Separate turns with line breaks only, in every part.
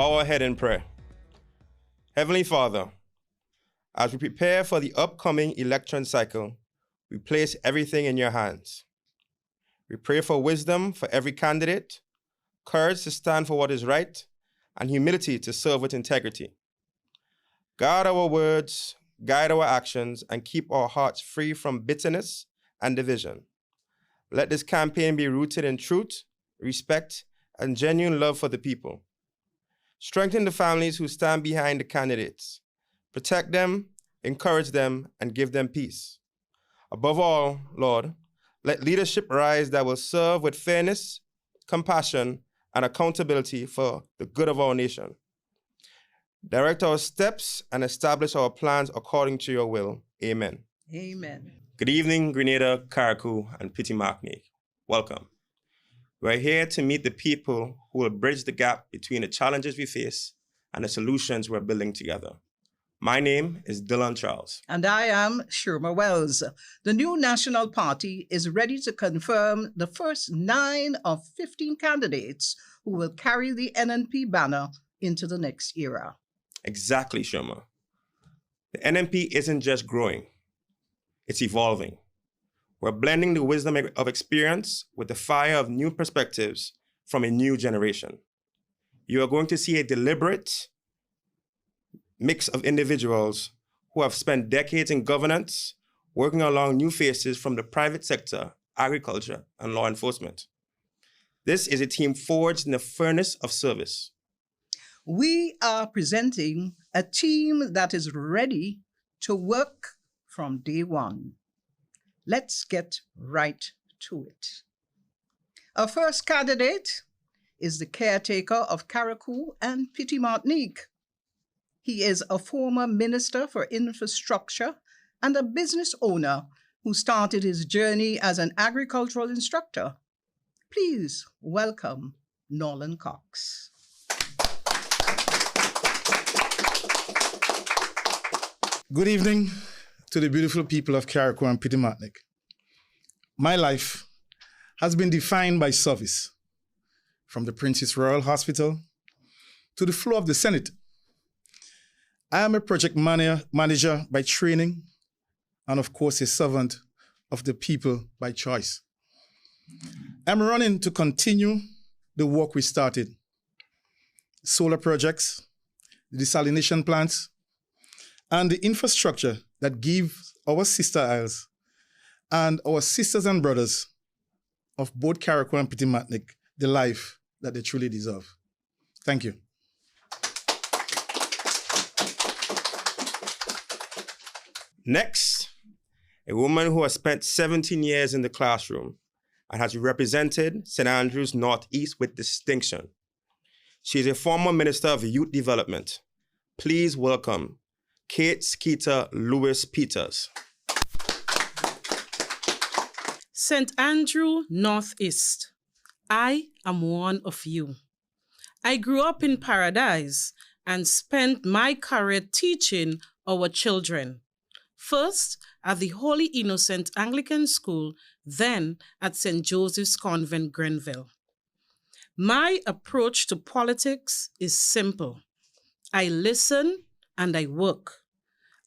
Bow our head in prayer. Heavenly Father, as we prepare for the upcoming election cycle, we place everything in your hands. We pray for wisdom for every candidate, courage to stand for what is right, and humility to serve with integrity. Guard our words, guide our actions, and keep our hearts free from bitterness and division. Let this campaign be rooted in truth, respect, and genuine love for the people. Strengthen the families who stand behind the candidates. Protect them, encourage them, and give them peace. Above all, Lord, let leadership rise that will serve with fairness, compassion, and accountability for the good of our nation. Direct our steps and establish our plans according to your will. Amen.
Amen.
Good evening, Grenada, Carriacou, and Petit Martinique. Welcome. We're here to meet the people who will bridge the gap between the challenges we face and the solutions we're building together. My name is Dylan Charles.
And I am Shirma Wells. The new National Party is ready to confirm the first 9 of 15 candidates who will carry the NNP banner into the next era.
Exactly, Shirma. The NNP isn't just growing, it's evolving. We're blending the wisdom of experience with the fire of new perspectives from a new generation. You are going to see a deliberate mix of individuals who have spent decades in governance, working along new faces from the private sector, agriculture, and law enforcement. This is a team forged in the furnace of service.
We are presenting a team that is ready to work from day one. Let's get right to it. Our first candidate is the caretaker of Carriacou and Petit Martinique. He is a former Minister for Infrastructure and a business owner who started his journey as an agricultural instructor. Please welcome Nolan Cox.
Good evening to the beautiful people of Carriacou and Petit Martinique. My life has been defined by service, from the Princess Royal Hospital to the floor of the Senate. I am a project manager by training and, of course, a servant of the people by choice. I'm running to continue the work we started. Solar projects, the desalination plants, and the infrastructure that gives our sister isles and our sisters and brothers of both Carriacou and Petit Martinique the life that they truly deserve. Thank you.
Next, a woman who has spent 17 years in the classroom and has represented St. Andrews Northeast with distinction. She is a former Minister of Youth Development. Please welcome Kate Skeeter Lewis Peters.
St. Andrew Northeast, I am one of you. I grew up in Paradise and spent my career teaching our children. First at the Holy Innocent Anglican School, then at St. Joseph's Convent, Grenville. My approach to politics is simple. I listen and I work.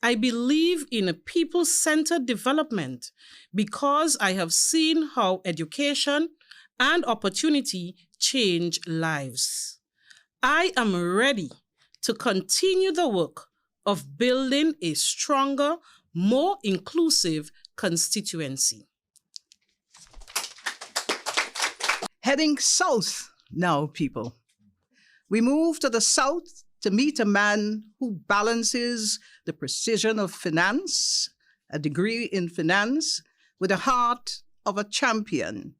I believe in a people-centered development because I have seen how education and opportunity change lives. I am ready to continue the work of building a stronger, more inclusive constituency.
Heading south now, people. We move to the south to meet a man who balances the precision of finance, a degree in finance, with the heart of a champion.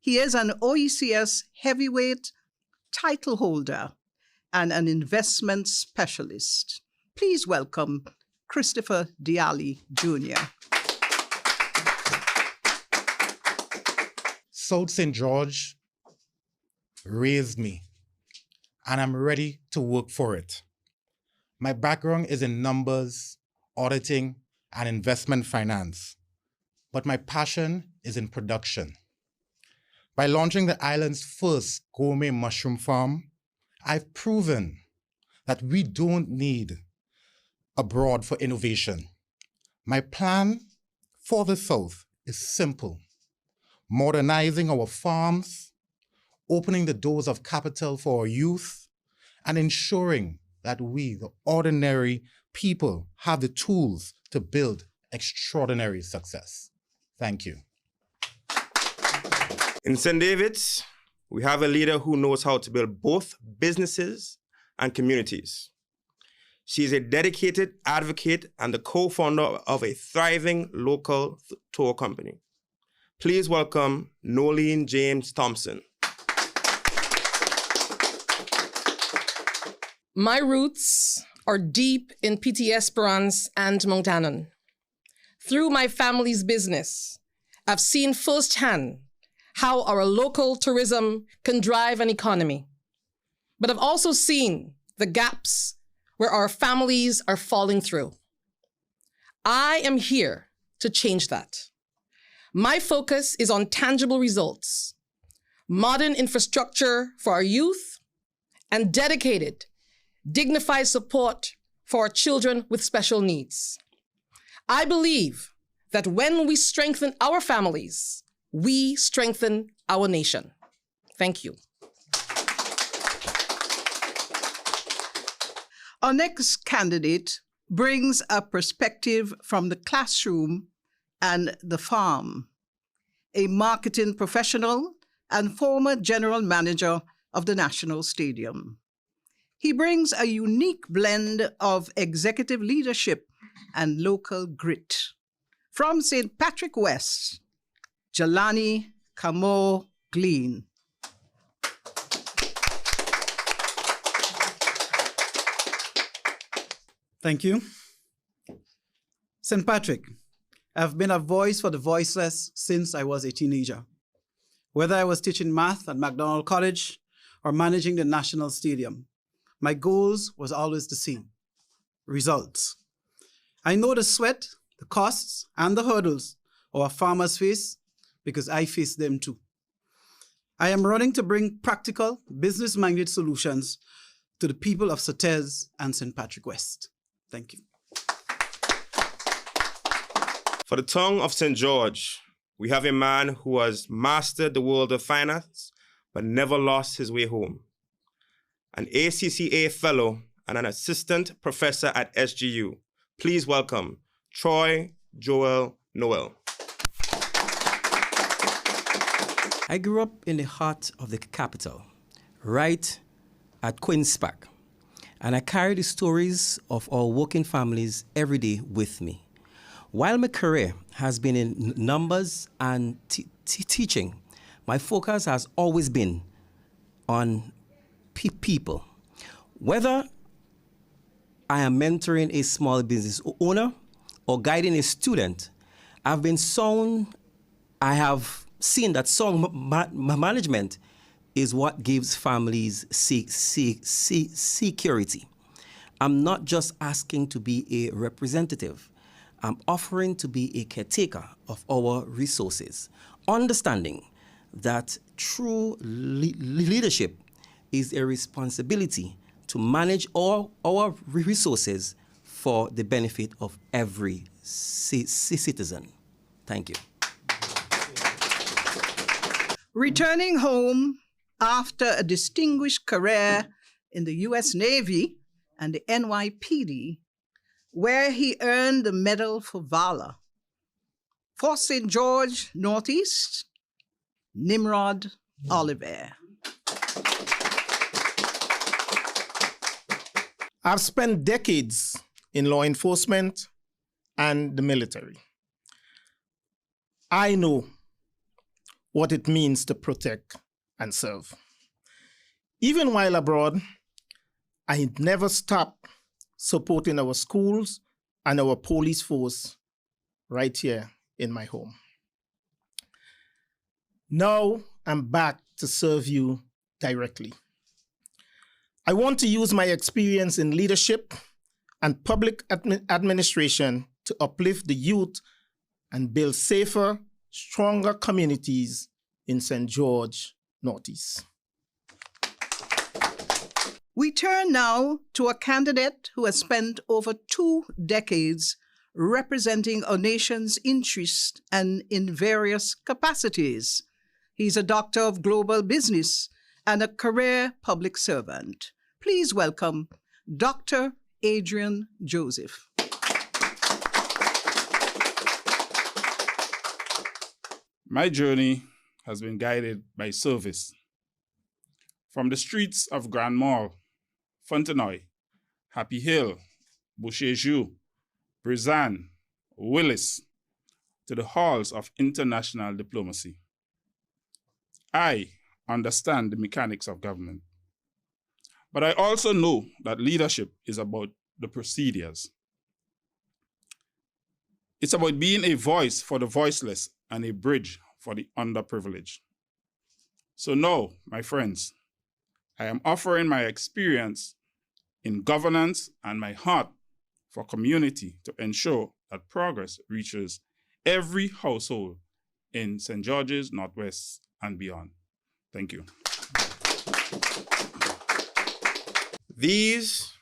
He is an OECS heavyweight title holder and an investment specialist. Please welcome Christopher Diali Jr.
South St. George raised me, and I'm ready to work for it. My background is in numbers, auditing, and investment finance, but my passion is in production. By launching the island's first gourmet mushroom farm, I've proven that we don't need abroad for innovation. My plan for the South is simple: modernizing our farms, opening the doors of capital for our youth, and ensuring that we, the ordinary people, have the tools to build extraordinary success. Thank you.
In St. David's, we have a leader who knows how to build both businesses and communities. She is a dedicated advocate and the co-founder of a thriving local tour company. Please welcome Nolene James Thompson.
My roots are deep in P.T. Esperance and Mount Annan. Through my family's business, I've seen firsthand how our local tourism can drive an economy. But I've also seen the gaps where our families are falling through. I am here to change that. My focus is on tangible results, modern infrastructure for our youth, and dedicated, dignified support for our children with special needs. I believe that when we strengthen our families, we strengthen our nation. Thank you.
Our next candidate brings a perspective from the classroom and the farm. A marketing professional and former general manager of the National Stadium. He brings a unique blend of executive leadership and local grit. From St. Patrick West, Jelani Kamo Glean.
Thank you. St. Patrick, I've been a voice for the voiceless since I was a teenager. Whether I was teaching math at McDonald College or managing the National Stadium, my goals was always the same: results. I know the sweat, the costs, and the hurdles our farmers face because I face them too. I am running to bring practical, business-minded solutions to the people of Sotez and St. Patrick West. Thank you.
For the tongue of St. George, we have a man who has mastered the world of finance, but never lost his way home. An ACCA fellow and an assistant professor at SGU. Please welcome Troy Joel Noel.
I grew up in the heart of the capital, right at Queen's Park, and I carry the stories of our working families every day with me. While my career has been in numbers and teaching, my focus has always been on people. Whether I am mentoring a small business owner or guiding a student, I have seen that song management is what gives families security. I'm not just asking to be a representative. I'm offering to be a caretaker of our resources, understanding that true leadership is a responsibility to manage all our resources for the benefit of every citizen. Thank you.
Returning home after a distinguished career in the U.S. Navy and the NYPD, where he earned the Medal for Valor. For St. George Northeast, Nimrod Oliver.
I've spent decades in law enforcement and the military. I know what it means to protect and serve. Even while abroad, I never stopped supporting our schools and our police force right here in my home. Now I'm back to serve you directly. I want to use my experience in leadership and public administration to uplift the youth and build safer, stronger communities in St. George Northeast.
We turn now to a candidate who has spent over 2 decades representing our nation's interests and in various capacities. He's a doctor of global business and a career public servant. Please welcome Dr. Adrian Joseph.
My journey has been guided by service. From the streets of Grand Mall, Fontenoy, Happy Hill, Boucher-Joux, Brizan, Willis, to the halls of international diplomacy. I understand the mechanics of government, but I also know that leadership is about the procedures. It's about being a voice for the voiceless and a bridge for the underprivileged. So now, my friends, I am offering my experience in governance and my heart for community to ensure that progress reaches every household in St. George's, Northwest, and beyond. Thank you.
These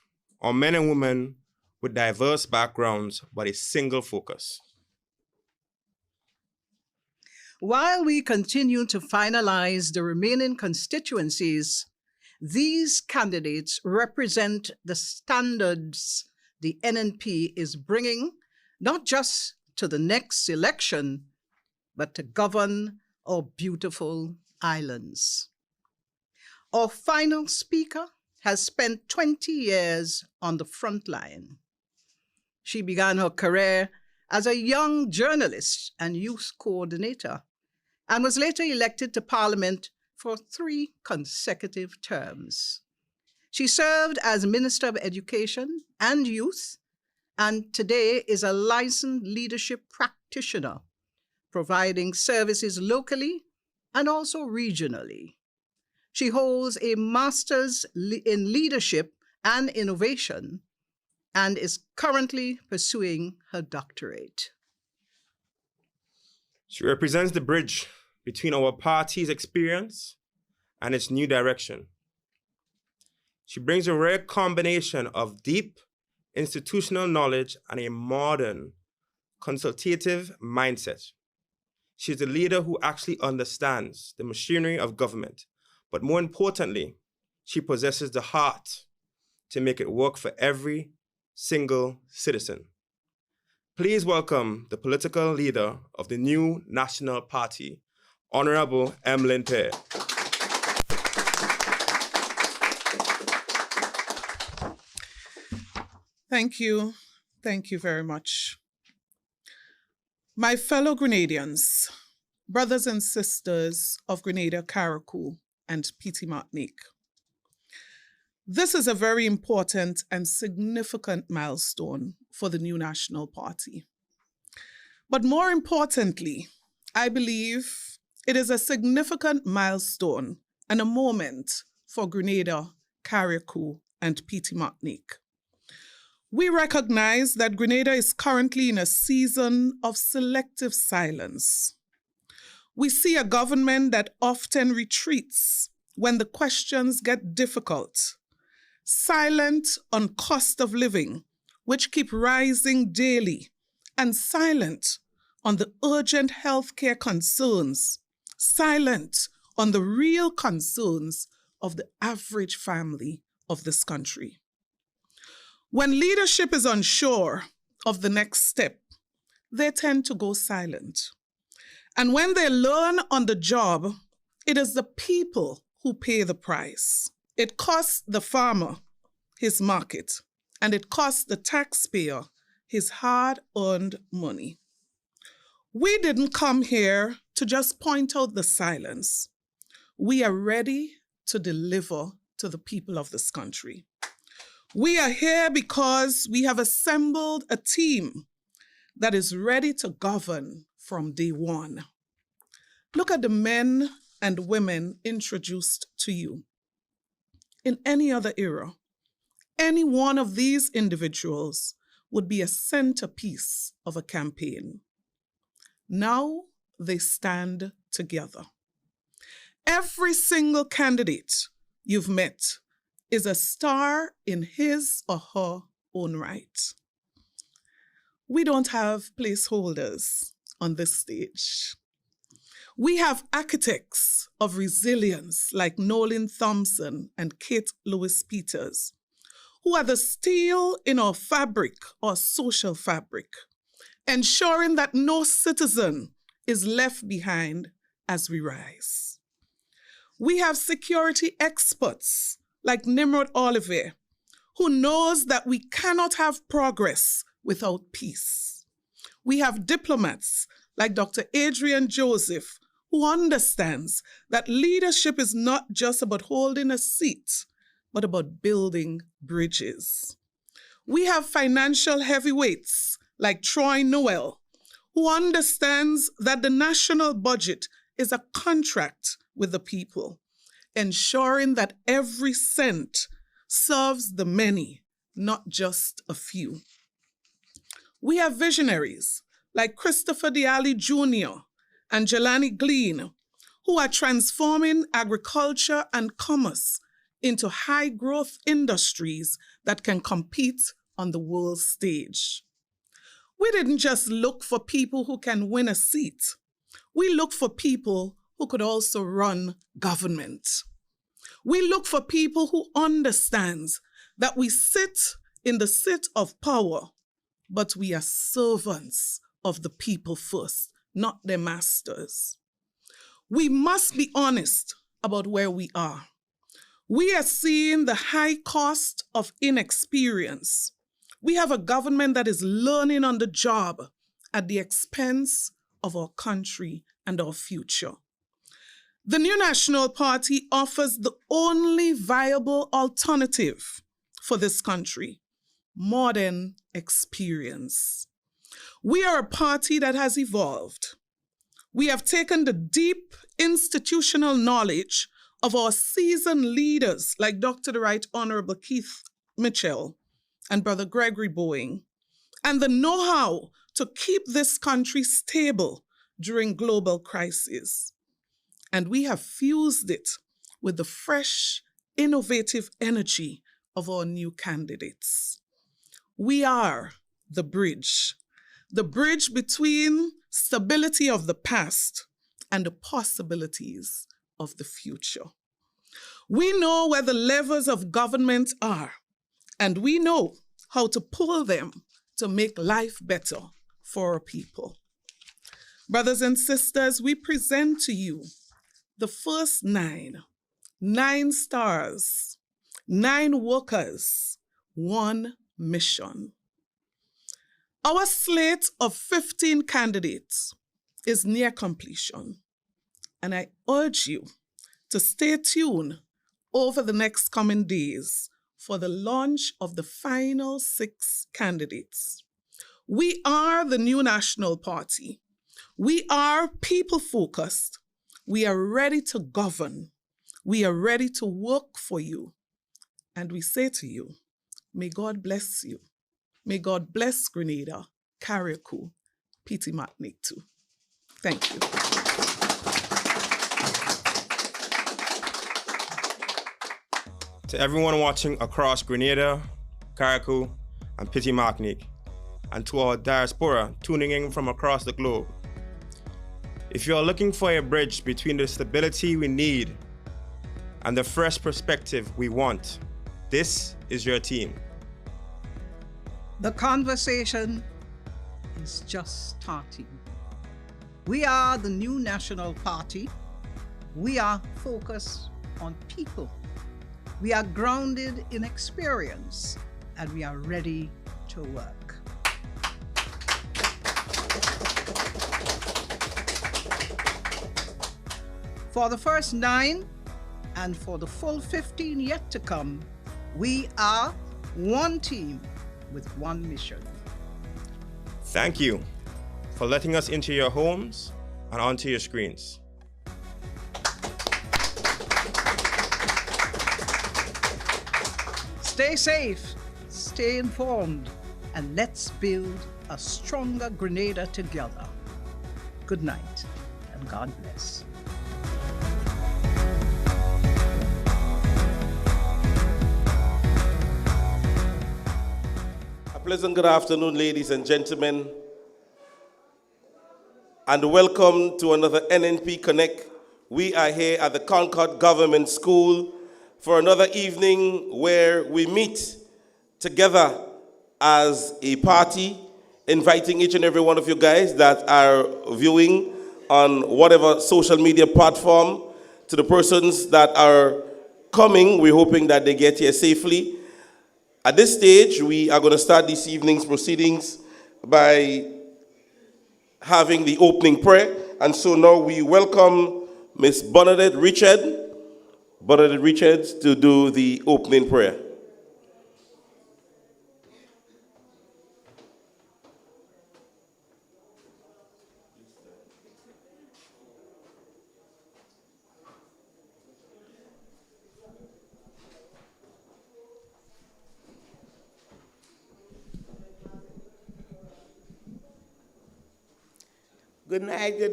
are men and women with diverse backgrounds, but a single focus.
While we continue to finalize the remaining constituencies, these candidates represent the standards the NNP is bringing, not just to the next election, but to govern our beautiful islands. Our final speaker has spent 20 years on the front line. She began her career as a young journalist and youth coordinator, and was later elected to Parliament for 3 consecutive terms. She served as Minister of Education and Youth, and today is a licensed leadership practitioner, providing services locally and also regionally. She holds a master's in leadership and innovation and is currently pursuing her doctorate.
She represents the bridge between our party's experience and its new direction. She brings a rare combination of deep institutional knowledge and a modern, consultative mindset. She's a leader who actually understands the machinery of government, but more importantly, she possesses the heart to make it work for every single citizen. Please welcome the political leader of the new National Party, Honorable Emmalin Pierre.
Thank you. Thank you very much. My fellow Grenadians, brothers and sisters of Grenada, Carriacou, and Petite Martinique, this is a very important and significant milestone for the new National Party. But more importantly, I believe it is a significant milestone and a moment for Grenada, Carriacou, and Petite Martinique. We recognize that Grenada is currently in a season of selective silence. We see a government that often retreats when the questions get difficult, silent on cost of living, which keep rising daily, and silent on the urgent healthcare concerns, silent on the real concerns of the average family of this country. When leadership is unsure of the next step, they tend to go silent. And when they learn on the job, it is the people who pay the price. It costs the farmer his market, and it costs the taxpayer his hard-earned money. We didn't come here to just point out the silence. We are ready to deliver to the people of this country. We are here because we have assembled a team that is ready to govern from day one. Look at the men and women introduced to you. In any other era, any one of these individuals would be a centerpiece of a campaign. Now they stand together. Every single candidate you've met is a star in his or her own right. We don't have placeholders on this stage. We have architects of resilience like Nolan Thompson and Kate Lewis Peters, who are the steel in our fabric, our social fabric, ensuring that no citizen is left behind as we rise. We have security experts like Nimrod Oliver, who knows that we cannot have progress without peace. We have diplomats like Dr. Adrian Joseph, who understands that leadership is not just about holding a seat, but about building bridges. We have financial heavyweights like Troy Noel, who understands that the national budget is a contract with the people, ensuring that every cent serves the many, not just a few. We have visionaries like Christopher Dialli Jr. and Jelani Glean, who are transforming agriculture and commerce into high-growth industries that can compete on the world stage. We didn't just look for people who can win a seat. We look for people who could also run government. We look for people who understands that we sit in the seat of power, but we are servants of the people first, not their masters. We must be honest about where we are. We are seeing the high cost of inexperience. We have a government that is learning on the job at the expense of our country and our future. The New National Party offers the only viable alternative for this country: modern experience. We are a party that has evolved. We have taken the deep institutional knowledge of our seasoned leaders like Dr. the Right Honorable Keith Mitchell and Brother Gregory Boeing, and the know-how to keep this country stable during global crises. And we have fused it with the fresh, innovative energy of our new candidates. We are the bridge between stability of the past and the possibilities of the future. We know where the levers of government are, and we know how to pull them to make life better for our people. Brothers and sisters, we present to you the first 9 stars, 9 workers, 1 mission. Our slate of 15 candidates is near completion, and I urge you to stay tuned over the next coming days for the launch of the final 6 candidates. We are the New National Party. We are people-focused. We are ready to govern. We are ready to work for you. And we say to you, may God bless you. May God bless Grenada, Carriacou, Piti Martinique too. Thank you.
To everyone watching across Grenada, Carriacou, and Piti Martinique, and to our diaspora tuning in from across the globe, if you are looking for a bridge between the stability we need and the fresh perspective we want, this is your team.
The conversation is just starting. We are the New National Party. We are focused on people. We are grounded in experience, and we are ready to work. For the first 9 and for the full 15 yet to come, we are one team with one mission.
Thank you for letting us into your homes and onto your screens.
Stay safe, stay informed, and let's build a stronger Grenada together. Good night, and God bless.
pleasant good afternoon, ladies and gentlemen, and welcome to another NNP Connect. We are here at the Concord Government School for another evening where we meet together as a party, inviting each and every one of you guys that are viewing on whatever social media platform. To the persons that are coming, we're hoping that they get here safely. At this stage, we are going to start this evening's proceedings by having the opening prayer. And so now we welcome Miss Bernadette Richards to do the opening prayer.
Good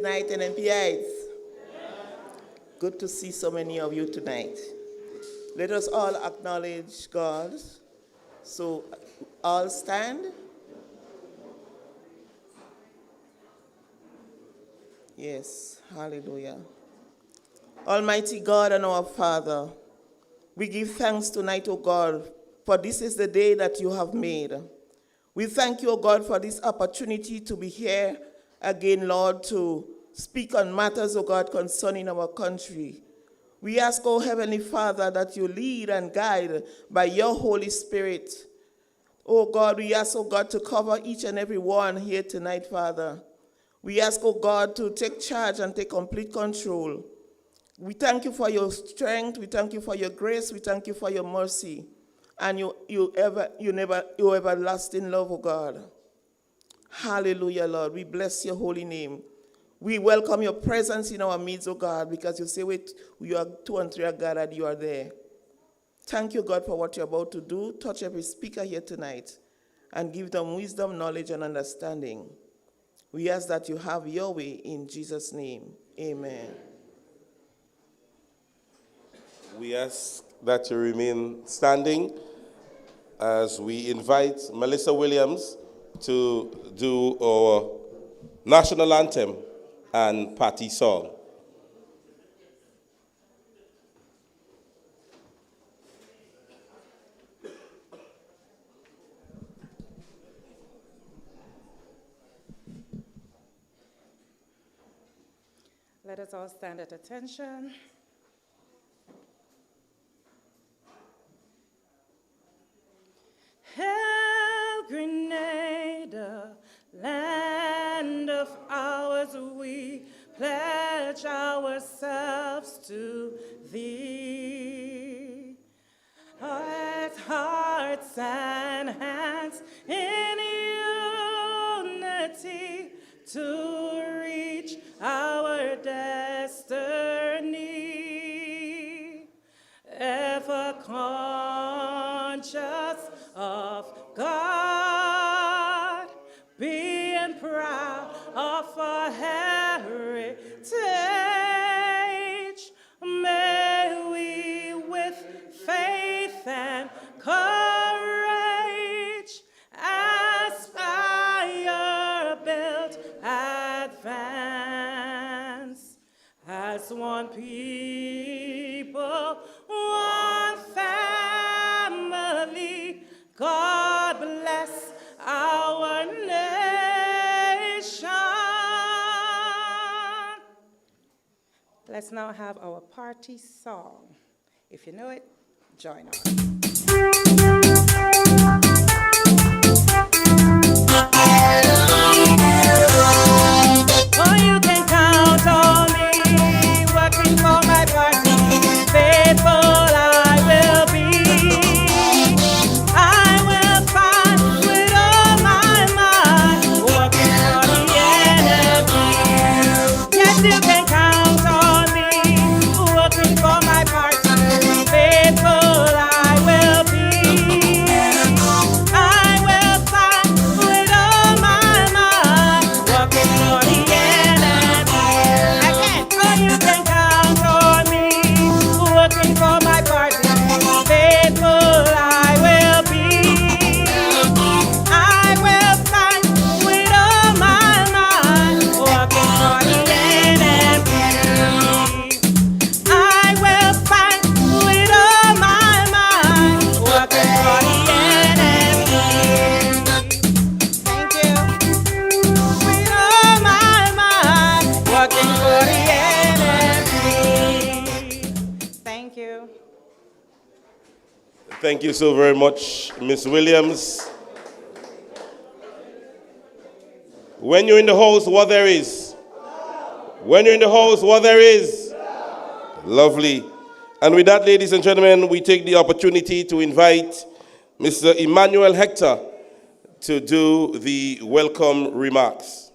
night, NNPites. Good to see so many of you tonight. Let us all acknowledge God. So, all stand. Yes, hallelujah. Almighty God and our Father, we give thanks tonight, O God, for this is the day that you have made. We thank you, O God, for this opportunity to be here again, Lord, to speak on matters, O God, concerning our country. We ask, O Heavenly Father, that you lead and guide by your Holy Spirit. O God, we ask, O God, to cover each and every one here tonight, Father. We ask, O God, to take charge and take complete control. We thank you for your strength. We thank you for your grace. We thank you for your mercy and your everlasting love, O God. Hallelujah, Lord. We bless your holy name. We welcome your presence in our midst, O God, because you say, wait, you are 2 and 3 are gathered, you are there. Thank you, God, for what you're about to do. Touch every speaker here tonight and give them wisdom, knowledge, and understanding. We ask that you have your way in Jesus' name. Amen.
We ask that you remain standing as we invite Melissa Williams to do our national anthem and party song.
Let us all stand at attention. Hail, Grenada, land of ours, we pledge ourselves to thee. With hearts and hands in unity to reach our destiny, ever conscious of God, being proud of our heritage, may we with faith and courage aspire, build, advance as one people, one family. God bless our nation. Let's now have our party song. If you know it, join us. Oh, you can count on me, working for my party. Faithful I will be. I will fight with all my might, working for the NNP. Yes, you can count on me, working for my party. Faithful I will
Thank you so very much, Miss Williams. When you're in the house, what there is? When you're in the house, what there is? Lovely. And with that, ladies and gentlemen, we take the opportunity to invite Mr. Emmanuel Hector to do the welcome remarks.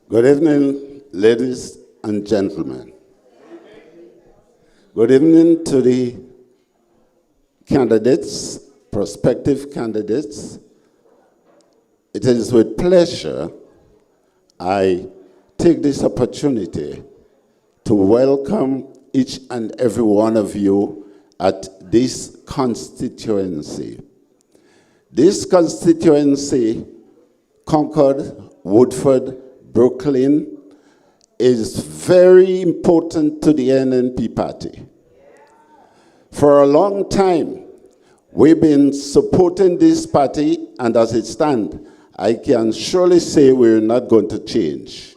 Good evening, ladies and gentlemen. Good evening to the candidates, prospective candidates. It is with pleasure I take this opportunity to welcome each and every one of you at this constituency. This constituency, Concord, Woodford, Brooklyn, is very important to the NNP party. For a long time, we've been supporting this party, and as it stands, I can surely say we're not going to change.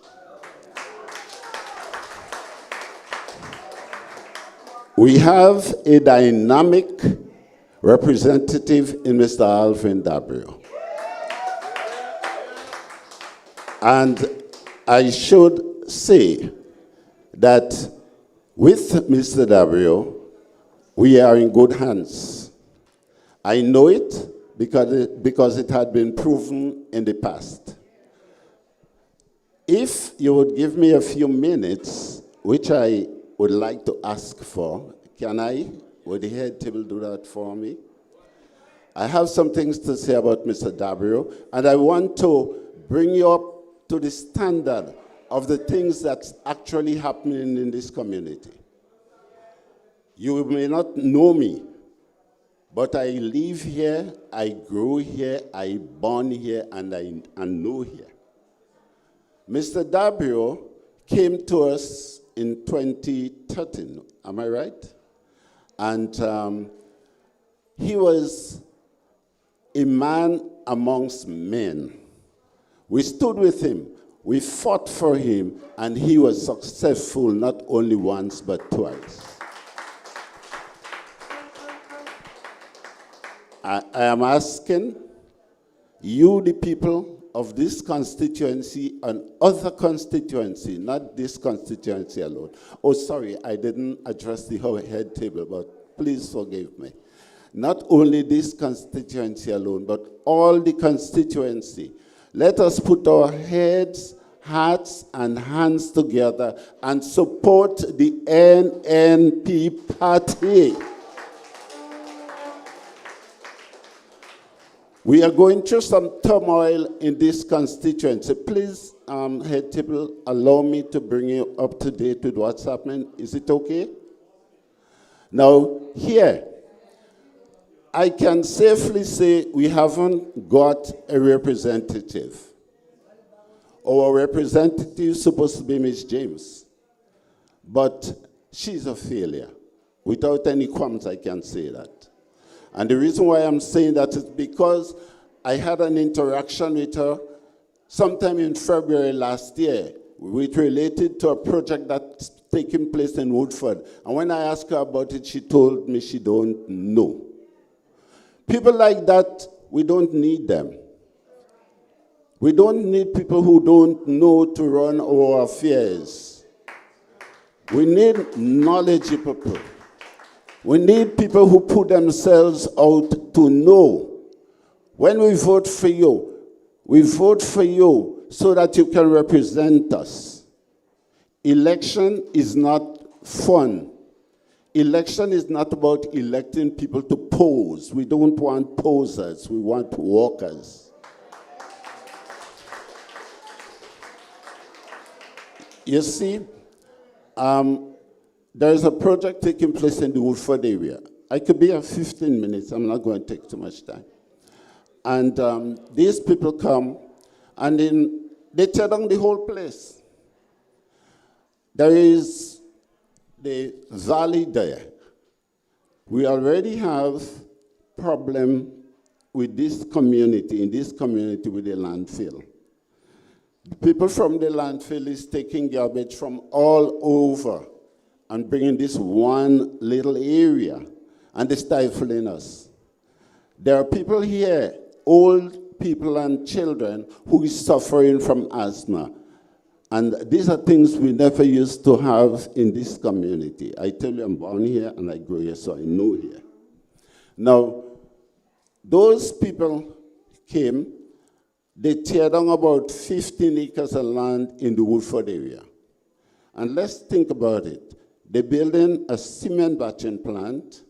We have a dynamic representative in Mr. Alvin Dabrio. And I should say that with Mr. Dabrio, we are in good hands. I know it because it had been proven in the past. If you would give me a few minutes, which I would like to ask for, can I, would the head table do that for me? I have some things to say about Mr. Dabrio, and I want to bring you up to the standard of the things that's actually happening in this community. You may not know me, but I live here, I grew here, I born here, and I know here. Mr. Dabrio came to us in 2013, am I right? And he was a man amongst men. We stood with him, we fought for him, and he was successful not only once, but twice. I am asking you, the people of this constituency and other constituency, not this constituency alone. Oh, sorry, I didn't address the whole head table, but please forgive me. Not only this constituency alone, but all the constituency. Let us put our heads, hearts, and hands together and support the NNP party. We are going through some turmoil in this constituency. Please, head table, allow me to bring you up to date with what's happening. Is it okay? Now, here, I can safely say we haven't got a representative. Our representative is supposed to be Ms. James, but she's a failure. Without any qualms, I can say that. And the reason why I'm saying that is because I had an interaction with her sometime in February last year, which related to a project that's taking place in Woodford. And when I asked her about it, she told me she don't know. People like that, we don't need them. We don't need people who don't know to run our affairs. We need knowledgeable people. We need people who put themselves out to know. When we vote for you so that you can represent us. Election is not fun. Election is not about electing people to pose. We don't want posers, we want walkers. You see, there is a project taking place in the Woodford area. I could be here 15 minutes. I'm not going to take too much time. And these people come, and then they tear down the whole place. There is the valley there. We already have problem with this community, in this community with the landfill. The people from the landfill is taking garbage from all over and bringing this one little area, and they're stifling us. There are people here, old people and children, who is suffering from asthma. And these are things we never used to have in this community. I tell you, I'm born here and I grew here, so I know here. Now, those people came, they tear down about 15 acres of land in the Woodford area. And let's think about it. They're building a cement batching plant,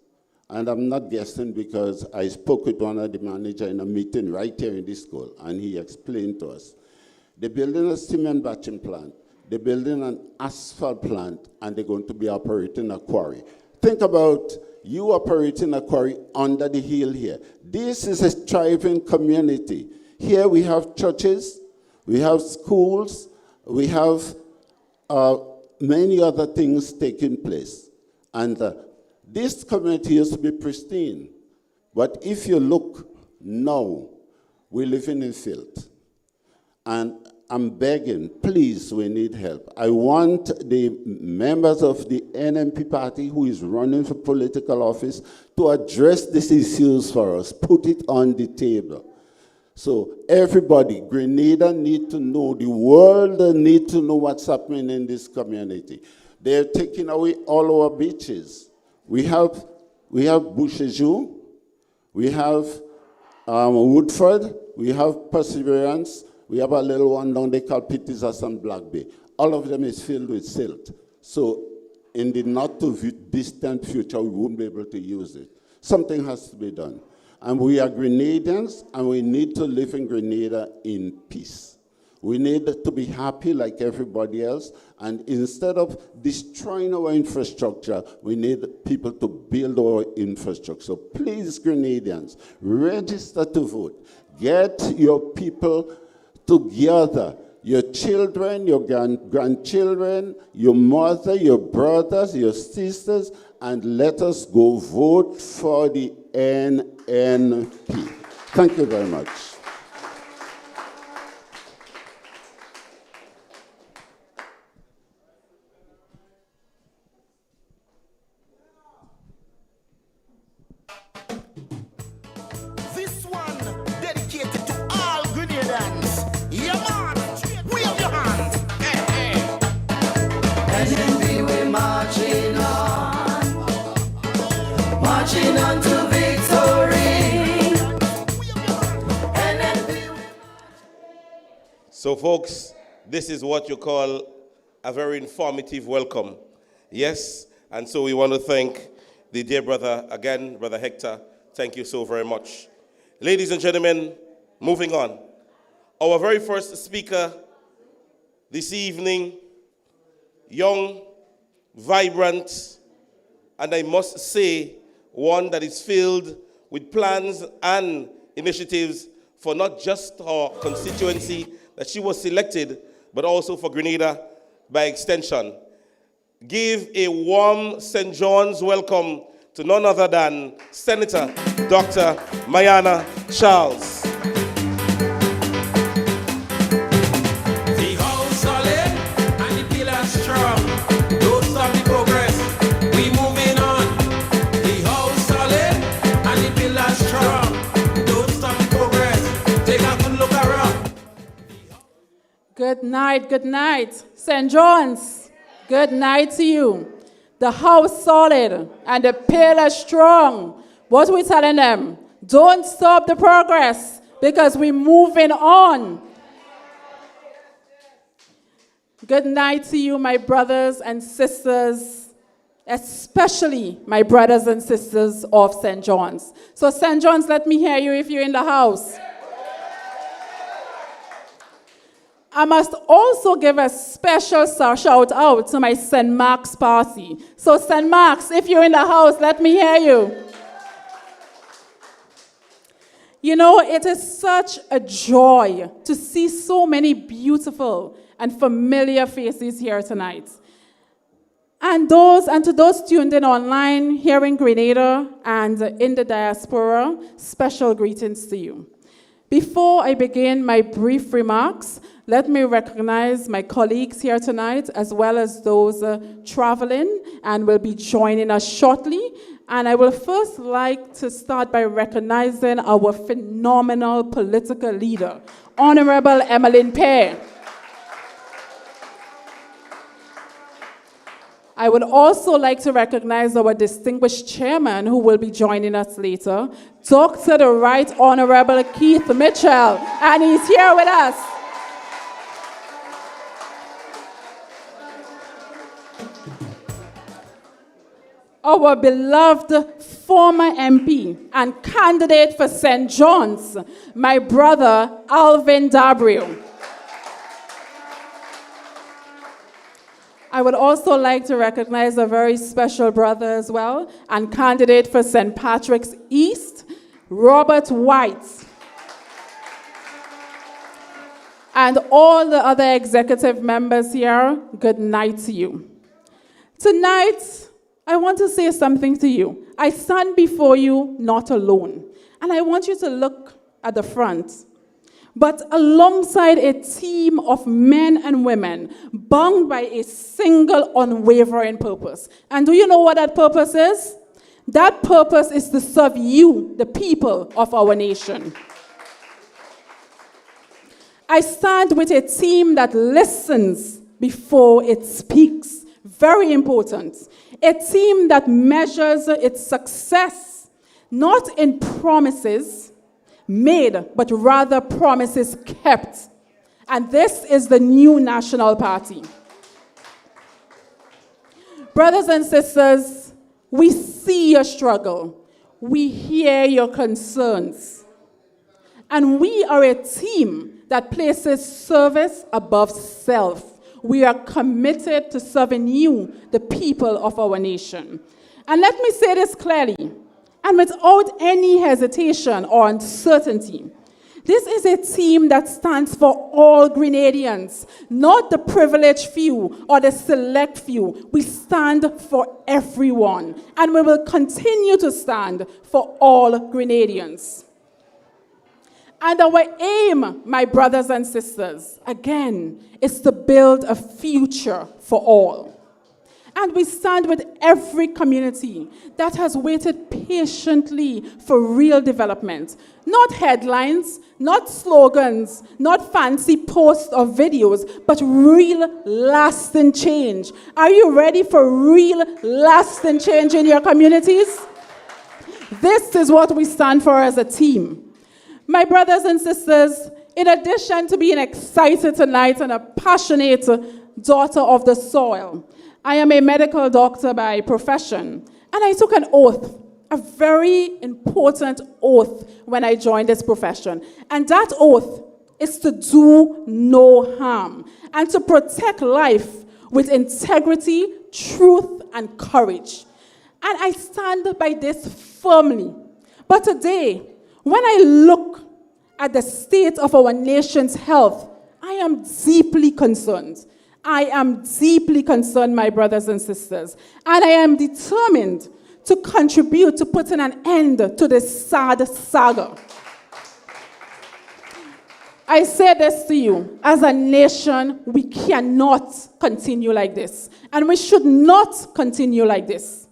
and I'm not guessing because I spoke with one of the managers in a meeting right here in this school, and he explained to us. They're building a cement batching plant, they're building an asphalt plant, and they're going to be operating a quarry. Think about you operating a quarry under the hill here. This is a thriving community. Here we have churches, we have schools, we have many other things taking place. And this community used to be pristine. But if you look now, we're living in filth. And I'm begging, please, we need help. I want the members of the NNP party who is running for political office to address these issues for us, put it on the table. So everybody, Grenada need to know, the world need to know what's happening in this community. They're taking away all our beaches. We have Bouchejoux, we have Woodford, we have Perseverance, we have a little one down there called Pitizas and Black Bay. All of them is filled with silt. So in the not too distant future, we won't be able to use it. Something has to be done. And we are Grenadians, and we need to live in Grenada in peace. We need to be happy like everybody else, and instead of destroying our infrastructure, we need people to build our infrastructure. So please, Grenadians, register to vote. Get your people together. Your children, your grandchildren, your mother, your brothers, your sisters, and let us go vote for the NNP. Thank you very much.
This one dedicated to all Grenadians. Yeah, man, wave your hands. Hey, hey. NNP, we're marching on to victory.
So, folks, this is what you call a very informative welcome. Yes, and so we want to thank the dear brother again, Brother Hector. Thank you so very much. Ladies and gentlemen, moving on. Our very first speaker this evening, young, vibrant, and I must say, one that is filled with plans and initiatives for not just our constituency that she was selected, but also for Grenada by extension. Give a warm St. John's welcome to none other than Senator Dr. Mayana Charles.
The house solid and the pillars strong. Don't stop the progress. We moving on. The house solid and the pillars strong. Don't stop the progress. Take a good look around.
Good night, St. John's. Good night to you. The house solid and the pillar strong. What we telling them? Don't stop the progress because we're moving on. Good night to you, my brothers and sisters, especially my brothers and sisters of St. John's. So St. John's, let me hear you if you're in the house. I must also give a special shout out to my St. Mark's party. So St. Mark's, if you're in the house, let me hear you. You know, it is such a joy to see so many beautiful and familiar faces here tonight. And to those tuned in online here in Grenada and in the diaspora, special greetings to you. Before I begin my brief remarks, let me recognize my colleagues here tonight, as well as those traveling and will be joining us shortly. And I will first like to start by recognizing our phenomenal political leader, Honorable Emmalin Pierre. I would also like to recognize our distinguished chairman, who will be joining us later, Dr. the Right Honorable Keith Mitchell, and he's here with us. Our beloved former MP and candidate for St. John's, my brother, Alvin Dabrio. I would also like to recognize a very special brother as well, and candidate for St. Patrick's East, Robert White. And all the other executive members here, good night to you. Tonight, I want to say something to you. I stand before you not alone, and I want you to look at the front, but alongside a team of men and women bound by a single unwavering purpose. And do you know what that purpose is? That purpose is to serve you, the people of our nation. I stand with a team that listens before it speaks. Very important. A team that measures its success not in promises made, but rather promises kept. And this is the new National Party. Brothers and sisters, we see your struggle. We hear your concerns. And we are a team that places service above self. We are committed to serving you, the people of our nation. And let me say this clearly, and without any hesitation or uncertainty. This is a team that stands for all Grenadians, not the privileged few or the select few. We stand for everyone, and we will continue to stand for all Grenadians. And our aim, my brothers and sisters, again, is to build a future for all. And we stand with every community that has waited patiently for real development. Not headlines, not slogans, not fancy posts or videos, but real lasting change. Are you ready for real lasting change in your communities? This is what we stand for as a team. My brothers and sisters, in addition to being excited tonight and a passionate daughter of the soil, I am a medical doctor by profession, and I took an oath, a very important oath when I joined this profession. And that oath is to do no harm and to protect life with integrity, truth, and courage. And I stand by this firmly. But today, when I look at the state of our nation's health, I am deeply concerned. I am deeply concerned, my brothers and sisters, and I am determined to contribute to putting an end to this sad saga. I say this to you, as a nation, we cannot continue like this, and we should not continue like this.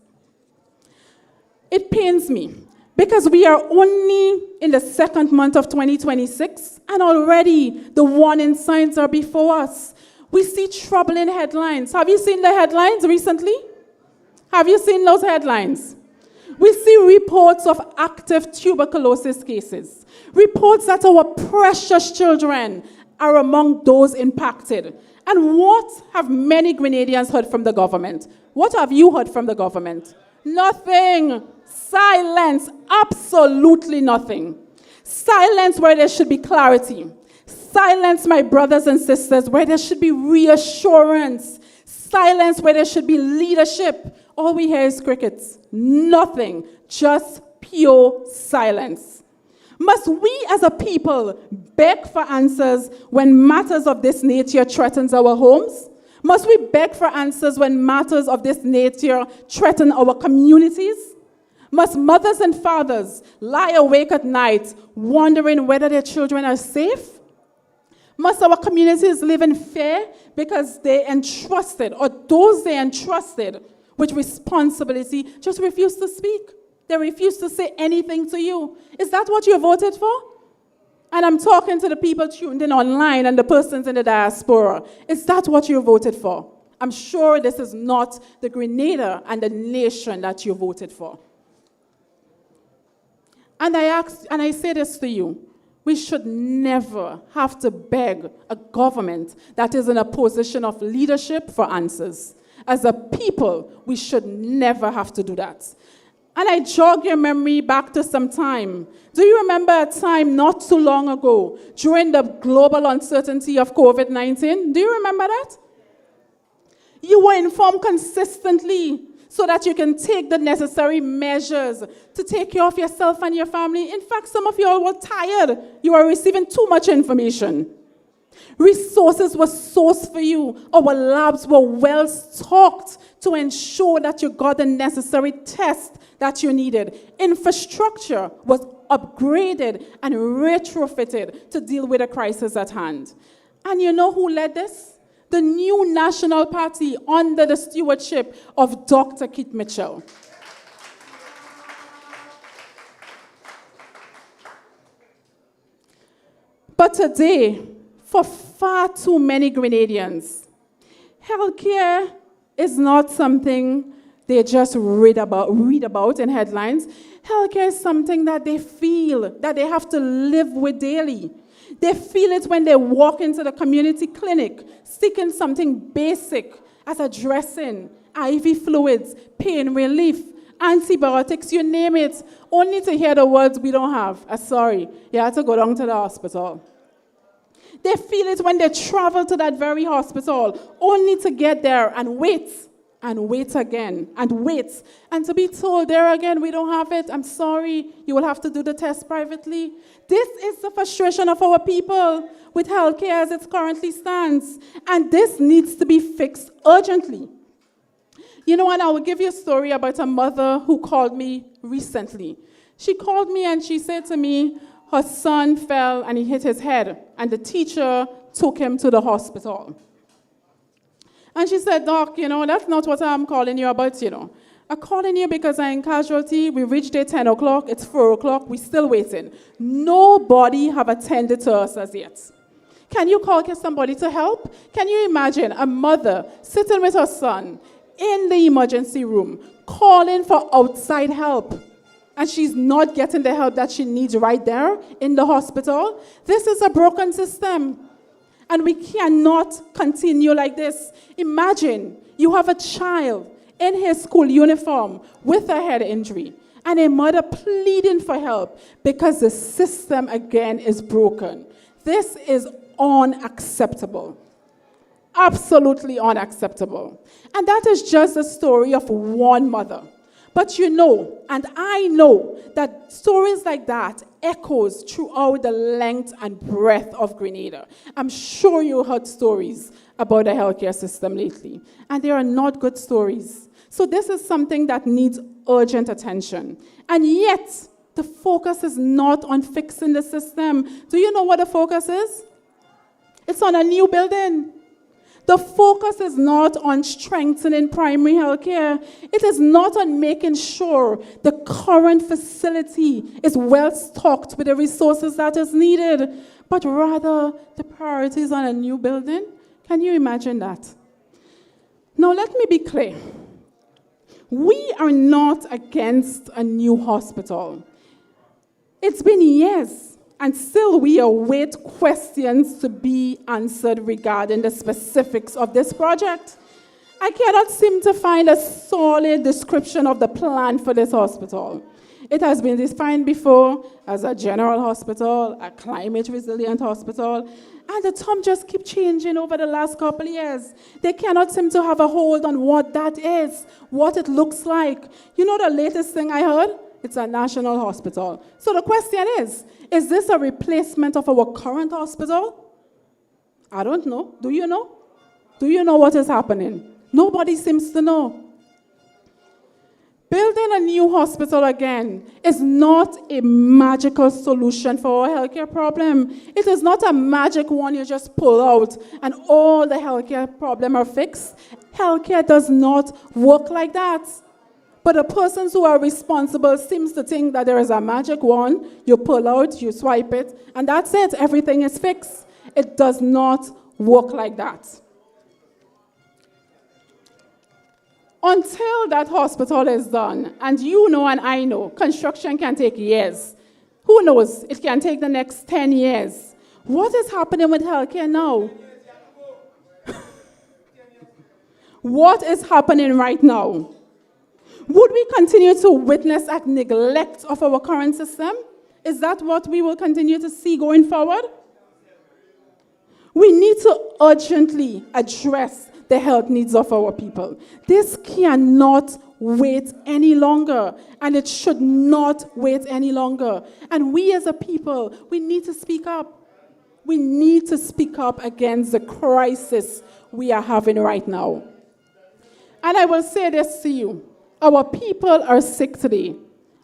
It pains me, because we are only in the second month of 2026, and already the warning signs are before us. We see troubling headlines. Have you seen the headlines recently? Have you seen those headlines? We see reports of active tuberculosis cases, reports that our precious children are among those impacted. And what have many Grenadians heard from the government? What have you heard from the government? Nothing. Silence. Absolutely nothing. Silence where there should be clarity. Silence, my brothers and sisters, where there should be reassurance. Silence where there should be leadership. All we hear is crickets. Nothing. Just pure silence. Must we as a people beg for answers when matters of this nature threatens our homes? Must we beg for answers when matters of this nature threaten our communities? Must mothers and fathers lie awake at night wondering whether their children are safe? Must our communities live in fear because they entrusted, or those they entrusted with responsibility just refuse to speak? They refuse to say anything to you. Is that what you voted for? And I'm talking to the people tuned in online and the persons in the diaspora. Is that what you voted for? I'm sure this is not the Grenada and the nation that you voted for. And I say this to you. We should never have to beg a government that is in a position of leadership for answers. As a people, we should never have to do that. And I jog your memory back to some time. Do you remember a time not too long ago during the global uncertainty of COVID-19? Do you remember that? You were informed consistently so that you can take the necessary measures to take care of yourself and your family. In fact, some of you all were tired. You were receiving too much information. Resources were sourced for you. Our labs were well stocked to ensure that you got the necessary tests that you needed. Infrastructure was upgraded and retrofitted to deal with the crisis at hand. And you know who led this? The new National Party under the stewardship of Dr. Keith Mitchell. But today, for far too many Grenadians, healthcare is not something they just read about in headlines. Healthcare is something that they feel, that they have to live with daily. They feel it when they walk into the community clinic, seeking something basic as a dressing, IV fluids, pain relief, antibiotics, you name it, only to hear the words, "We don't have." Sorry, you have to go down to the hospital. They feel it when they travel to that very hospital, only to get there and wait again, and to be told, "There again, we don't have it. I'm sorry, you will have to do the test privately." This is the frustration of our people with healthcare as it currently stands, and this needs to be fixed urgently. You know, and I will give you a story about a mother who called me recently. She called me and she said to me, her son fell and he hit his head, and the teacher took him to the hospital. And she said, "Doc, that's not what I'm calling you about, I'm calling you because I'm in casualty. We reached there 10 o'clock. It's 4 o'clock. We're still waiting. Nobody have attended to us as yet. Can you call somebody to help?" Can you imagine a mother sitting with her son in the emergency room, calling for outside help, and she's not getting the help that she needs right there in the hospital? This is a broken system. And we cannot continue like this. Imagine you have a child in his school uniform with a head injury and a mother pleading for help because the system again is broken. This is unacceptable. Absolutely unacceptable. And that is just the story of one mother. But and I know that stories like that echoes throughout the length and breadth of Grenada. I'm sure you heard stories about the healthcare system lately, and they are not good stories. So this is something that needs urgent attention. And yet, the focus is not on fixing the system. Do you know what the focus is? It's on a new building. The focus is not on strengthening primary health care. It is not on making sure the current facility is well stocked with the resources that is needed, but rather the priorities on a new building. Can you imagine that? Now, let me be clear. We are not against a new hospital. It's been years. And still we await questions to be answered regarding the specifics of this project. I cannot seem to find a solid description of the plan for this hospital. It has been defined before as a general hospital, a climate resilient hospital, and the term just keeps changing over the last couple of years. They cannot seem to have a hold on what that is, what it looks like. You know the latest thing I heard? It's a national hospital. So the question is this a replacement of our current hospital? I don't know. Do you know? Do you know what is happening? Nobody seems to know. Building a new hospital again is not a magical solution for our healthcare problem. It is not a magic one you just pull out and all the healthcare problem are fixed. Healthcare does not work like that. But the persons who are responsible seems to think that there is a magic one, you pull out, you swipe it, and that's it, everything is fixed. It does not work like that. Until that hospital is done, and you know and I know, construction can take years. Who knows? It can take the next 10 years. What is happening with healthcare now? What is happening right now? Would we continue to witness a neglect of our current system? Is that what we will continue to see going forward? We need to urgently address the health needs of our people. This cannot wait any longer, and it should not wait any longer. And we as a people, we need to speak up. We need to speak up against the crisis we are having right now. And I will say this to you. Our people are sick today.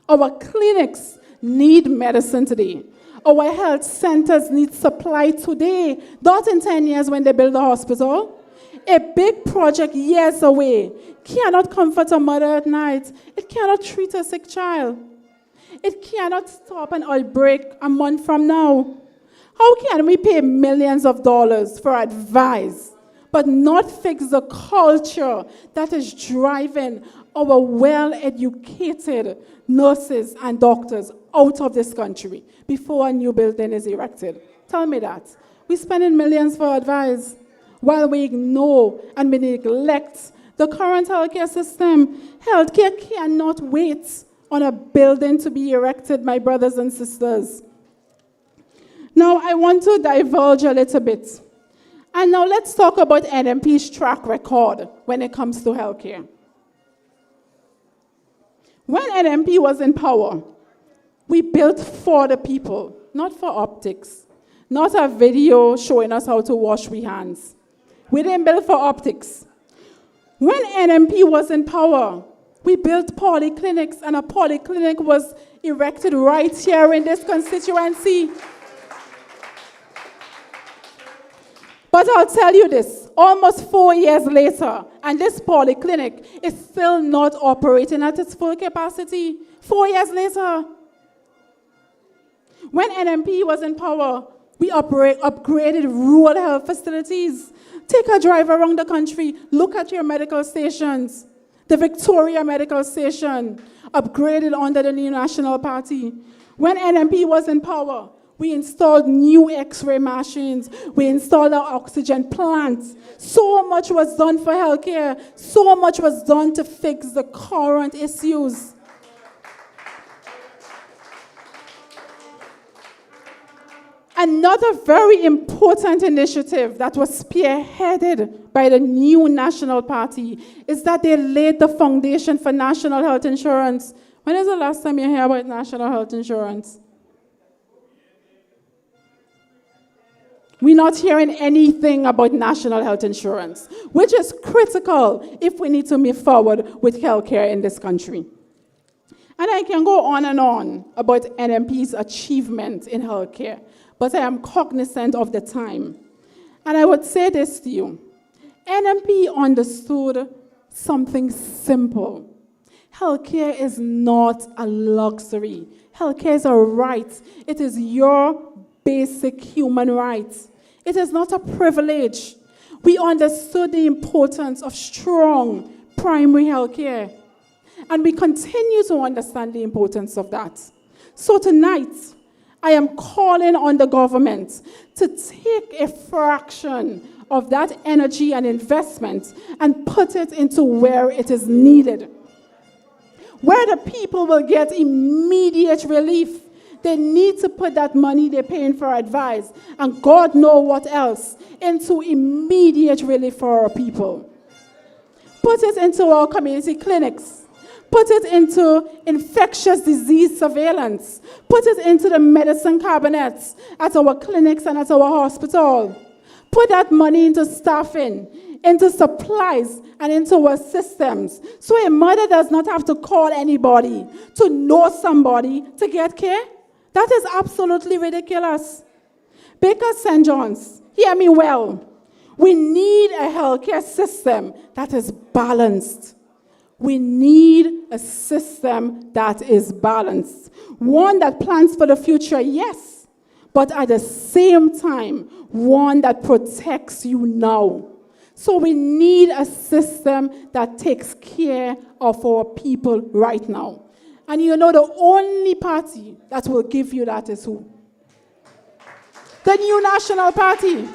Our clinics need medicine today. Our health centers need supply today, not in 10 years when they build the hospital. A big project years away cannot comfort a mother at night. It cannot treat a sick child. It cannot stop an outbreak a month from now. How can we pay millions of dollars for advice, but not fix the culture that is driving our well-educated nurses and doctors out of this country before a new building is erected? Tell me that. We're spending millions for advice while we ignore and we neglect the current healthcare system. Healthcare cannot wait on a building to be erected, my brothers and sisters. Now, I want to divulge a little bit. And now let's talk about NNP's track record when it comes to healthcare. When NNP was in power, we built for the people, not for optics, not a video showing us how to wash our hands. We didn't build for optics. When NNP was in power, we built polyclinics, and a polyclinic was erected right here in this constituency. But I'll tell you this, almost 4 years later, and this polyclinic is still not operating at its full capacity. 4 years later. When NNP was in power, we upgraded rural health facilities. Take a drive around the country, look at your medical stations. The Victoria Medical Station, upgraded under the new National Party. When NNP was in power, we installed new X-ray machines. We installed our oxygen plants. So much was done for healthcare. So much was done to fix the current issues. Another very important initiative that was spearheaded by the new National Party is that they laid the foundation for national health insurance. When is the last time you heard about national health insurance? We're not hearing anything about national health insurance, which is critical if we need to move forward with healthcare in this country. And I can go on and on about NNP's achievement in healthcare, but I am cognizant of the time. And I would say this to you. NNP understood something simple. Healthcare is not a luxury. Healthcare is a right. It is your basic human rights. It is not a privilege. We understood the importance of strong primary health care, and we continue to understand the importance of that. So tonight, I am calling on the government to take a fraction of that energy and investment and put it into where it is needed, where the people will get immediate relief. They need to put that money they're paying for advice and God knows what else into immediate relief for our people. Put it into our community clinics. Put it into infectious disease surveillance. Put it into the medicine cabinets at our clinics and at our hospital. Put that money into staffing, into supplies, and into our systems. So a mother does not have to call anybody to know somebody to get care. That is absolutely ridiculous. Because St. John's, hear me well, we need a healthcare system that is balanced. We need a system that is balanced. One that plans for the future, yes, but at the same time, one that protects you now. So we need a system that takes care of our people right now. And you know the only party that will give you that is who? The New National Party.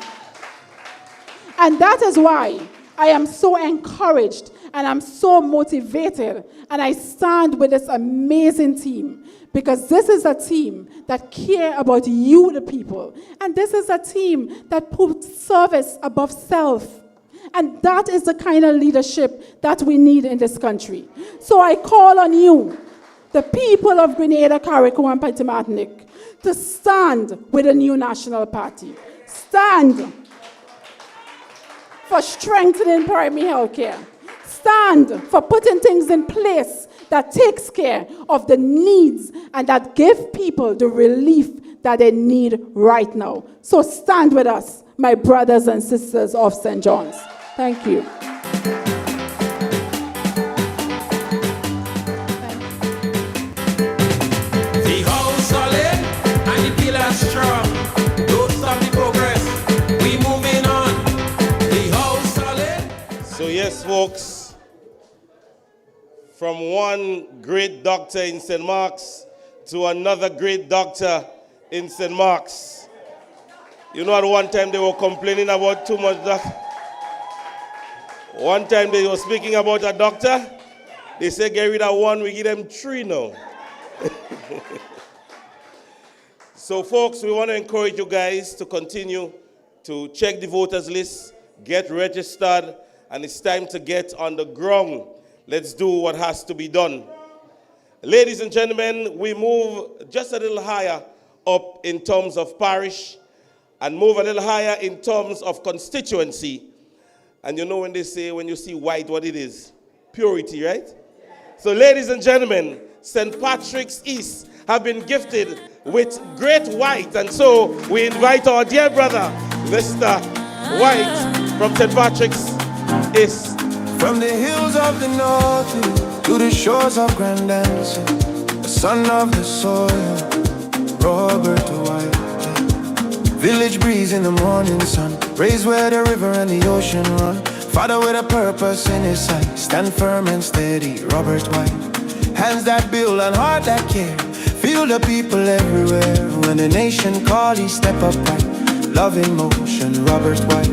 And that is why I am so encouraged and I'm so motivated and I stand with this amazing team because this is a team that care about you, the people. And this is a team that puts service above self. And that is the kind of leadership that we need in this country. So I call on you, the people of Grenada, Carriacou, and Petit Martinique, to stand with the New National Party. Stand for strengthening primary health care. Stand for putting things in place that takes care of the needs and that give people the relief that they need right now. So stand with us, my brothers and sisters of St. John's. Thank you.
The house solid and the pillars strong. Don't stop the progress. We moving on. The house solid.
So yes, folks, from one great doctor in St. Mark's to another great doctor in St. Mark's. You know, at one time they were complaining about too much doctor. One time they were speaking about a doctor. They said, get rid of one, we give them 3 now. So folks, we want to encourage you guys to continue to check the voters list, get registered, and it's time to get on the ground. Let's do what has to be done. Ladies and gentlemen, we move just a little higher up in terms of parish and move a little higher in terms of constituency. And you know when they say, when you see white, what it is? Purity, right? So ladies and gentlemen, St. Patrick's East have been gifted with great white. And so we invite our dear brother, Mr. White from St. Patrick's East.
From the hills of the north to the shores of Grenada, the son of the soil, Robert White. Village breeze in the morning sun, raised where the river and the ocean run. Father with a purpose in his sight, stand firm and steady, Robert White. Hands that build and heart that care, feel the people everywhere. When the nation call, he step up right, love in motion, Robert White.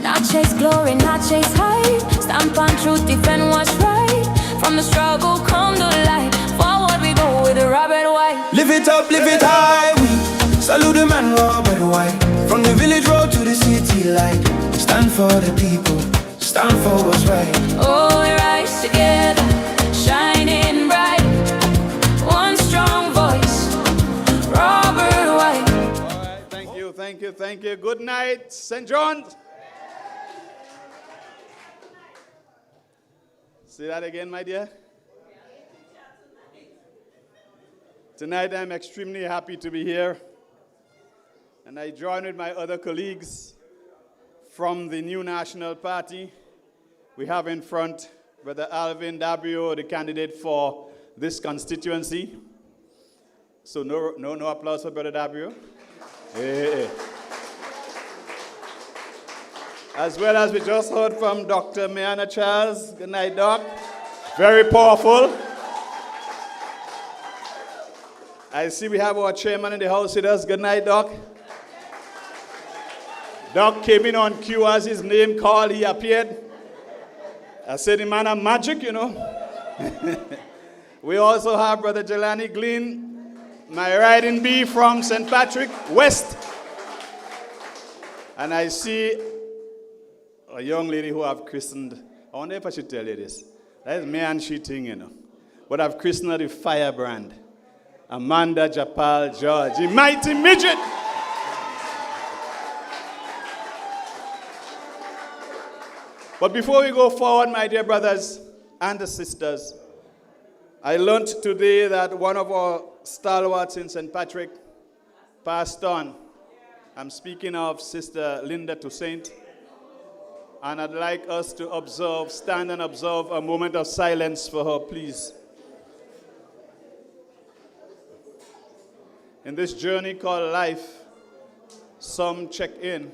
Not chase glory, not chase hype. Stamp on truth, defend what's right. From the struggle come the light. Forward we go with the Robert White.
Lift it up, lift it high. We salute the man Robert White. From the village road to the city light. Stand for the people, stand for what's right.
Oh, we rise together, shining bright. One strong voice, Robert White.
All right, thank you, thank you, thank you. Good night, St. John's. Say that again, my dear. Tonight I'm extremely happy to be here. And I join with my other colleagues from the New National Party. We have in front Brother Alvin Dabrio, the candidate for this constituency. So no applause for Brother Dabrio. Hey. As well as we just heard from Dr. Mayana Charles. Good night, Doc. Very powerful. I see we have our chairman in the house with us. Good night, Doc. Doc came in on cue as his name called. He appeared. I said, the man of magic, you know. We also have Brother Jelani Glean, my riding bee from St. Patrick West. And I see a young lady who I've christened. I wonder if I should tell you this. That is me and she thing, you know. But I've christened her the firebrand. Amanda Japal George, the mighty midget. But before we go forward, my dear brothers and sisters, I learned today that one of our stalwarts in St. Patrick passed on. I'm speaking of Sister Linda Toussaint. And I'd like us to stand and observe a moment of silence for her, please. In this journey called life, some check in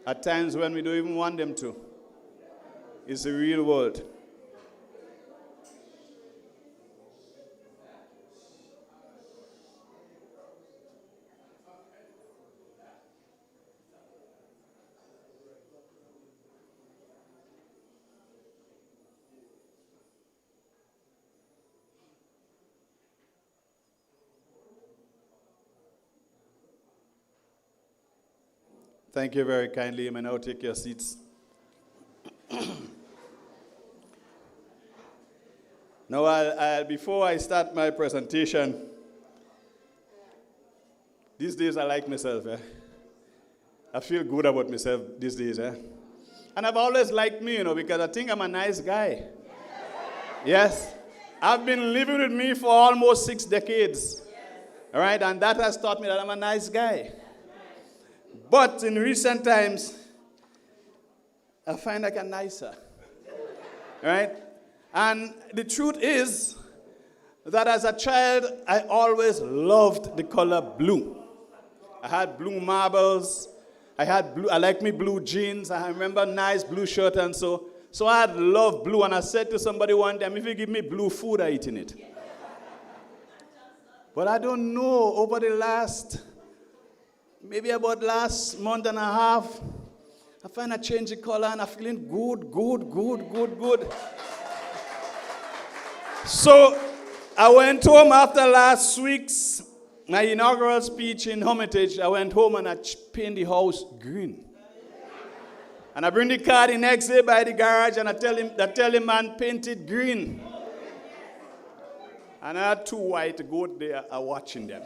at times when we don't even want them to. It's the real world. Thank you very kindly. You may now take your seats. Now, before I start my presentation, these days I like myself. I feel good about myself these days. And I've always liked me, because I think I'm a nice guy. Yes. I've been living with me for almost 6 decades. All right, and that has taught me that I'm a nice guy. But in recent times, I find I get nicer. Right? And the truth is that as a child, I always loved the color blue. I had blue marbles. I like me blue jeans. I remember nice blue shirt and so I had loved blue. And I said to somebody one time, if you give me blue food, I eat in it. But I don't know, over the last month and a half, I find I change the color and I'm feeling good. So I went home after last week's, my inaugural speech in Hermitage. I went home and I paint the house green. And I bring the car the next day by the garage and I tell him man, paint it green. And I had 2 white goats there watching them.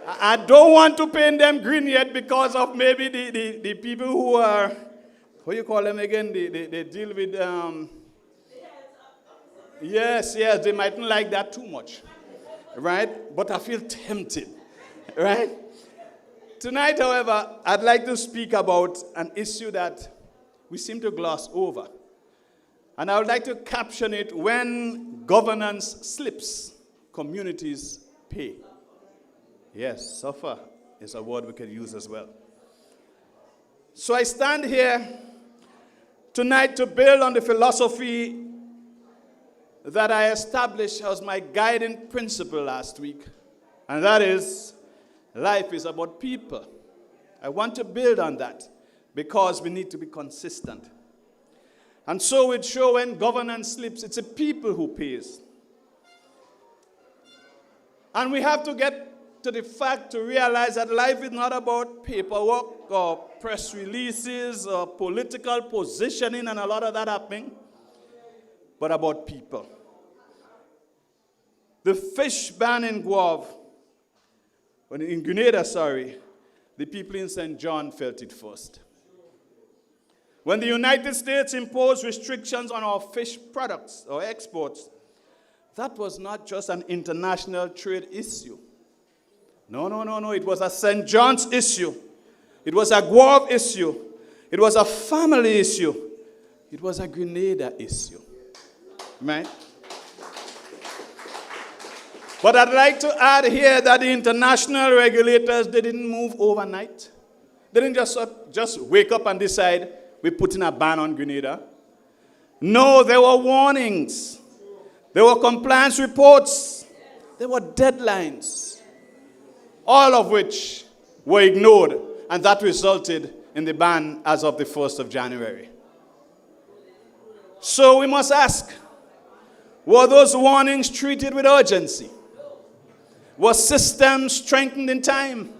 I don't want to paint them green yet because of maybe the people who are, what do you call them again? They deal with, yes, they mightn't like that too much, right? But I feel tempted, right? Tonight, however, I'd like to speak about an issue that we seem to gloss over. And I would like to caption it, when governance slips, communities pay. Yes, suffer is a word we could use as well. So I stand here tonight to build on the philosophy that I established as my guiding principle last week, and that is, life is about people. I want to build on that because we need to be consistent. And so it shows when governance slips, it's the people who pays. And we have to get to the fact to realize that life is not about paperwork or press releases or political positioning and a lot of that happening, but about people. The fish ban in Grenada, the people in St. John felt it first. When the United States imposed restrictions on our fish products or exports, that was not just an international trade issue. No. It was a St. John's issue. It was a Guave issue. It was a family issue. It was a Grenada issue. Right? But I'd like to add here that the international regulators, they didn't move overnight. They didn't just wake up and decide we're putting a ban on Grenada. No, there were warnings. There were compliance reports. There were deadlines. All of which were ignored, and that resulted in the ban as of the 1st of January. So we must ask, were those warnings treated with urgency? Were systems strengthened in time?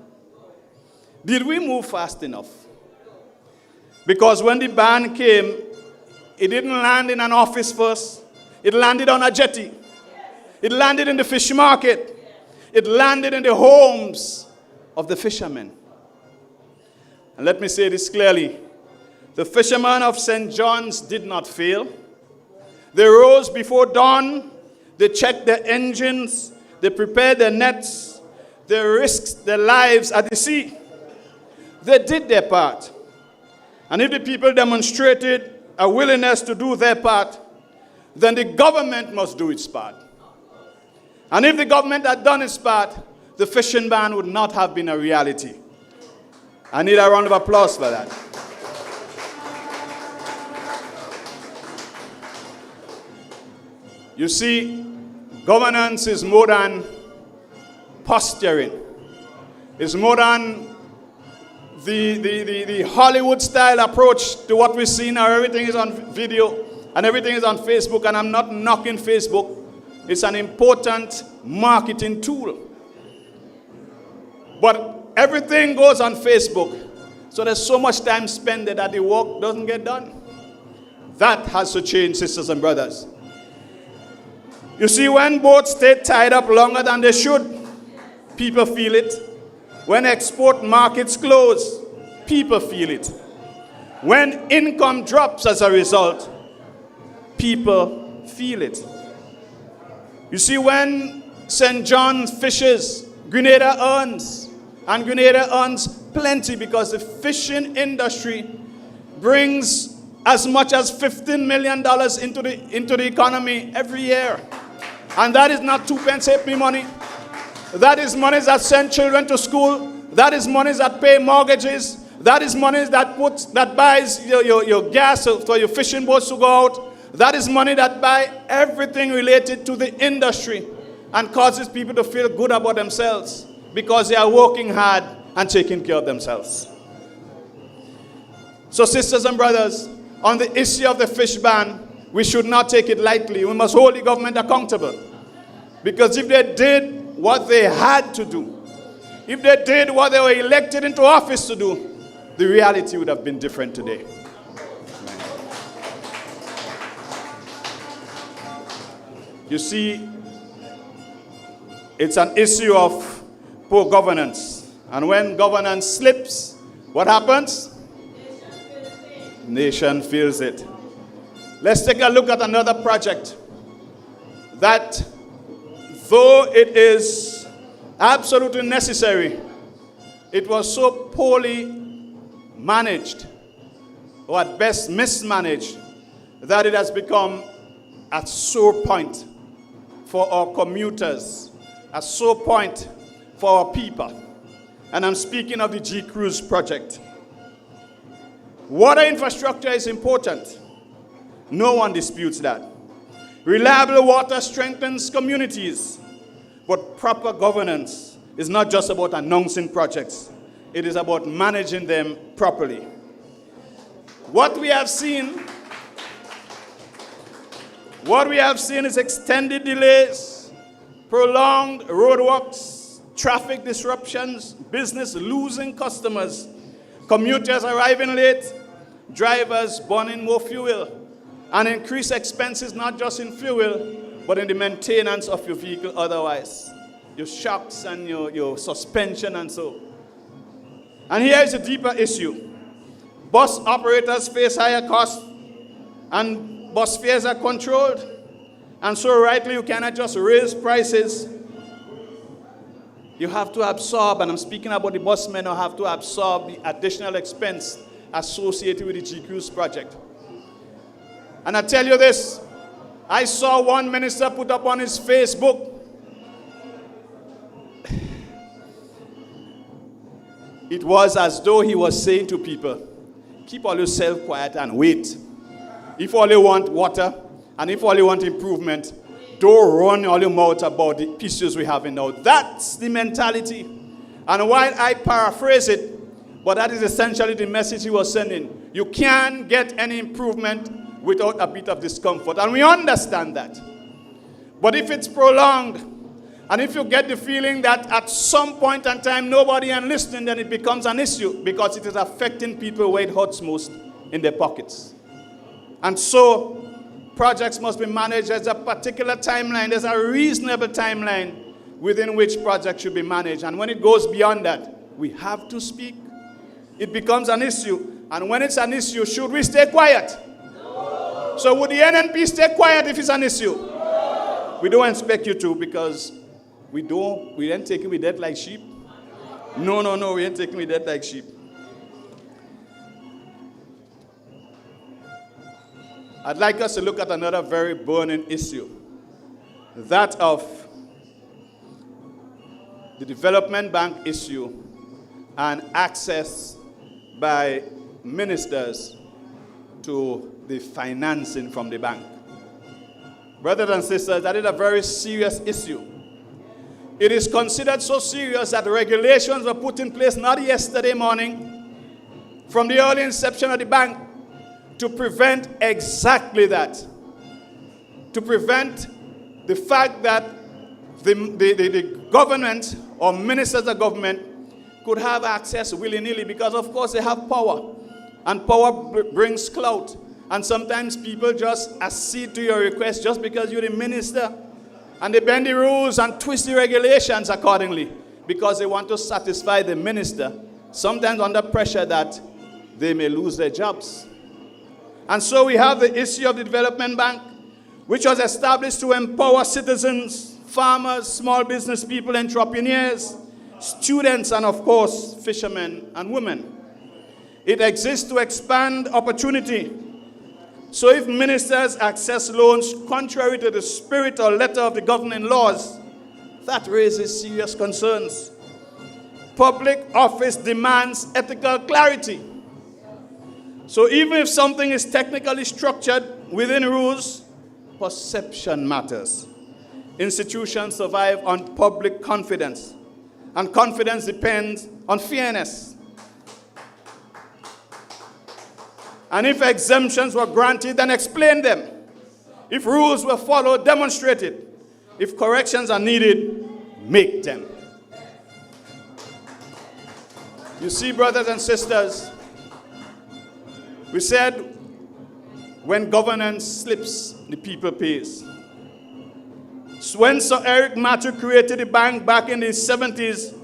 Did we move fast enough? Because when the ban came, it didn't land in an office first. It landed on a jetty. It landed in the fish market. It landed in the homes of the fishermen. And let me say this clearly. The fishermen of St. John's did not fail. They rose before dawn. They checked their engines. They prepared their nets. They risked their lives at the sea. They did their part. And if the people demonstrated a willingness to do their part, then the government must do its part. And if the government had done its part, the fishing ban would not have been a reality. I need a round of applause for that. You see, governance is more than posturing. It's more than the Hollywood-style approach to what we see now. Everything is on video and everything is on Facebook, and I'm not knocking Facebook. It's an important marketing tool. But everything goes on Facebook, so there's so much time spent there that the work doesn't get done. That has to change, sisters and brothers. You see, when boats stay tied up longer than they should, people feel it. When export markets close, people feel it. When income drops as a result, people feel it. You see, when St. John fishes, Grenada earns. And Grenada earns plenty because the fishing industry brings as much as $15 million into the economy every year. And that is not 2 pence halfpenny money. That is money that send children to school. That is money that pay mortgages. That is money that buys your gas for your fishing boats to go out. That is money that buys everything related to the industry and causes people to feel good about themselves because they are working hard and taking care of themselves. So, sisters and brothers, on the issue of the fish ban, we should not take it lightly. We must hold the government accountable. Because if they did what they had to do, if they did what they were elected into office to do, the reality would have been different today. You see, it's an issue of poor governance. And when governance slips, what happens? Nation feels it. Let's take a look at another project that, though it is absolutely necessary, it was so poorly managed, or at best mismanaged, that it has become a sore point for our commuters, a sore point for our people. And I'm speaking of the G-Cruise project. Water infrastructure is important. No one disputes that. Reliable water strengthens communities. But proper governance is not just about announcing projects. It is about managing them properly. What we have seen is extended delays, prolonged roadworks, traffic disruptions, business losing customers, commuters arriving late, drivers burning more fuel, and increased expenses not just in fuel, but in the maintenance of your vehicle otherwise. Your shocks and your suspension and so. And here is a deeper issue. Bus operators face higher costs and bus fares are controlled. And so rightly you cannot just raise prices. You have to absorb, and I'm speaking about the busmen who have to absorb the additional expense associated with the G-Cruise project. And I tell you this, I saw one minister put up on his Facebook, it was as though he was saying to people, keep all yourself quiet and wait. If all you want water, and if all you want improvement, don't run all your mouth about the issues we have now. That's the mentality. And while I paraphrase it, but that is essentially the message he was sending. You can't get any improvement without a bit of discomfort. And we understand that. But if it's prolonged, and if you get the feeling that at some point in time nobody is listening, then it becomes an issue because it is affecting people where it hurts most, in their pockets. And so projects must be managed as a particular timeline. There's a reasonable timeline within which projects should be managed. And when it goes beyond that, we have to speak. it becomes an issue. And when it's an issue, should we stay quiet? No. So would the NNP stay quiet if it's an issue? No. We don't expect you to, because we ain't taking we dead like sheep. No, we ain't taking we dead like sheep. I'd like us to look at another very burning issue, that of the development bank issue and access by ministers to the financing from the bank. Brothers and sisters, that is a very serious issue. It is considered so serious that regulations were put in place not yesterday morning, from the early inception of the bank, to prevent exactly that. To prevent the fact that the government or ministers of government could have access willy-nilly, because of course they have power, and power brings clout, and sometimes people just accede to your request just because you're the minister, and they bend the rules and twist the regulations accordingly because they want to satisfy the minister, sometimes under pressure that they may lose their jobs. And so we have the issue of the development bank, which was established to empower citizens, farmers, small business people, entrepreneurs, students, and of course, fishermen and women. It exists to expand opportunity. So if ministers access loans contrary to the spirit or letter of the governing laws, that raises serious concerns. Public office demands ethical clarity. So even if something is technically structured within rules, perception matters. Institutions survive on public confidence, and confidence depends on fairness. And if exemptions were granted, then explain them. If rules were followed, demonstrate it. If corrections are needed, make them. You see, brothers and sisters, we said when governance slips, the people pays. So when Sir Eric Matthew created the bank back in the 70s,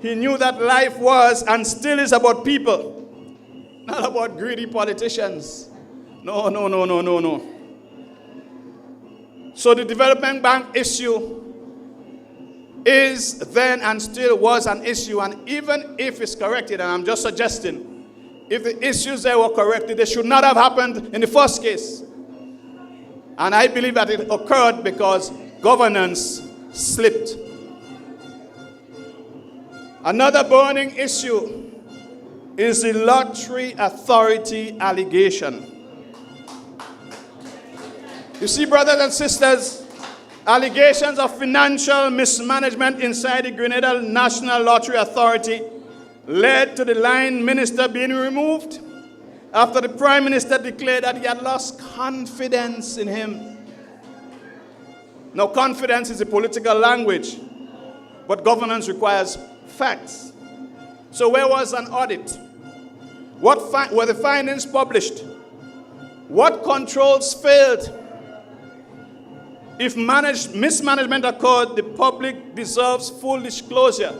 he knew that life was and still is about people. Not about greedy politicians. No. So the development bank issue is then and still was an issue. And even if it's corrected, and I'm just suggesting, if the issues there were corrected, they should not have happened in the first case. And I believe that it occurred because governance slipped. Another burning issue is the Lottery Authority allegation. You see, brothers and sisters, allegations of financial mismanagement inside the Grenada National Lottery Authority led to the line minister being removed after the Prime Minister declared that he had lost confidence in him. Now, confidence is a political language, but governance requires facts. So where was an audit? What were the findings published? What controls failed? If mismanagement occurred, the public deserves full disclosure.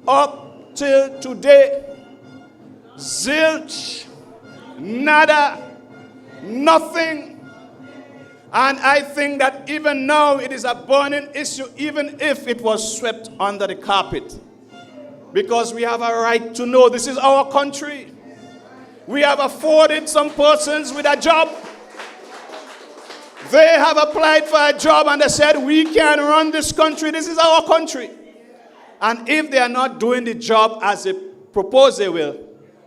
Up till today, zilch, nada, nothing. And I think that even now it is a burning issue, even if it was swept under the carpet. Because we have a right to know. This is our country. We have afforded some persons with a job. They have applied for a job and they said, we can run this country. This is our country. And if they are not doing the job as they propose they will,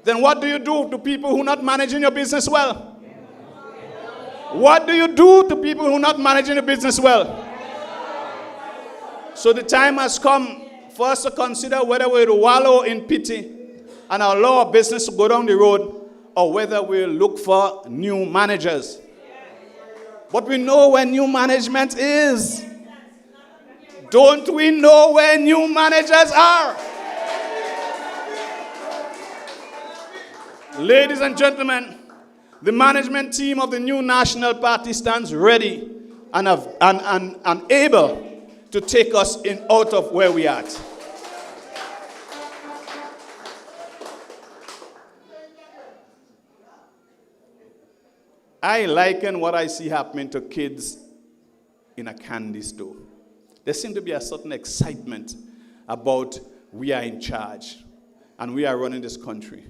then what do you do to people who are not managing your business well? What do you do to people who are not managing the business well? So the time has come for us to consider whether we're to wallow in pity and allow our business to go down the road, or whether we'll look for new managers. But we know where new management is. Don't we know where new managers are? Ladies and gentlemen, the management team of the new National Party stands ready and able to take us out of where we are at. I liken what I see happening to kids in a candy store. There seems to be a certain excitement about we are in charge and we are running this country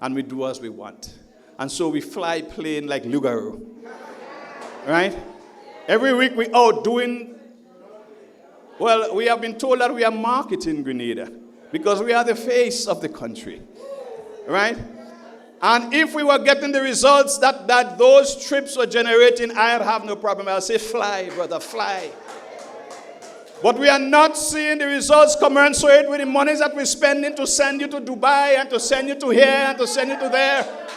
and we do as we want. And so we fly plane like Lugaro. Right? Every week we out doing, well, we have been told that we are marketing Grenada because we are the face of the country. Right? And if we were getting the results that those trips were generating, I'd have no problem. I'll say, fly, brother, fly. But we are not seeing the results commensurate with the monies that we're spending to send you to Dubai and to send you to here and to send you to there.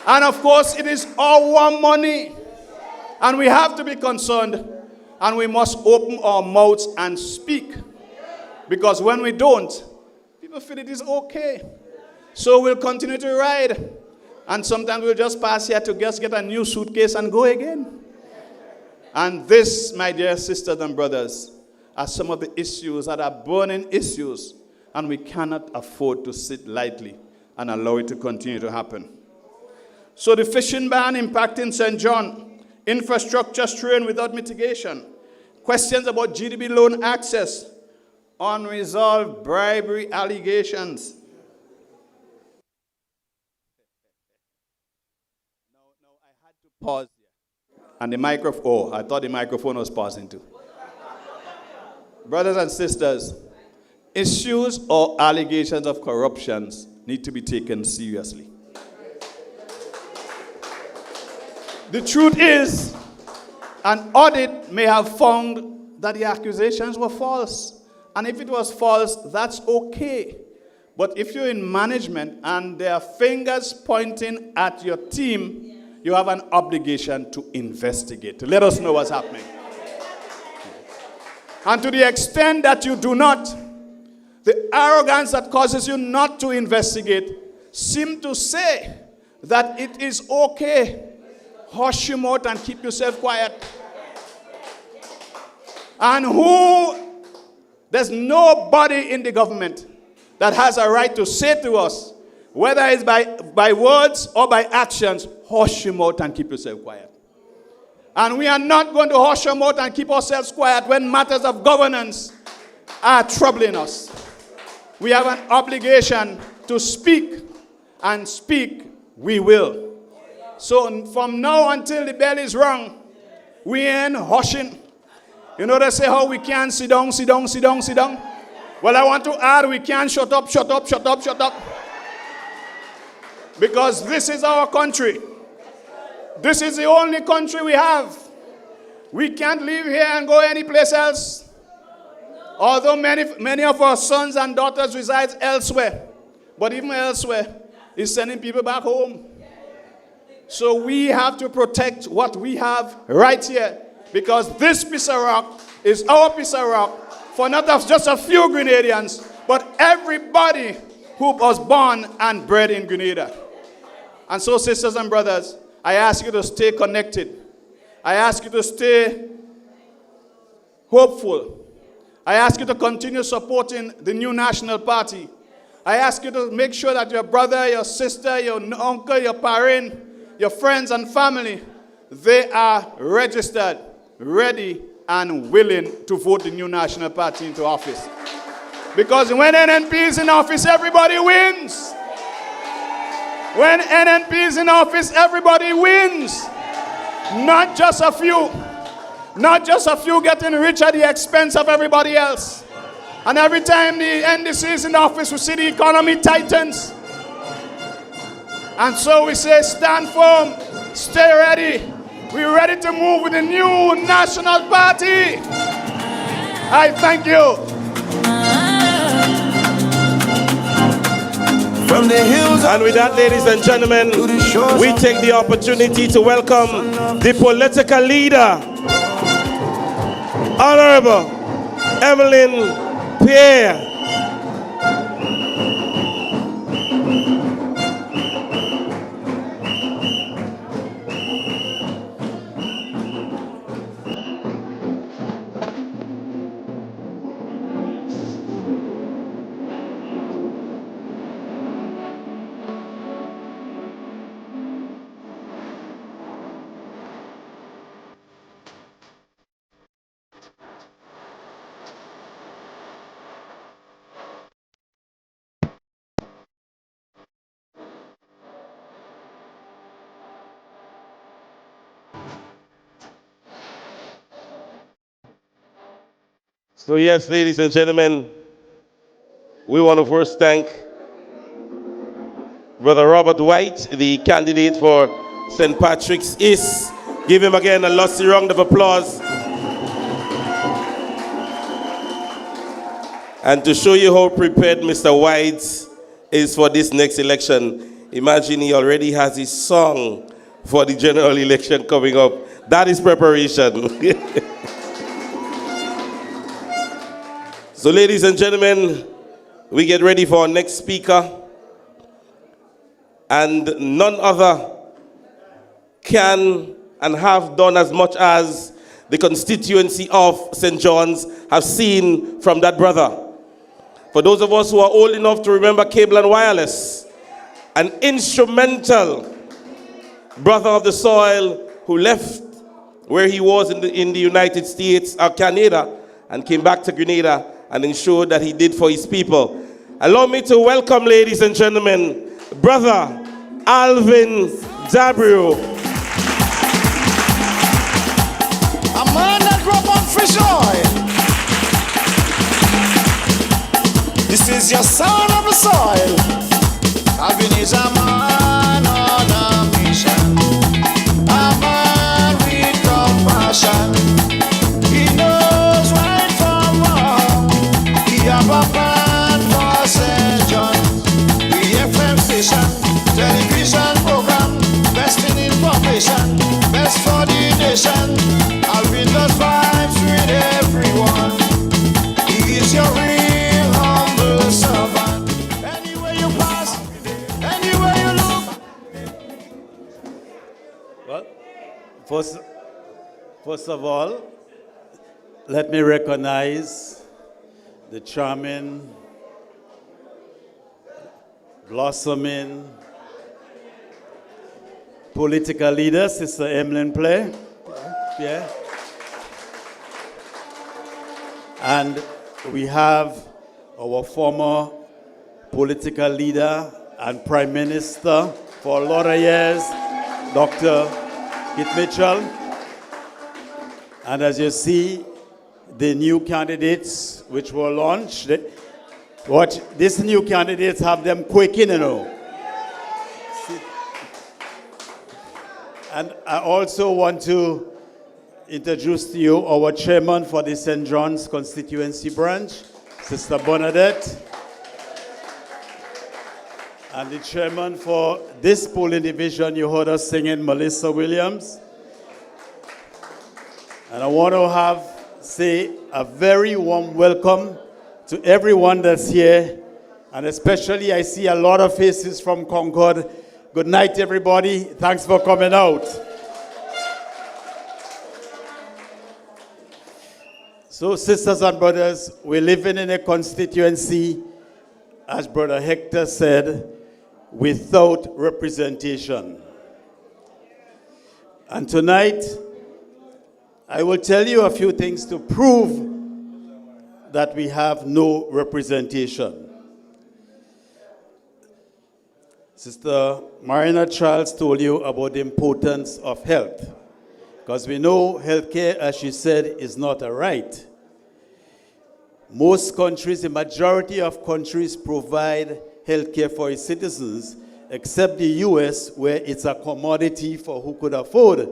And of course, it is our money. And we have to be concerned. And we must open our mouths and speak. Because when we don't, people feel it is okay. So we'll continue to ride. And sometimes we'll just pass here to just get a new suitcase and go again. And this, my dear sisters and brothers, are some of the issues that are burning issues. And we cannot afford to sit lightly and allow it to continue to happen. So the fishing ban impacting St. John, infrastructure strain without mitigation, questions about GDP loan access, unresolved bribery allegations. I had to pause here. And the microphone, oh, I thought the microphone was pausing too. Brothers and sisters, issues or allegations of corruptions need to be taken seriously. The truth is, an audit may have found that the accusations were false. And if it was false, that's okay. But if you're in management and there are fingers pointing at your team, you have an obligation to investigate. Let us know what's happening. And to the extent that you do not, the arrogance that causes you not to investigate seem to say that it is okay. Hush your mouth and keep yourself quiet. And there's nobody in the government that has a right to say to us, whether it's by words or by actions, hush your mouth and keep yourself quiet. And we are not going to hush our mouth and keep ourselves quiet when matters of governance are troubling us. We have an obligation to speak, and speak we will. So from now until the bell is rung, we ain't hushing. You know they say how we can't sit down, sit down, sit down, sit down. Well, I want to add, we can't shut up, shut up, shut up, shut up. Because this is our country. This is the only country we have. We can't live here and go anyplace else. Although many of our sons and daughters reside elsewhere. But even elsewhere, is sending people back home. So we have to protect what we have right here. Because this piece of rock is our piece of rock for not just a few Grenadians, but everybody who was born and bred in Grenada. And so, sisters and brothers, I ask you to stay connected. I ask you to stay hopeful. I ask you to continue supporting the new National Party. I ask you to make sure that your brother, your sister, your uncle, your parent, your friends and family, they are registered, ready, and willing to vote the new National Party into office. Because when NNP is in office, everybody wins. When NNP is in office, everybody wins. Not just a few. Not just a few getting rich at the expense of everybody else. And every time the NDC is in office, we see the economy tightens. And so we say, stand firm, stay ready. We're ready to move with the new National Party. I thank you.
From the hills, and with that, ladies and gentlemen, we take the opportunity to welcome the political leader, Honorable Emmalin Pierre. So yes, ladies and gentlemen, we want to first thank Brother Robert White, the candidate for St. Patrick's East. Give him again a lusty round of applause. And to show you how prepared Mr. White is for this next election, imagine he already has his song for the general election coming up. That is preparation. So ladies and gentlemen, we get ready for our next speaker. And none other can and have done as much as the constituency of St. John's have seen from that brother. For those of us who are old enough to remember Cable and Wireless, an instrumental brother of the soil who left where he was in the United States, or Canada, and came back to Grenada and ensured that he did for his people. Allow me to welcome, ladies and gentlemen, Brother Alvin Dabrio.
A man that grew up on fish oil. This is your son of the soil. Alvin is a man on a mission. A man with compassion. He knows right from wrong. He have a plan for St. John's. The FM station, television program, best in information, best for the nation. Alvin does vibes with everyone. He is your real humble servant. Anywhere you pass, anywhere you look.
Well, first of all, let me recognize the charming, blossoming political leader, Sister Emmalin Pierre. And we have our former political leader and Prime Minister for a lot of years, Dr. Kit Mitchell. And as you see, the new candidates which were launched, these new candidates have them quaking, you know. And I also want to introduce to you our chairman for the St. John's constituency branch, Sister Bernadette. And the chairman for this polling division, you heard us singing, Melissa Williams. And I want to say a very warm welcome to everyone that's here. And especially I see a lot of faces from Concord. Good night, everybody. Thanks for coming out. So, sisters and brothers, we're living in a constituency, as Brother Hector said, without representation. And tonight, I will tell you a few things to prove that we have no representation. Sister Mayana Charles told you about the importance of health, because we know healthcare, as she said, is not a right. Most countries, the majority of countries provide healthcare for its citizens, except the US, where it's a commodity for who could afford.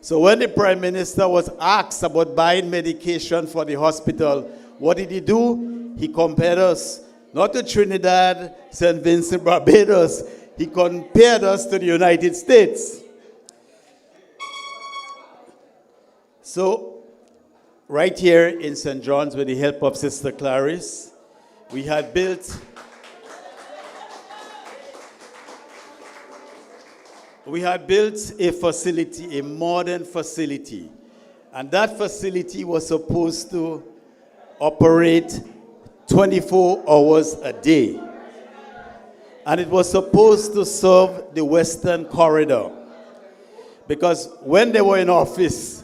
So when the Prime Minister was asked about buying medication for the hospital, what did he do? He compared us, not to Trinidad, St. Vincent, Barbados. He compared us to the United States. So, right here in St. John's, with the help of Sister Clarice, we had built a facility, a modern facility. And that facility was supposed to operate 24 hours a day. And it was supposed to serve the Western Corridor. Because when they were in office,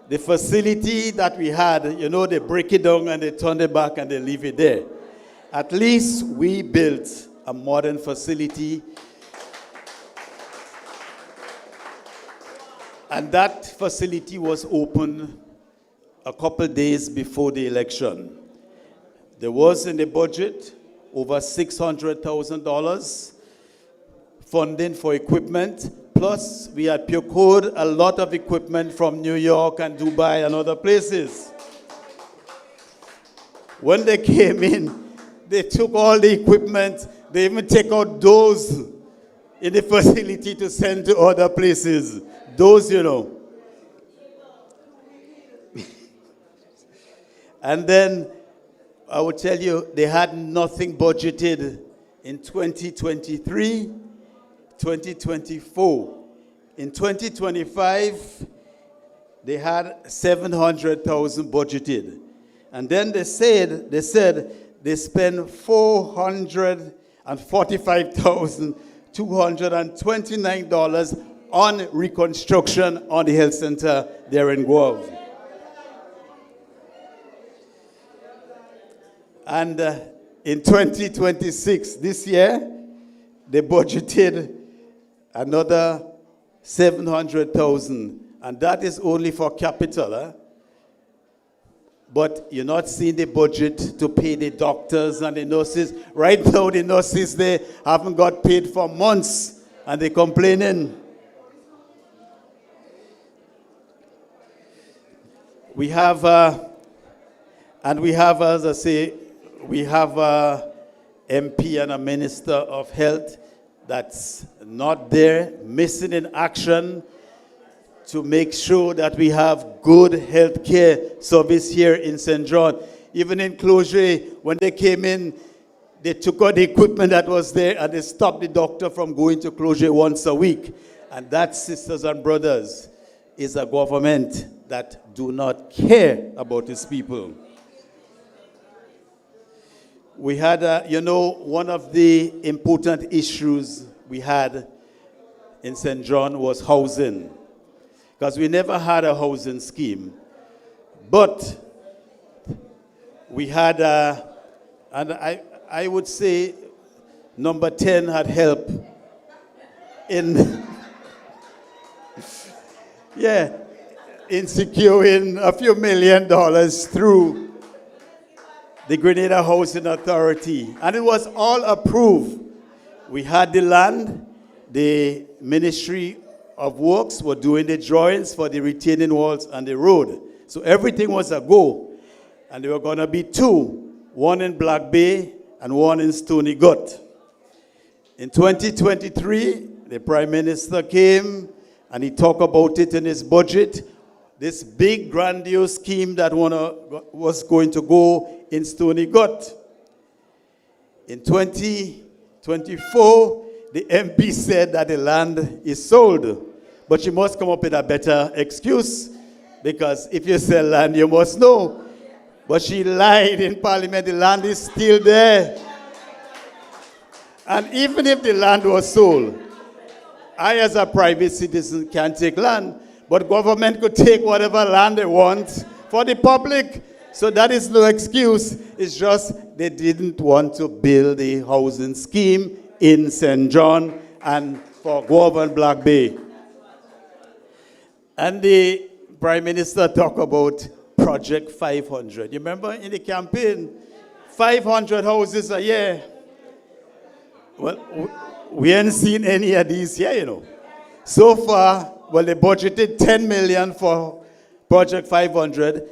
the facility that we had, you know, they break it down and they turn it back and they leave it there. At least we built a modern facility. And that facility was open a couple days before the election. There was in the budget over $600,000 funding for equipment. Plus, we had procured a lot of equipment from New York and Dubai and other places. When they came in, they took all the equipment. They even take out those in the facility to send to other places. Those, you know. And then I will tell you, they had nothing budgeted in 2023, 2024. In 2025, they had 700,000 budgeted. And then they said they spent $445,229 on reconstruction on the health center there in Guelph. And in 2026, this year, they budgeted another 700,000, and that is only for capital. But you're not seeing the budget to pay the doctors and the nurses. Right now, the nurses, they haven't got paid for months, and they're complaining. We have, as I say, we have a MP and a Minister of Health that's not there, missing in action to make sure that we have good health care service here in St. John. Even in Cloger, when they came in, they took out the equipment that was there and they stopped the doctor from going to Cloger once a week. And that, sisters and brothers, is a government that do not care about its people. We had, one of the important issues we had in St. John was housing, because we never had a housing scheme. But we had, and I would say number 10 had helped in, in securing a few $1 million through the Grenada Housing Authority. And it was all approved. We had the land. The Ministry of Works were doing the drawings for the retaining walls and the road. So everything was a go. And there were going to be two, one in Black Bay and one in Stony Gut. In 2023, the Prime Minister came and he talked about it in his budget. This big grandiose scheme that was going to go in Stony Gut. In 2024, the MP said that the land is sold. But she must come up with a better excuse, because if you sell land, you must know. But she lied in Parliament. The land is still there. And even if the land was sold, I as a private citizen can't take land. But government could take whatever land they want for the public. So that is no excuse. It's just they didn't want to build a housing scheme in St. John and for Guelph and Black Bay. And the Prime Minister talked about Project 500. You remember in the campaign, 500 houses a year. Well, we ain't seen any of these here, you know. So far, well, they budgeted $10 million for Project 500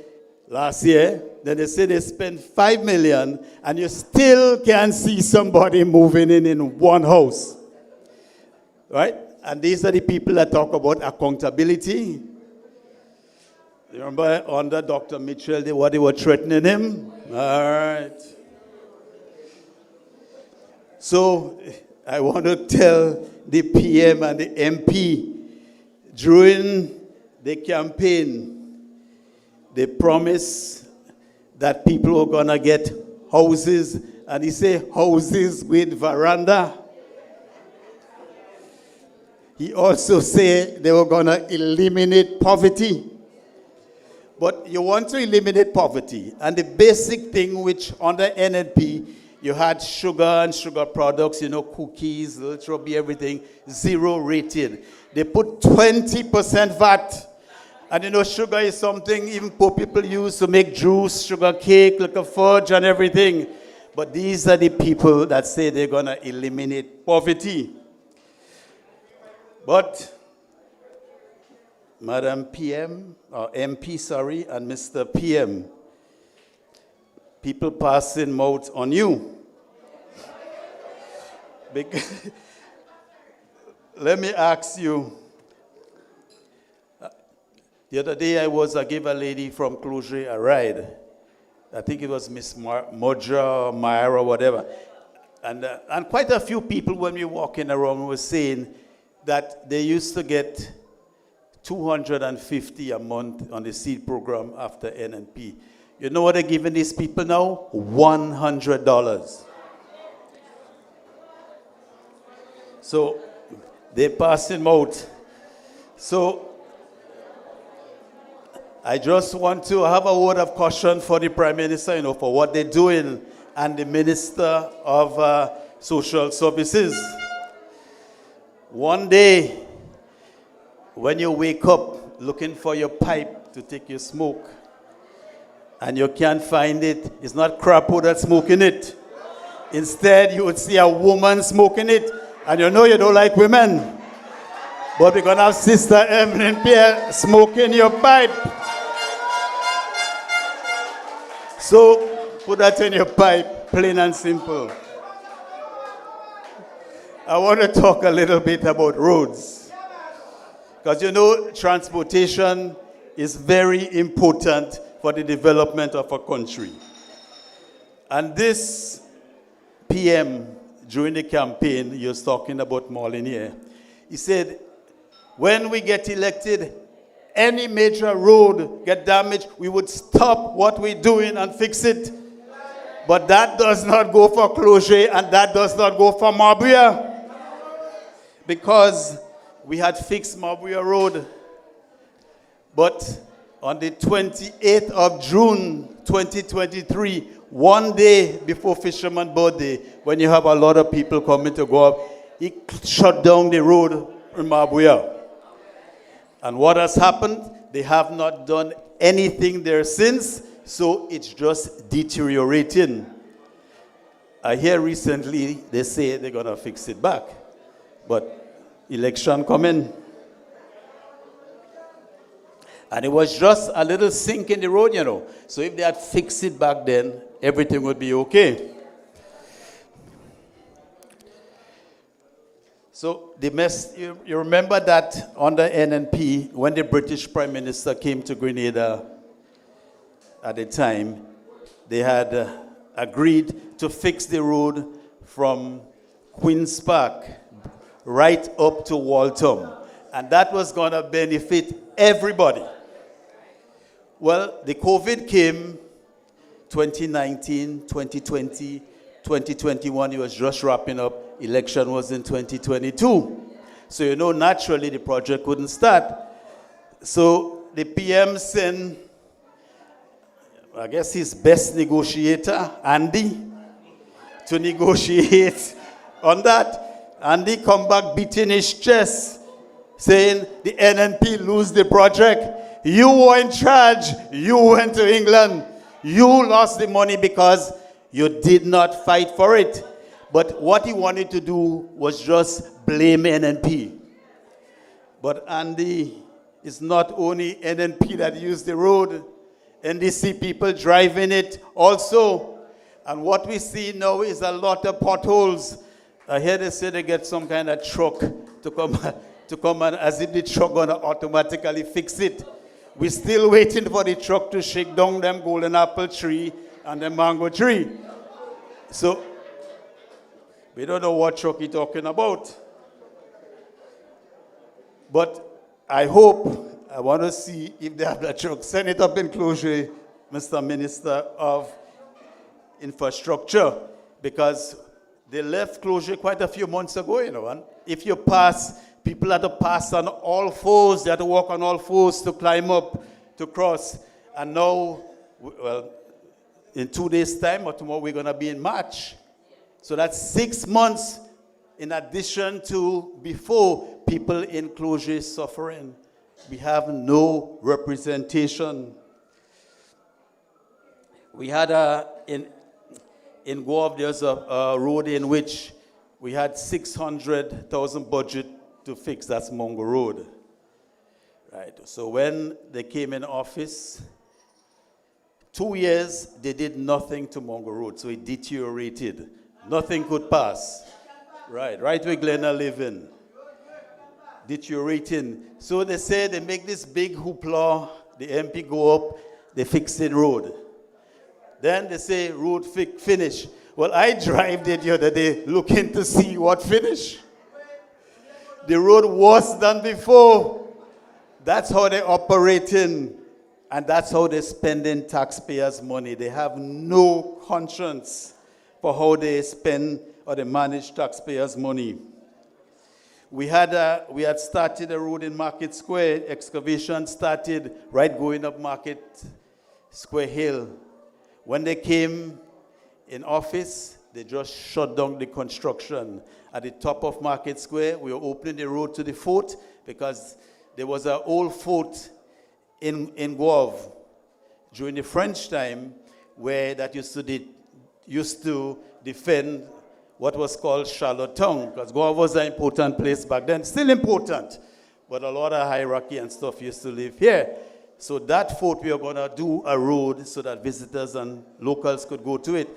last year. Then they say they spent $5 million, and you still can't see somebody moving in one house. Right? And these are the people that talk about accountability. You remember under Dr. Mitchell, what they were threatening him? All right. So I want to tell the PM and the MP, during the campaign, they promised that people were going to get houses, and he said houses with veranda. He also said they were going to eliminate poverty. But you want to eliminate poverty, and the basic thing which under NNP, you had sugar and sugar products, cookies, little trophy, everything, 0 rated. They put 20% VAT, And you know, sugar is something even poor people use to make juice, sugar cake, like a fudge and everything. But these are the people that say they're going to eliminate poverty. But Madam PM, or MP, sorry, and Mr. PM, people passing mouth on you. Let me ask you. The other day I gave a lady from Cloger a ride. I think it was Miss Moja, Mayara, whatever. And quite a few people when we were walking around were saying that they used to get $250 a month on the seed program after NNP. You know what they're giving these people now? $100. So they're passing out. So I just want to have a word of caution for the Prime Minister, for what they're doing, and the Minister of Social Services. One day, when you wake up looking for your pipe to take your smoke, and you can't find it, it's not Crapo that's smoking it. Instead, you would see a woman smoking it, and you know you don't like women. But we're going to have Sister Emmalin Pierre smoking your pipe. So, put that in your pipe, plain and simple. I want to talk a little bit about roads. Because transportation is very important for the development of a country. And this PM, during the campaign, he was talking about Molinier. He said, when we get elected, any major road get damaged, we would stop what we're doing and fix it. But that does not go for Cloger, and that does not go for Marbria. Because we had fixed Marbria Road. But on the 28th of June, 2023, one day before Fisherman's Birthday, when you have a lot of people coming to go up, he shut down the road in Marbria. And what has happened? They have not done anything there since, so it's just deteriorating. I hear recently they say they're going to fix it back. But election coming. And it was just a little sink in the road, So if they had fixed it back then, everything would be okay. So you remember that under NNP, when the British Prime Minister came to Grenada at the time, they had agreed to fix the road from Queen's Park right up to Waltham. And that was going to benefit everybody. Well, the COVID came 2019, 2020, 2021, it was just wrapping up. Election was in 2022. So, naturally the project couldn't start. So the PM sent, I guess, his best negotiator, Andy, to negotiate on that. Andy come back beating his chest, saying the NNP lose the project. You were in charge. You went to England. You lost the money because you did not fight for it. But what he wanted to do was just blame NNP. But Andy, it's not only NNP that used the road. NDC people driving it also. And what we see now is a lot of potholes. I hear they say they get some kind of truck to come and as if the truck gonna automatically fix it. We're still waiting for the truck to shake down them golden apple tree and the mango tree. So we don't know what truck he's talking about. But I want to see if they have that truck. Send it up in Cloger, Mr. Minister of Infrastructure, because they left Cloger quite a few months ago, and if you pass, people have to pass on all fours. They have to walk on all fours to climb up, to cross. And now, well, in 2 days' time or tomorrow, we're going to be in March. So that's 6 months in addition to before people in Cloger suffering.
we have no representation. We had in Guelph, there's a road in which we had 600,000 budget to fix. That's Mongo Road. Right. So when they came in office, 2 years, they did nothing to Mongo Road. So it deteriorated. Nothing could pass. Right where Glenna live in. Deteriorating. So they say they make this big hoopla, the MP go up, they fix the road. Then they say road finish. Well, I drive there the other day looking to see what finish. The road was done before. That's how they're operating, and that's how they're spending taxpayers' money. They have no conscience for how they spend or they manage taxpayers' money. We had started a road in Market Square. Excavation started right going up Market Square Hill. When they came in office, they just shut down the construction. At the top of Market Square, we were opening the road to the fort because there was an old fort in Guelph during the French time where that used to defend what was called Charlottetown, because Guelph was an important place back then, still important, but a lot of hierarchy and stuff used to live here. So that fort, we are going to do a road so that visitors and locals could go to it.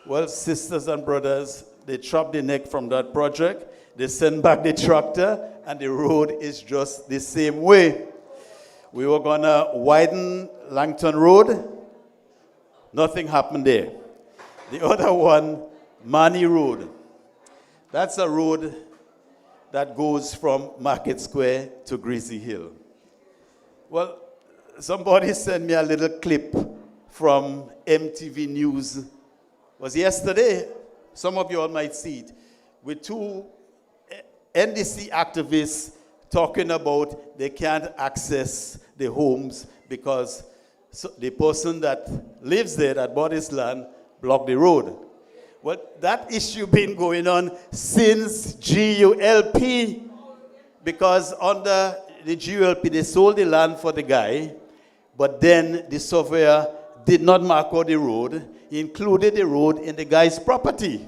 Well, sisters and brothers, they chopped the neck from that project. They sent back the tractor, and the road is just the same way. We were going to widen Langton Road. Nothing happened there. The other one, Mani Road. That's a road that goes from Market Square to Greasy Hill. Well, somebody sent me a little clip from MTV News. It was yesterday. Some of you all might see it. With two NDC activists talking about they can't access the homes because the person that lives there, that bought his land, blocked the road. Well, that issue been going on since GULP, because under the GULP, they sold the land for the guy, but then the surveyor did not mark out the road. He included the road in the guy's property.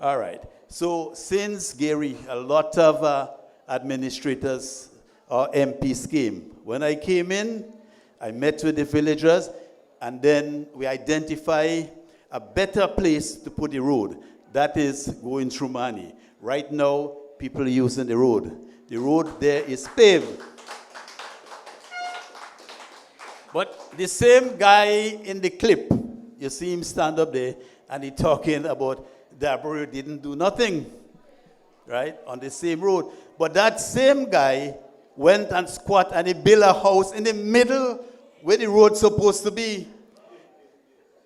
All right. So since Gary, a lot of administrators or MPs came. When I came in, I met with the villagers, and then we identify a better place to put the road. That is going through Mani. Right now, people are using the road. The road there is paved. But the same guy in the clip, you see him stand up there, and he's talking about Dabrio didn't do nothing, right, on the same road. But that same guy went and squat and he built a house in the middle where the road's supposed to be.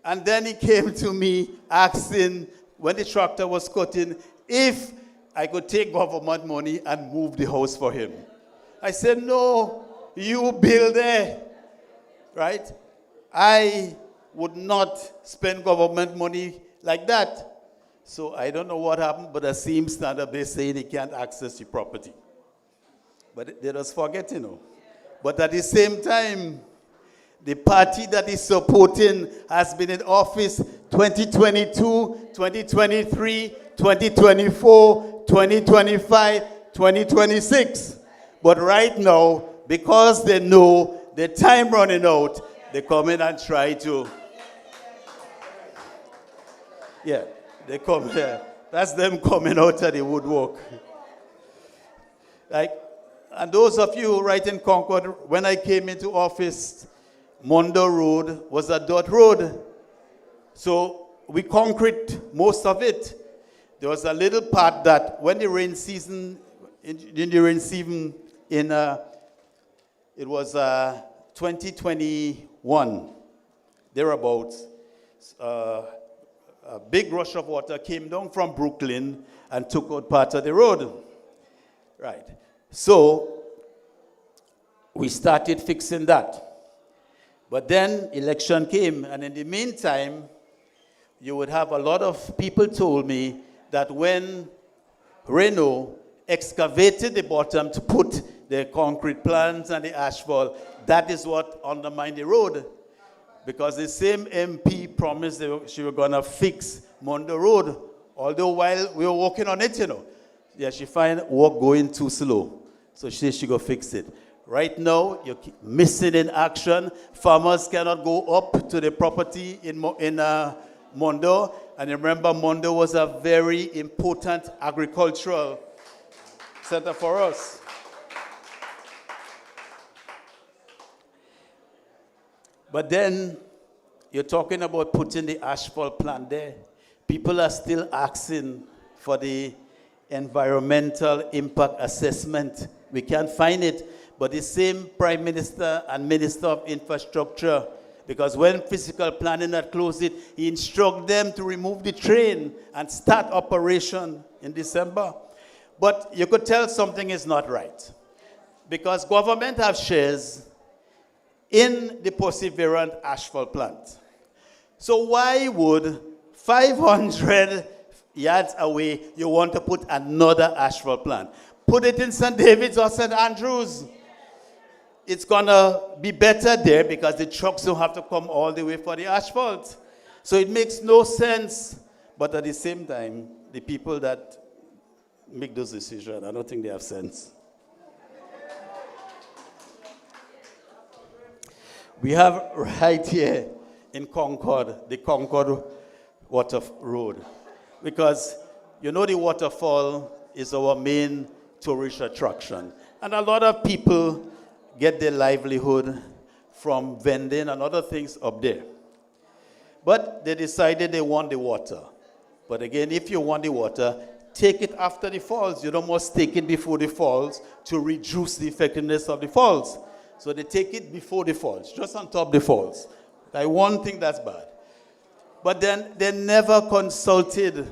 And then he came to me asking, when the tractor was cutting, if I could take government money and move the house for him. I said, no, you build there, right? I would not spend government money like that. So I don't know what happened, but I see him stand up there saying he can't access the property. But they just forget, you know. But at the same time, the party that is supporting has been in office 2022, 2023, 2024, 2025, 2026. But right now, because they know the time running out, they come in and try to. Yeah, they come here. That's them coming out of the woodwork. And those of you right in Concord, when I came into office, Mondo Road was a dirt road. So we concrete most of it. There was a little part that when the rain season, it was 2021, thereabouts, a big rush of water came down from Brooklyn and took out part of the road. Right. So we started fixing that. But then election came, and in the meantime, you would have a lot of people told me that when Renault excavated the bottom to put the concrete plants and the asphalt. That is what undermined the road. Because the same MP promised she was going to fix Mondo Road. Although while we were working on it, yeah, she find work going too slow. So she said she go fix it. Right now, you're missing in action. Farmers cannot go up to the property in Mondo. And remember, Mondo was a very important agricultural center for us. But then you're talking about putting the asphalt plant there. People are still asking for the environmental impact assessment. We can't find it, but the same Prime Minister and Minister of Infrastructure, because when physical planning had closed it, he instructed them to remove the train and start operation in December. But you could tell something is not right, because government have shares in the Perseverance asphalt plant. So why would 500 yards away you want to put another asphalt plant? Put it in St. David's or St. Andrews. It's gonna be better there because the trucks don't have to come all the way for the asphalt. So it makes no sense. But at the same time, the people that make those decisions, I don't think they have sense. We have right here in Concord, the Concord Water Road. Because the waterfall is our main tourist attraction. And a lot of people get their livelihood from vending and other things up there. But they decided they want the water. But again, if you want the water, take it after the falls. You don't must take it before the falls to reduce the effectiveness of the falls. So they take it before the falls, just on top of the falls. I one thing that's bad. But then they never consulted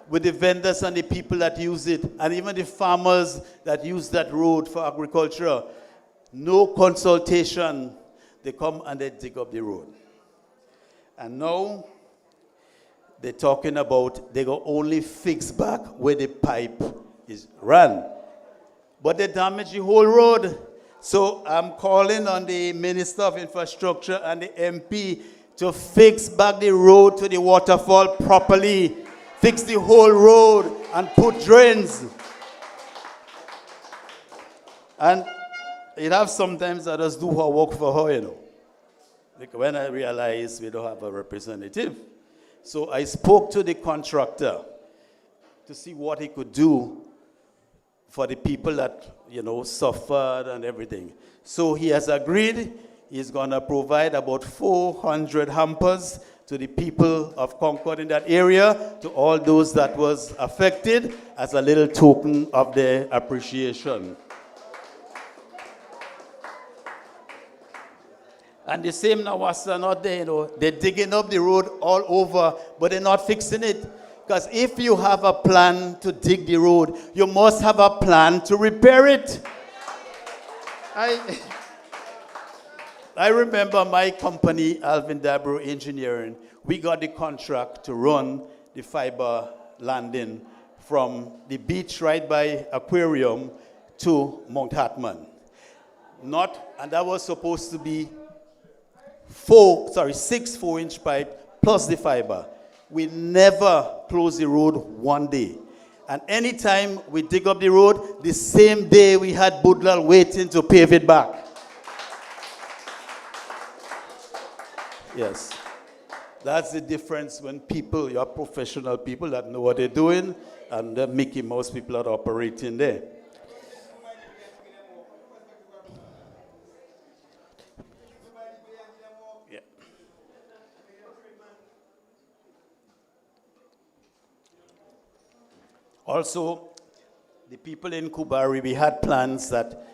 with the vendors and the people that use it, and even the farmers that use that road for agriculture. No consultation. They come and they dig up the road. And now they're talking about they go only fix back where the pipe is run. But they damage the whole road. So I'm calling on the Minister of Infrastructure and the MP to fix back the road to the waterfall properly. Fix the whole road and put drains. And it have sometimes I just do her work for her, Like when I realize we don't have a representative. So I spoke to the contractor to see what he could do for the people that, suffered and everything. So he has agreed he's going to provide about 400 hampers to the people of Concord in that area, to all those that was affected, as a little token of their appreciation. And the same Nawasa not there, they're digging up the road all over, but they're not fixing it. Because if you have a plan to dig the road, you must have a plan to repair it. I remember my company, Alvin Dabrio Engineering, we got the contract to run the fiber landing from the beach right by Aquarium to Mount Hartman. And that was supposed to be 6 4-inch pipe plus the fiber. We never close the road one day. And anytime we dig up the road, the same day we had Budlal waiting to pave it back. Yes. That's the difference when people, you're professional people that know what they're doing, and the Mickey Mouse people are operating there. Also, the people in Kubari, we had plans that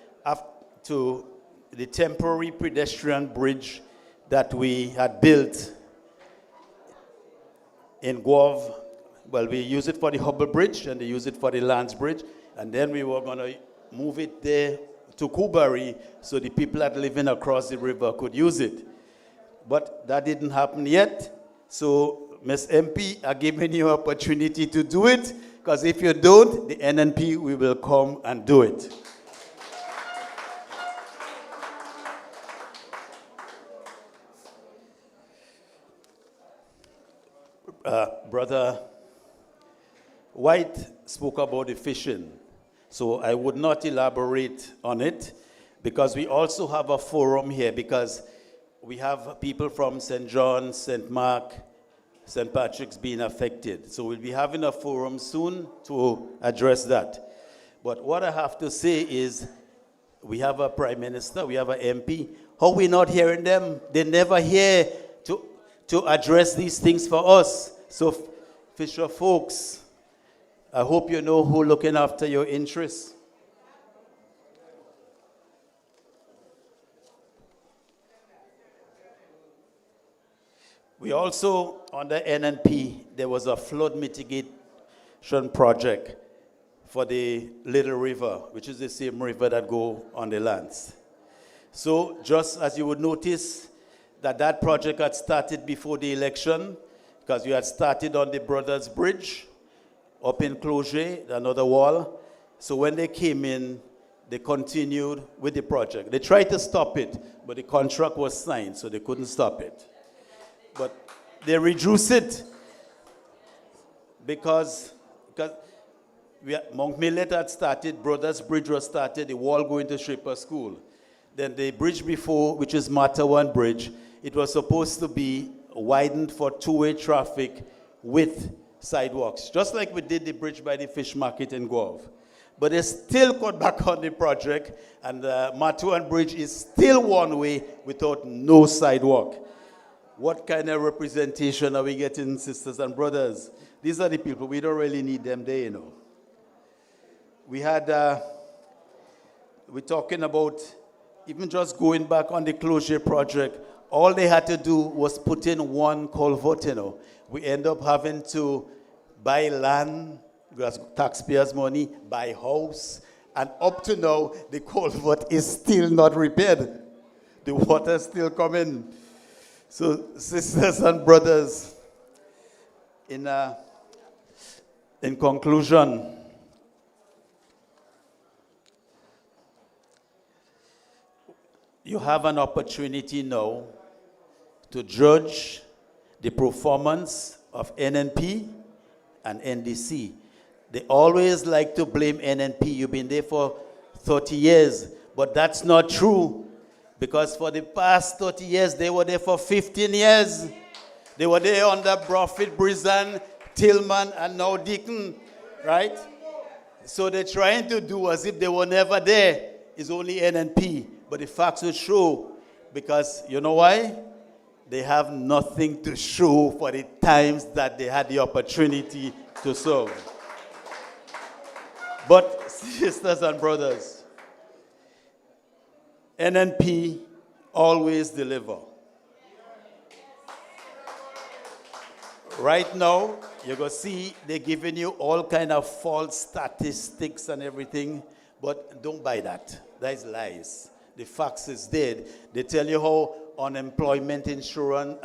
to the temporary pedestrian bridge that we had built in Guave. Well, we use it for the Hubble Bridge and they use it for the Lance Bridge. And then we were going to move it there to Kubari so the people that living across the river could use it. But that didn't happen yet. So, Ms. MP, I'm giving you an opportunity to do it. Because if you don't, the NNP, we will come and do it. Brother White spoke about the fishing, so I would not elaborate on it because we also have a forum here because we have people from St. John, St. Mark, St. Patrick's being affected. So we'll be having a forum soon to address that. But what I have to say is we have a Prime Minister, we have an MP. How we not hearing them? They never hear to address these things for us. So Fisher folks, I hope you know who's looking after your interests. We also, under NNP, there was a flood mitigation project for the Little River, which is the same river that go on the lands. So just as you would notice that project had started before the election, because you had started on the Brothers Bridge, up in Cloger, another wall. So when they came in, they continued with the project. They tried to stop it, but the contract was signed, so they couldn't stop it. But they reduced it because Mount Millet had started, Brothers Bridge was started, the wall going to Shripper School. Then the bridge before, which is Matawan Bridge, it was supposed to be widened for two-way traffic with sidewalks, just like we did the bridge by the fish market in Guelph. But they still cut back on the project, and the Matawan Bridge is still one way without no sidewalk. What kind of representation are we getting, sisters and brothers? These are the people, we don't really need them there, you know. We had, we're talking about, even just going back on the closure project, all they had to do was put in one culvert, you know. We end up having to buy land, because taxpayers' money, buy house, and up to now, the culvert is still not repaired. The water is still coming. So, sisters and brothers, in conclusion, you have an opportunity now to judge the performance of NNP and NDC. They always like to blame NNP. You've been there for 30 years, but that's not true. Because for the past 30 years, they were there for 15 years. They were there under Prophet, Brizan, Tillman, and now Deacon, right? So they're trying to do as if they were never there. It's only NNP. But the facts will show, because you know why? They have nothing to show for the times that they had the opportunity to serve. But sisters and brothers, NNP always deliver. Right now, you're going to see they're giving you all kind of false statistics and everything, but don't buy that. That is lies. The facts is dead. They tell you how unemployment insurance,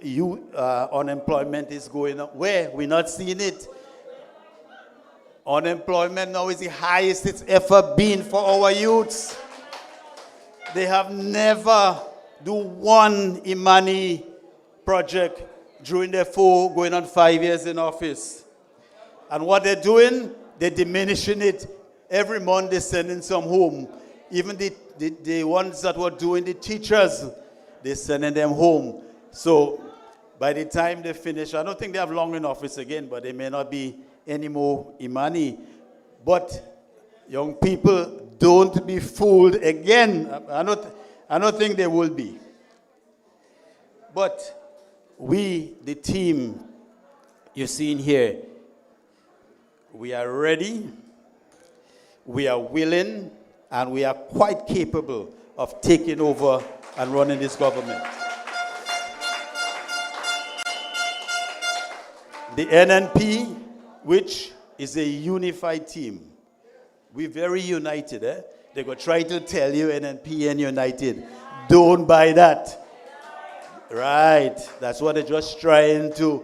unemployment is going up. Where? We're not seeing it. Unemployment now is the highest it's ever been for our youths. They have never do one Imani project during their 5 years in office. And what they're doing, they're diminishing it. Every month they're sending some home. Even the ones that were doing the teachers, they're sending them home. So by the time they finish, I don't think they have long in office again, but they may not be any more Imani. But young people, don't be fooled again. I don't think they will be. But we, the team you're seeing here, we are ready, we are willing, and we are quite capable of taking over and running this government. The NNP, which is a unified team, we're very united. They're going to try to tell you NNP and united. Don't buy that. Right. That's what they're just trying to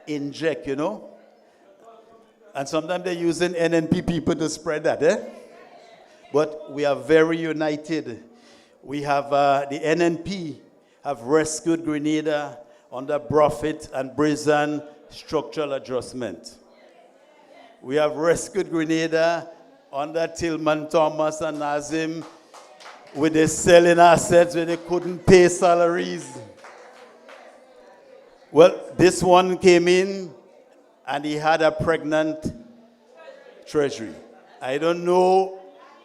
inject, you know. And sometimes they're using NNP people to spread that. But we are very united. We have the NNP have rescued Grenada under Prophet and Brizan structural adjustment. We have rescued Grenada under Tillman Thomas and Nazim with their selling assets when they couldn't pay salaries. Well, this one came in and he had a pregnant treasury. I don't know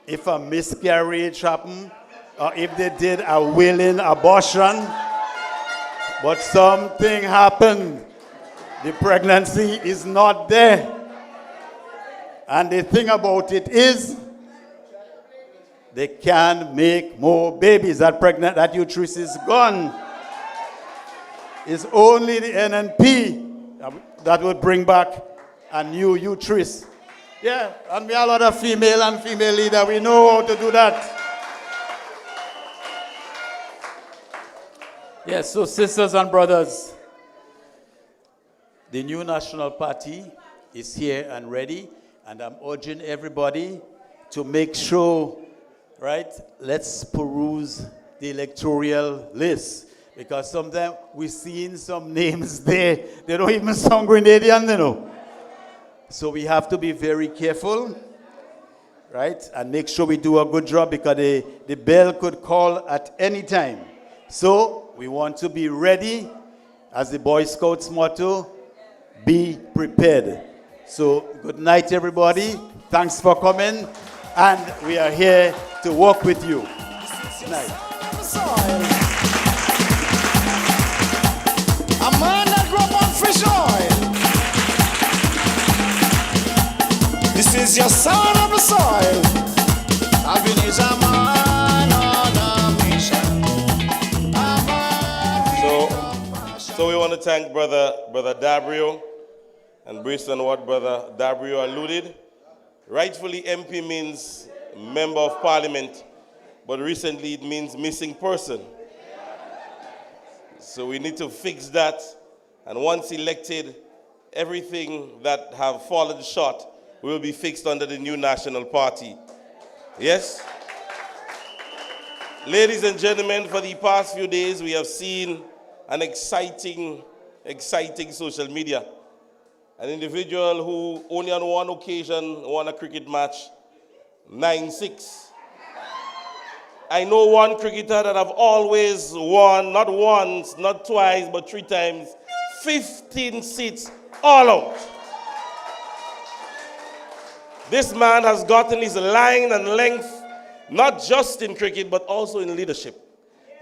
if a miscarriage happened or if they did a willing abortion, but something happened. The pregnancy is not there. And the thing about it is, they can make more babies. That uterus is gone. It's only the NNP that will bring back a new uterus. Yeah, and we have a lot of female and female leaders. We know how to do that. Yes, so sisters and brothers, the new National Party is here and ready, and I'm urging everybody to make sure, right, let's peruse the electoral list, because sometimes we're seeing some names there, they don't even sound Grenadian, you know. So we have to be very careful, right, and make sure we do a good job, because the bell could call at any time. So we want to be ready, as the Boy Scouts motto, be prepared. So good night, everybody. Thanks for coming, and we are here to work with you. Good night.
A man that grew up on fish oil. This is your son of the soil. Alvin is a man on a mission.
So we want to thank Brother Dabrio, and based on what Brother Dabrio alluded, rightfully MP means Member of Parliament, but recently it means missing person. So we need to fix that, and once elected, everything that have fallen short will be fixed under the new National Party. Yes? Ladies and gentlemen, for the past few days, we have seen an exciting social media. An individual who only on one occasion won a cricket match, 9-6. I know one cricketer that have always won, not once, not twice, but 3 times, 15 seats all out. This man has gotten his line and length, not just in cricket, but also in leadership.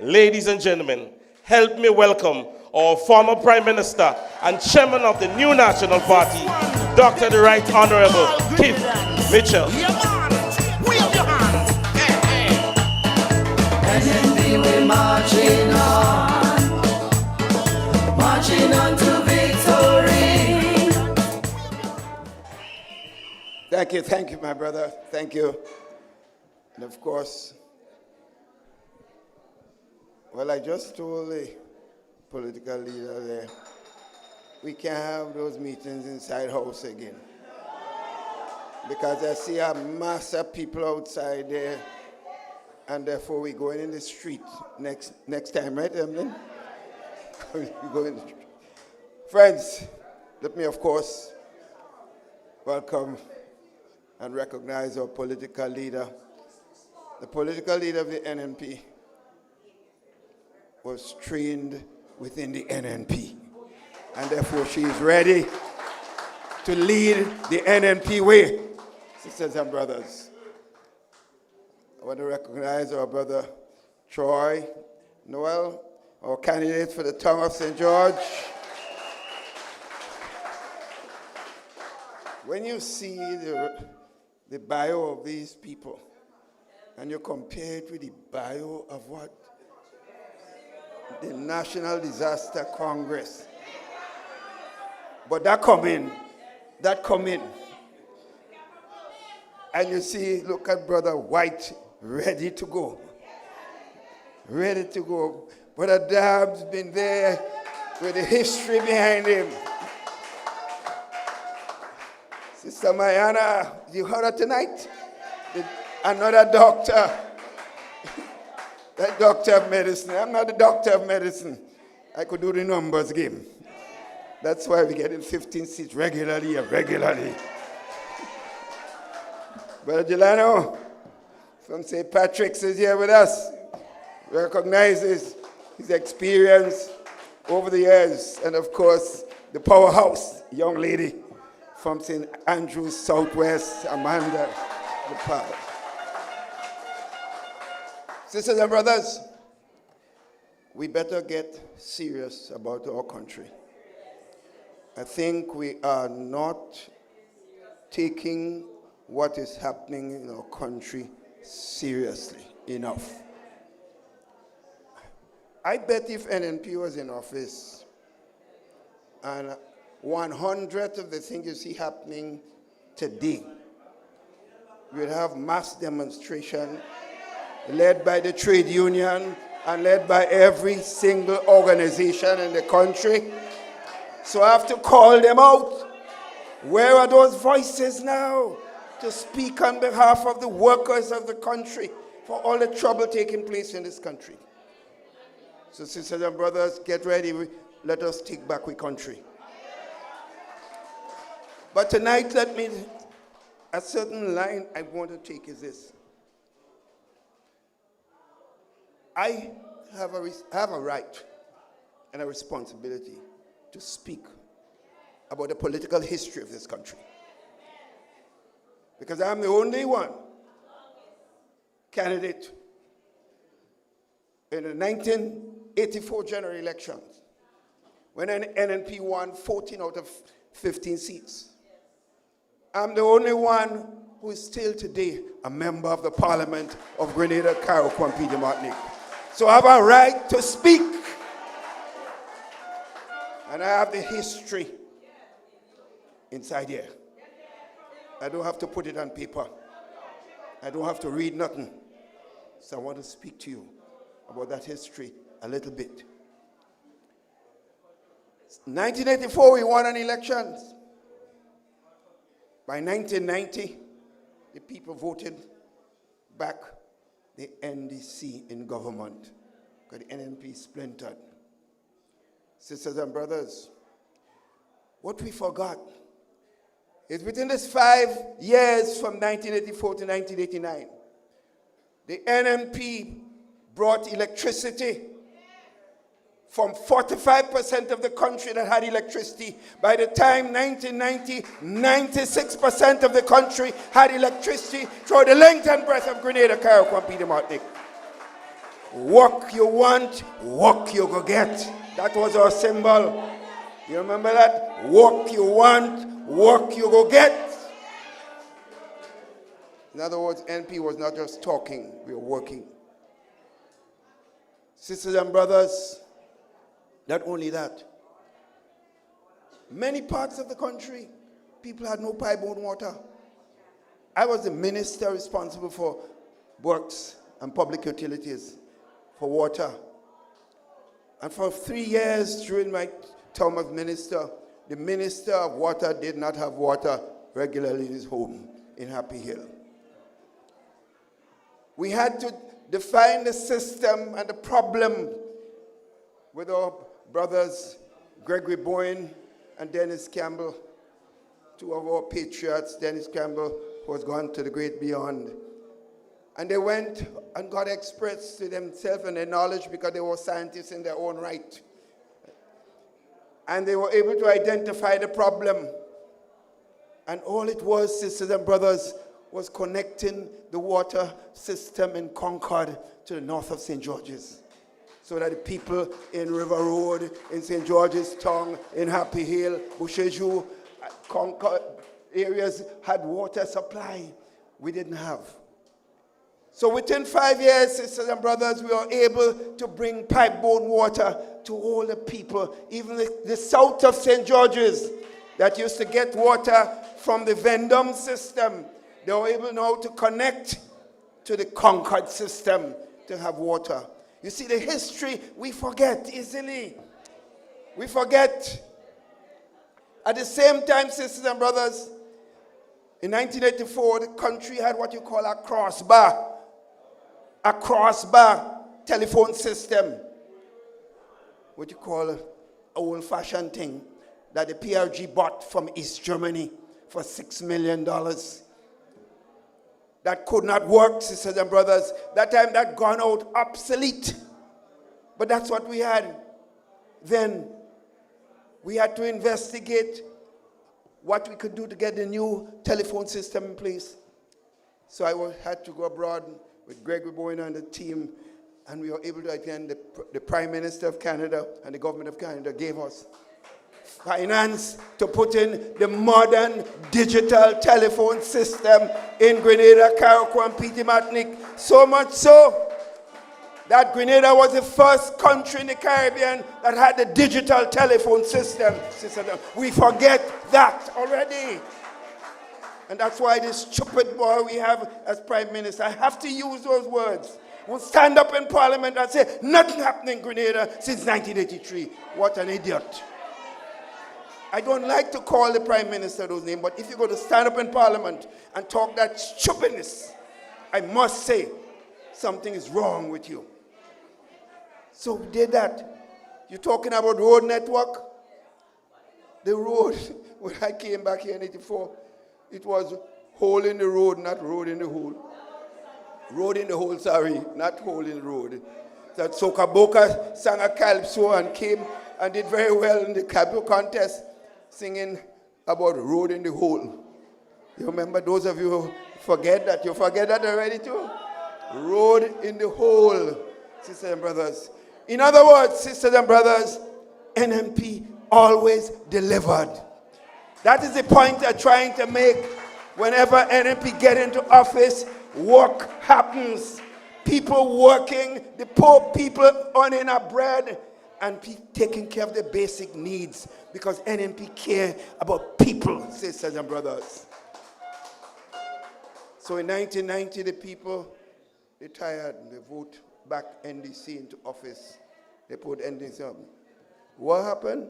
Ladies and gentlemen, help me welcome our former Prime Minister and Chairman of the new National Party, Dr. the Right Honorable Keith Mitchell.
NNP, we're marching on to victory.
Thank you, my brother. Thank you. And of course, well, I just told the political leader there, we can't have those meetings inside house again. Because I see a mass of people outside there, and therefore we're going in the street next time, right, Emmalin? We go in the street. Friends, let me, of course, welcome and recognize our political leader. The political leader of the NNP was trained within the NNP, and therefore she is ready to lead the NNP way. Sisters and brothers, I want to recognize our brother Troy Noel, our candidate for the town of St. George. When you see the bio of these people, and you compare it with the bio of what? The National Disaster Congress. But that come in. And you see, look at Brother White, ready to go. Brother Dab's been there with the history behind him. Sister Mayana, you heard her tonight? Another doctor. That doctor of medicine. I'm not a doctor of medicine. I could do the numbers game. That's why we're getting 15 seats regularly and regularly. Brother Delano from St. Patrick's is here with us. Recognizes his experience over the years. And of course, the powerhouse young lady from St. Andrews Southwest, Amanda the Power. Sisters and brothers, we better get serious about our country. I think we are not taking what is happening in our country seriously enough. I bet if NNP was in office and 100 of the things you see happening today, we'd have mass demonstration led by the trade union and led by every single organization in the country. So I have to call them out. Where are those voices now to speak on behalf of the workers of the country for all the trouble taking place in this country? So sisters and brothers, get ready. Let us take back our country. But tonight, a certain line I want to take is this. I have a right and a responsibility to speak about the political history of this country. Because I'm the only one candidate in the 1984 general elections when an NNP won 14 out of 15 seats. I'm the only one who is still today a member of the Parliament of Grenada, Carriacou, and Martinique. So I have a right to speak. And I have the history inside here. I don't have to put it on paper. I don't have to read nothing. So I want to speak to you about that history a little bit. 1984, we won an elections. By 1990, the people voted back the NDC in government because the NNP splintered. Sisters and brothers, what we forgot is within this 5 years from 1984 to 1989, the NNP brought electricity from 45% of the country that had electricity. By the time 1990, 96% of the country had electricity throughout the length and breadth of Grenada, Carriacou, and Martinique. Work you want, work you go get. That was our symbol. You remember that? Work you want, work you go get. In other words, NP was not just talking, we were working. Sisters and brothers, not only that, many parts of the country, people had no pipe-borne water. I was the minister responsible for works and public utilities for water. And for 3 years during my term as minister, the minister of water did not have water regularly in his home in Happy Hill. We had to define the system and the problem with our brothers Gregory Boyne and Dennis Campbell, two of our patriots. Dennis Campbell was gone to the great beyond. And they went and got experts to themselves and their knowledge because they were scientists in their own right. And they were able to identify the problem. And all it was, sisters and brothers, was connecting the water system in Concord to the north of St. George's, so that the people in River Road, in St. George's Town, in Happy Hill, Boucherjou, Concord areas had water supply. We didn't have. So within 5 years, sisters and brothers, we were able to bring pipe-borne water to all the people, even the south of St. George's that used to get water from the Vendome system. They were able now to connect to the Concord system to have water. You see, the history we forget easily. We forget. At the same time, sisters and brothers, in 1984, the country had what you call a crossbar telephone system, what you call an old-fashioned thing that the PRG bought from East Germany for $6 million. That could not work, sisters and brothers. That time that gone out obsolete. But that's what we had. Then we had to investigate what we could do to get the new telephone system in place. So I had to go abroad with Gregory Bowen and the team, and we were able to attend the Prime Minister of Canada and the government of Canada gave us finance to put in the modern digital telephone system in Grenada, Carriacou, and Petit Martinique. So much so that Grenada was the first country in the Caribbean that had the digital telephone system. We forget that already. And that's why this stupid boy we have as Prime Minister, I have to use those words, will stand up in Parliament and say, nothing happened in Grenada since 1983. What an idiot. I don't like to call the Prime Minister those names, but if you're going to stand up in Parliament and talk that stupidness, I must say, something is wrong with you. So we did that. You're talking about road network? The road, when I came back here in 84, it was hole in the road, not road in the hole. Road in the hole, sorry, not hole in the road. That Soca Boca sang a calypso and came and did very well in the calypso contest, singing about road in the hole. You remember, those of you who forget that? You forget that already too? Road in the hole, sisters and brothers. In other words, sisters and brothers, NNP always delivered. That is the point they're trying to make. Whenever NNP get into office, work happens. People working, the poor people earning a bread, and taking care of the basic needs, because NNP care about people, sisters and brothers. So in 1990, the people, they tired, they vote back NDC into office. They put NDC up. What happened?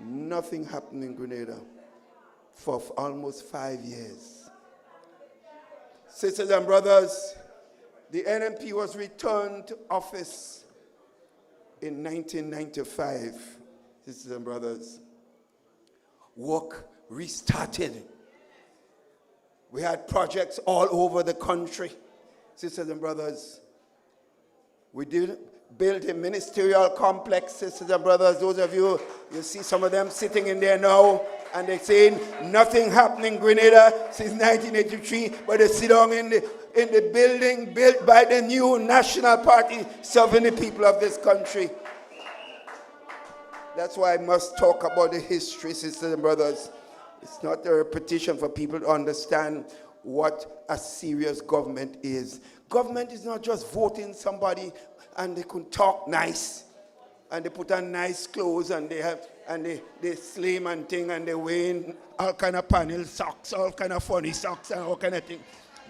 Nothing happened in Grenada for almost 5 years. Sisters and brothers, the NNP was returned to office in 1995, sisters and brothers. Work restarted. We had projects all over the country, sisters and brothers. We did build a ministerial complex, sisters and brothers. Those of you, you see some of them sitting in there now, and they're saying nothing happened in Grenada since 1983, but they sit down in the building built by the new National Party serving the people of this country. That's why I must talk about the history, sisters and brothers. It's not a repetition for people to understand what a serious government is. Government is not just voting somebody and they can talk nice and they put on nice clothes and they slim and thing and they wear all kind of panel socks, all kind of funny socks and all kind of thing.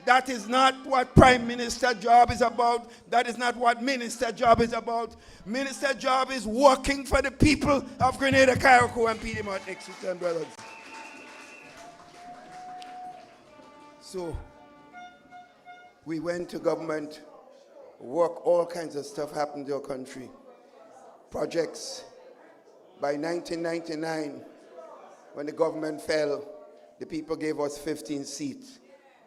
That is not what Prime Minister job is about. That is not what Minister job is about. Minister job is working for the people of Grenada, Carriacou, and Petit Martinique, sisters and brothers. So we went to government, work, all kinds of stuff happened in our country. Projects. By 1999, when the government fell, the people gave us 15 seats.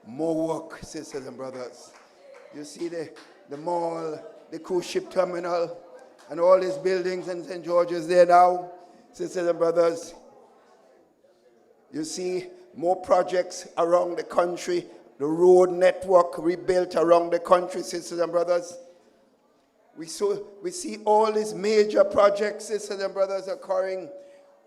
More work, sisters and brothers. You see the mall, the cruise ship terminal, and all these buildings in St. George's there now, sisters and brothers. You see more projects around the country, the road network rebuilt around the country, sisters and brothers. We see all these major projects, sisters and brothers, occurring,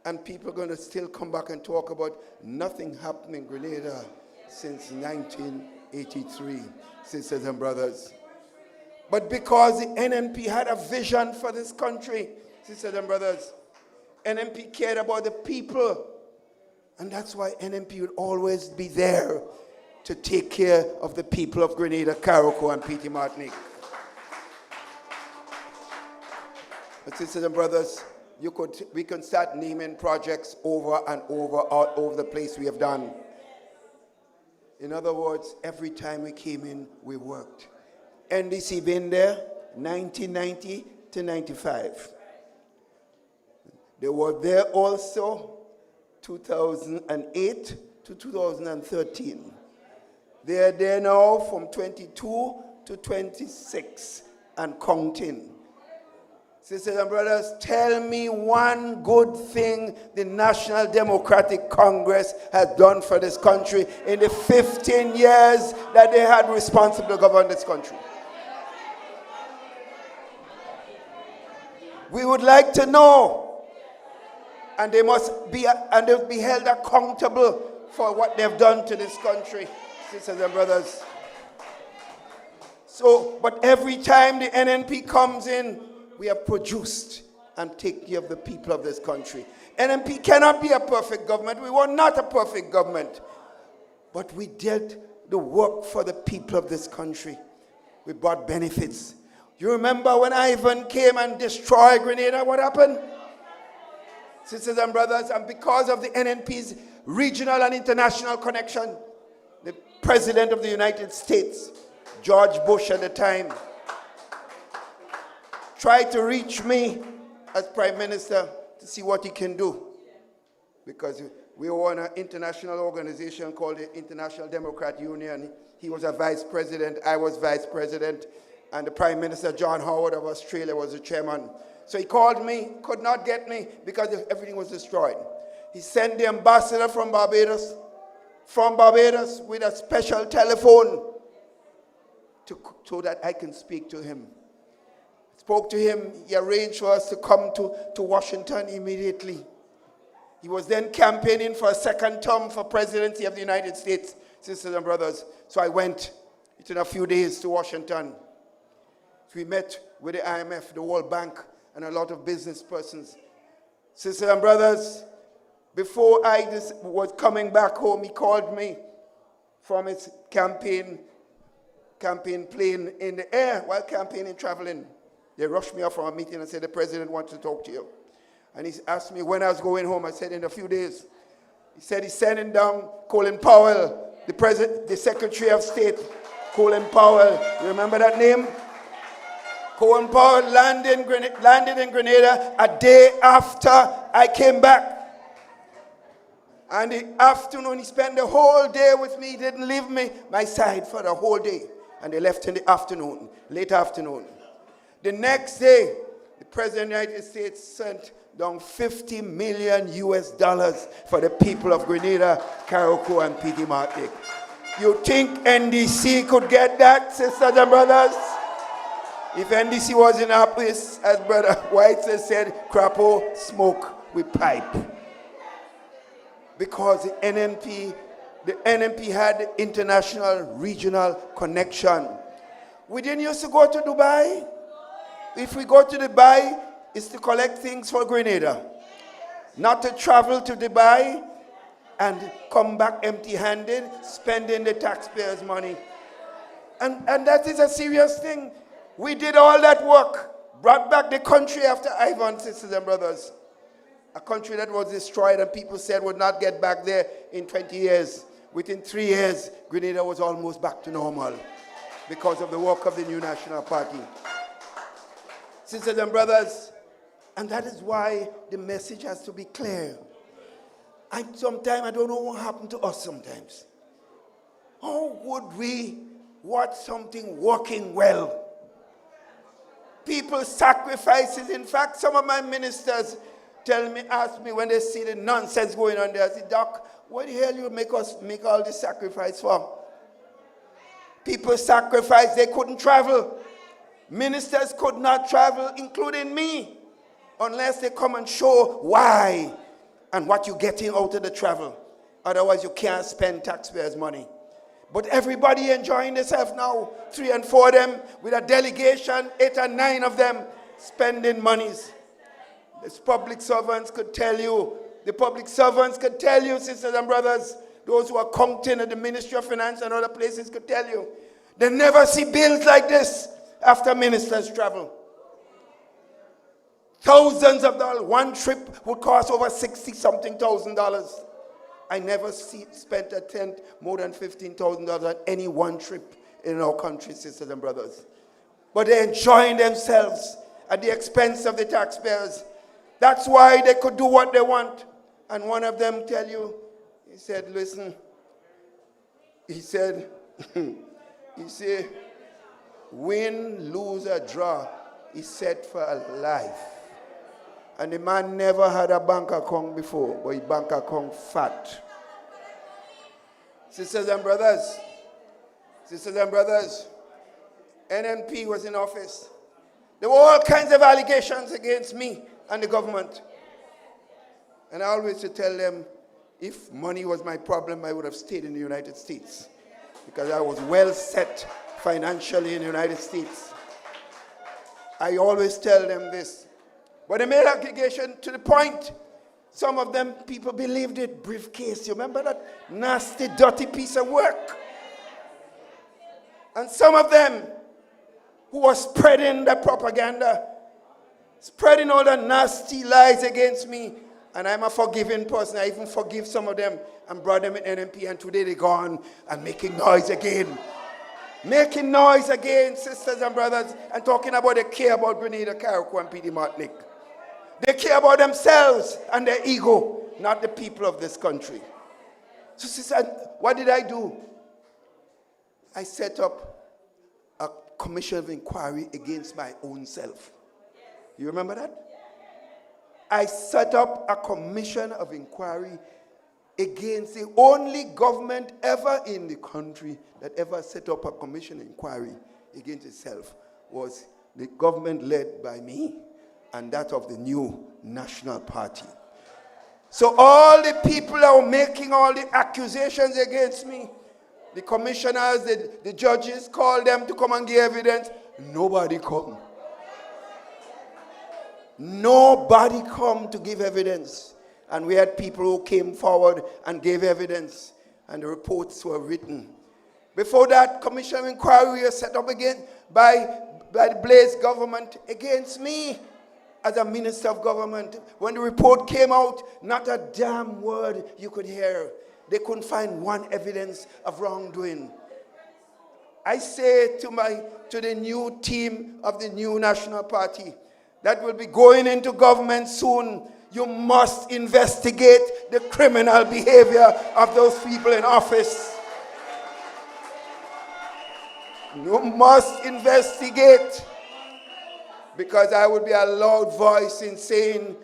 and people are going to still come back and talk about nothing happening in Grenada since 1983, sisters and brothers. But because the NNP had a vision for this country, sisters and brothers, NNP cared about the people. And that's why NNP would always be there to take care of the people of Grenada, Carriacou, and Petit Martinique. But sisters and brothers, we can start naming projects over and over, all over the place we have done. In other words, every time we came in, we worked. NDC been there 1990 to 95. They were there also 2008 to 2013. They are there now from 22 to 26 and counting. Sisters and brothers, tell me one good thing the National Democratic Congress has done for this country in the 15 years that they had responsibility to govern this country. We would like to know, and they must be held accountable for what they've done to this country, sisters and brothers. So, but every time the NNP comes in, we have produced and take care of the people of this country. NNP cannot be a perfect government. We were not a perfect government. But we did the work for the people of this country. We brought benefits. You remember when Alvin came and destroyed Grenada, what happened? Sisters and brothers, and because of the NNP's regional and international connection, the President of the United States, George Bush at the time, tried to reach me as Prime Minister to see what he can do. Because we were on an international organization called the International Democrat Union. He was a vice president, I was vice president, and the Prime Minister, John Howard of Australia, was the chairman. So he called me, could not get me because everything was destroyed. He sent the ambassador from Barbados with a special telephone so that I can speak to him. Spoke to him, he arranged for us to come to Washington immediately. He was then campaigning for a second term for presidency of the United States, sisters and brothers. So I went within a few days to Washington. We met with the IMF, the World Bank, and a lot of business persons. Sisters and brothers, before I was coming back home, he called me from his campaign plane in the air while campaigning, traveling. They rushed me off from a meeting and said, the president wants to talk to you. And he asked me when I was going home. I said, in a few days. He said he's sending down Colin Powell, the Secretary of State, Colin Powell. You remember that name? Colin Powell landed in Grenada a day after I came back. And the afternoon, he spent the whole day with me. He didn't leave my side for the whole day. And they left in the afternoon, late afternoon. The next day, the President of the United States sent down $50 million for the people of Grenada, Carriacou, and Petit Martinique. You think NDC could get that, sisters and brothers? If NDC was in our place, as Brother White said, crapo, smoke with pipe. Because the NNP had the international regional connection. We didn't used to go to Dubai. If we go to Dubai, it's to collect things for Grenada. Not to travel to Dubai and come back empty-handed, spending the taxpayers' money. And that is a serious thing. We did all that work, brought back the country after Ivan, sisters and brothers. A country that was destroyed and people said would not get back there in 20 years. Within 3 years, Grenada was almost back to normal because of the work of the new National Party. Sisters and brothers, and that is why the message has to be clear. Sometimes I don't know what happened to us sometimes. How would we watch something working well? People sacrifices. In fact, some of my ministers ask me when they see the nonsense going on there, I say, Doc, what the hell you make us make all this sacrifice for? People sacrifice, they couldn't travel. Ministers could not travel, including me, unless they come and show why and what you're getting out of the travel. Otherwise, you can't spend taxpayers' money. But everybody enjoying themselves now, 3 and 4 of them, with a delegation, 8 and 9 of them, spending monies. The public servants could tell you, sisters and brothers, those who are counting at the Ministry of Finance and other places could tell you, they never see bills like this after ministers travel. Thousands of dollars. One trip would cost over $60-something thousand. I never spent a tenth more than $15,000 on any one trip in our country, sisters and brothers. But they're enjoying themselves at the expense of the taxpayers. That's why they could do what they want. And one of them tell you, he said, listen, he said, win, lose, or draw, he said for a life. And the man never had a bank account before, but his bank account fat. Sisters and brothers, NNP was in office. There were all kinds of allegations against me and the government. And I always used to tell them, if money was my problem, I would have stayed in the United States, because I was well set financially in the United States. I always tell them this. But they made allegation to the point, some of them, people believed it. Briefcase, you remember that nasty, dirty piece of work? And some of them who were spreading the propaganda, spreading all the nasty lies against me. And I'm a forgiving person. I even forgive some of them and brought them in NNP, and today they're gone and making noise again. Making noise again, sisters and brothers, and talking about they care about Grenada, Carriacou, and Petit Martinique. They care about themselves and their ego, not the people of this country. So, sister, what did I do? I set up a commission of inquiry against my own self. You remember that? I set up a commission of inquiry against the only government ever in the country that ever set up a commission of inquiry against itself was the government led by me and that of the new National Party. So all the people that were making all the accusations against me, the commissioners, the judges, called them to come and give evidence. Nobody come. Nobody come to give evidence. And we had people who came forward and gave evidence, and the reports were written. Before that, commission of inquiry was set up again by the Blaise government against me as a minister of government. When the report came out, not a damn word you could hear. They couldn't find one evidence of wrongdoing. I say to the new team of the new National Party that will be going into government soon, you must investigate the criminal behavior of those people in office. You must investigate, because I would be a loud voice in saying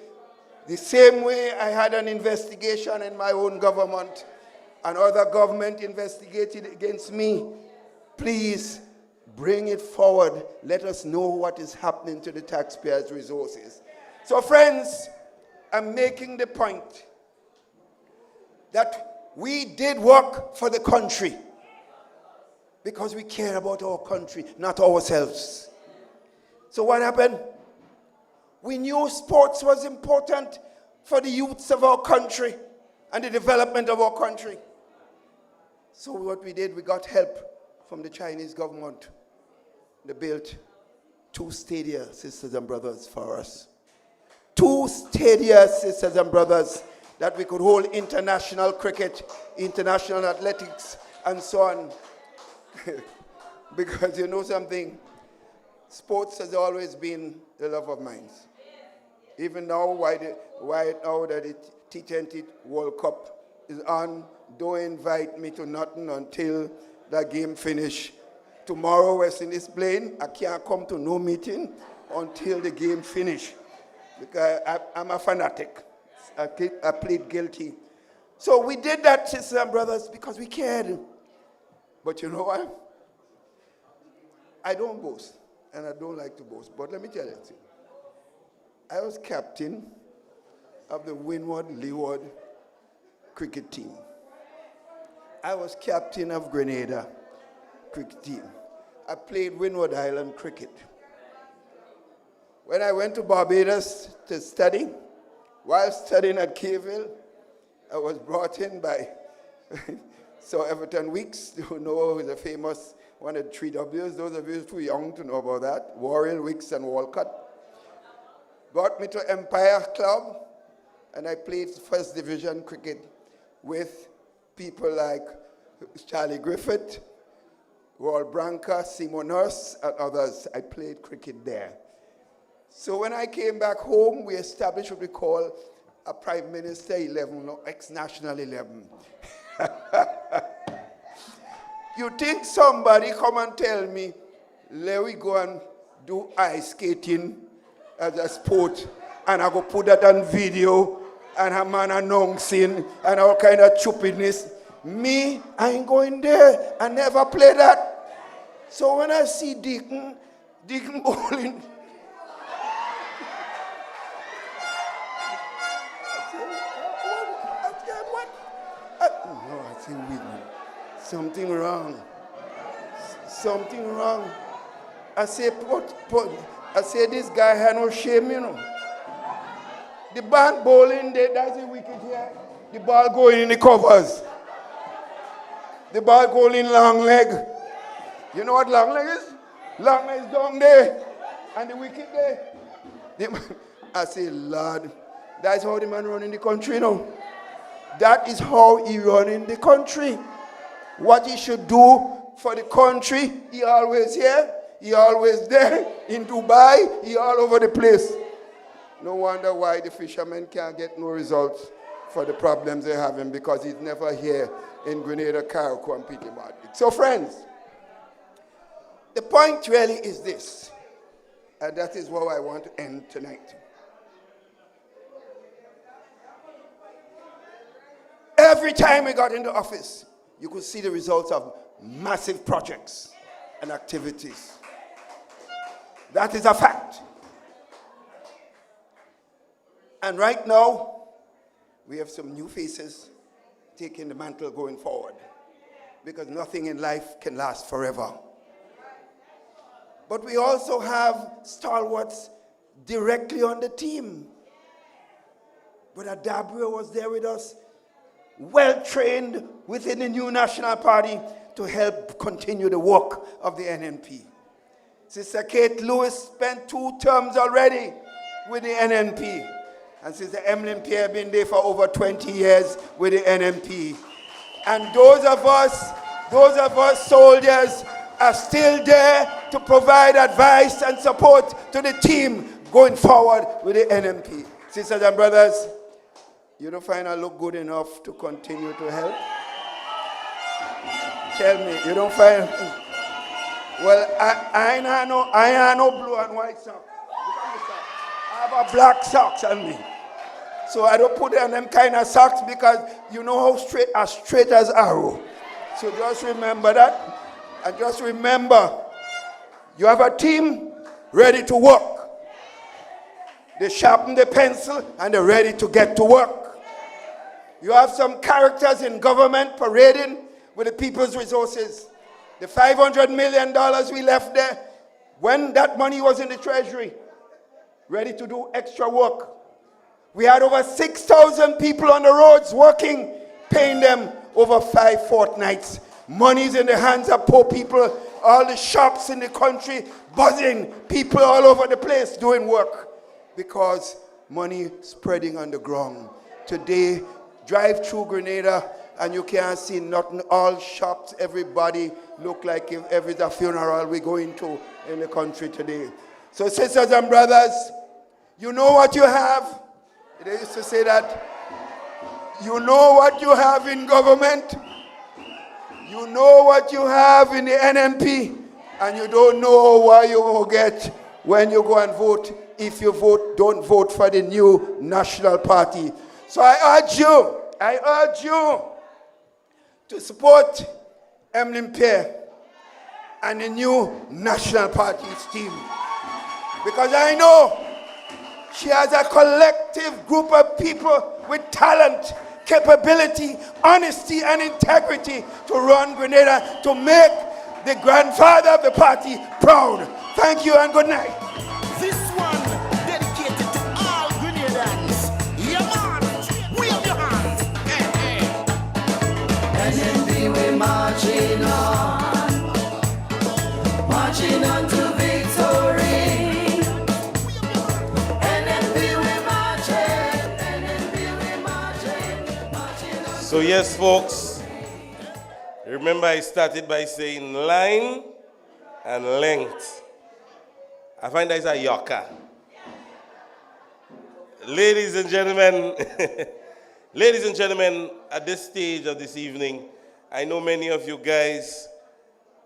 the same way I had an investigation in my own government and other government investigated against me. Please bring it forward. Let us know what is happening to the taxpayers' resources. So friends, I'm making the point that we did work for the country because we care about our country, not ourselves. So what happened? We knew sports was important for the youths of our country and the development of our country. So what we did, we got help from the Chinese government. They built 2 stadia, sisters and brothers, for us. 2 stadia, sisters and brothers, that we could hold international cricket, international athletics, and so on. Because you know something, sports has always been the love of mine. Even now, why now that the T20 World Cup is on, don't invite me to nothing until that game finish. Tomorrow, West Indies playing, I can't come to no meeting until the game finish. Because I'm a fanatic. I plead guilty. So we did that, sisters and brothers, because we cared. But you know what? I don't boast, and I don't like to boast. But let me tell you, I was captain of the Windward-Leeward cricket team. I was captain of Grenada cricket team. I played Windward Island cricket. When I went to Barbados to study, while studying at Keyville, I was brought in by Sir Everton Weeks, who know the famous one of the 3 W's. Those of you too young to know about that. Warrell, Weeks, and Walcott. Brought me to Empire Club, and I played first division cricket with people like Charlie Griffith, Royal Branca, Simon Nurse, and others. I played cricket there. So when I came back home, we established what we call a Prime Minister 11 or ex-national 11. You think somebody come and tell me, let we go and do ice skating as a sport, and I go put that on video, and a man announcing, and all kind of stupidness. Me, I ain't going there. I never play that. So when I see Deacon bowling, I think something wrong. Something wrong. I say, this guy had no shame, you know. The band bowling, that's the wicket here. The ball going in the covers. The ball going in long leg. You know what long leg is? Long leg is down there. And the wicket there. I say, Lord, that's how the man run in the country now. That is how he run in the country. What he should do for the country, he always here, he always there. In Dubai, he all over the place. No wonder why the fishermen can't get no results for the problems they're having, because he's never here in Grenada, Carriacou, and Petit Martinique. So friends, the point really is this, and that is where I want to end tonight. Every time we got into office, you could see the results of massive projects and activities. That is a fact. And right now, we have some new faces taking the mantle going forward, because nothing in life can last forever. But we also have stalwarts directly on the team. Brother Dabrio was there with us, well-trained within the new National Party to help continue the work of the NNP. Sister Kate Lewis spent 2 terms already with the NNP. And Sister Emmalin Pierre been there for over 20 years with the NNP. And those of us soldiers are still there to provide advice and support to the team going forward with the NNP. Sisters and brothers, you don't find I look good enough to continue to help? Tell me, you don't find? Well, I ain't no blue and white socks. I have a black socks on me. So I don't put on them kind of socks, because you know how straight as arrow. So just remember that. And just remember, you have a team ready to work. They sharpen the pencil and they're ready to get to work. You have some characters in government parading with the people's resources. The $500 million we left there, when that money was in the treasury, ready to do extra work. We had over 6,000 people on the roads working, paying them over 5 fortnights. Money's in the hands of poor people. All the shops in the country buzzing. People all over the place doing work, because money spreading on the ground. Today, drive through Grenada and you can't see nothing. All shops, everybody look like if every funeral we go into in the country today. So sisters and brothers, you know what you have. They used to say that. You know what you have in government. You know what you have in the NNP. And you don't know what you will get when you go and vote. If you vote, don't vote for the new National Party. So I urge you to support Emmalin Pierre and the new National Party's team. Because I know she has a collective group of people with talent, capability, honesty, and integrity to run Grenada, to make the grandfather of the party proud. Thank you and good night.
This one dedicated to all Grenadans. Yeah, man, wave your hands. Hey, hey. NNP, we're marching on to victory.
So yes, folks, remember I started by saying line and length. I find that is a yorker. Ladies and gentlemen, ladies and gentlemen, at this stage of this evening, I know many of you guys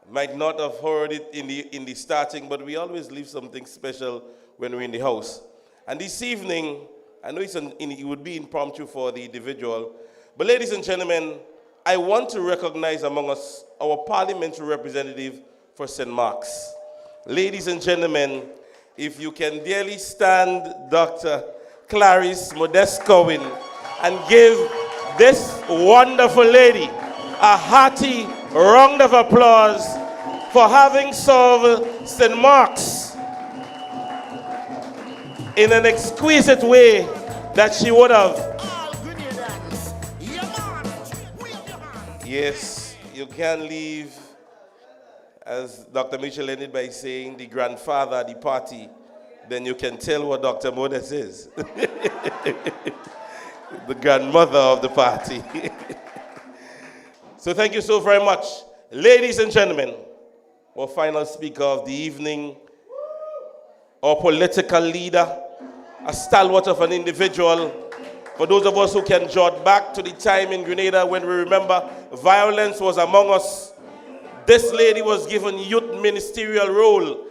might not have heard it in the starting, but we always leave something special when we're in the house. And this evening, I know it would be impromptu for the individual, but ladies and gentlemen, I want to recognize among us our parliamentary representative for St. Mark's. Ladies and gentlemen, if you can dearly stand Dr. Clarice Modest Cohen and give this wonderful lady a hearty round of applause for having served St. Mark's in an exquisite way that she would have. Yes, you can't leave, as Dr. Mitchell ended by saying, the grandfather of the party, then you can tell what Dr. Modest is. The grandmother of the party. So thank you so very much. Ladies and gentlemen, our final speaker of the evening, our political leader, a stalwart of an individual. For those of us who can jot back to the time in Grenada when we remember violence was among us, this lady was given youth ministerial role,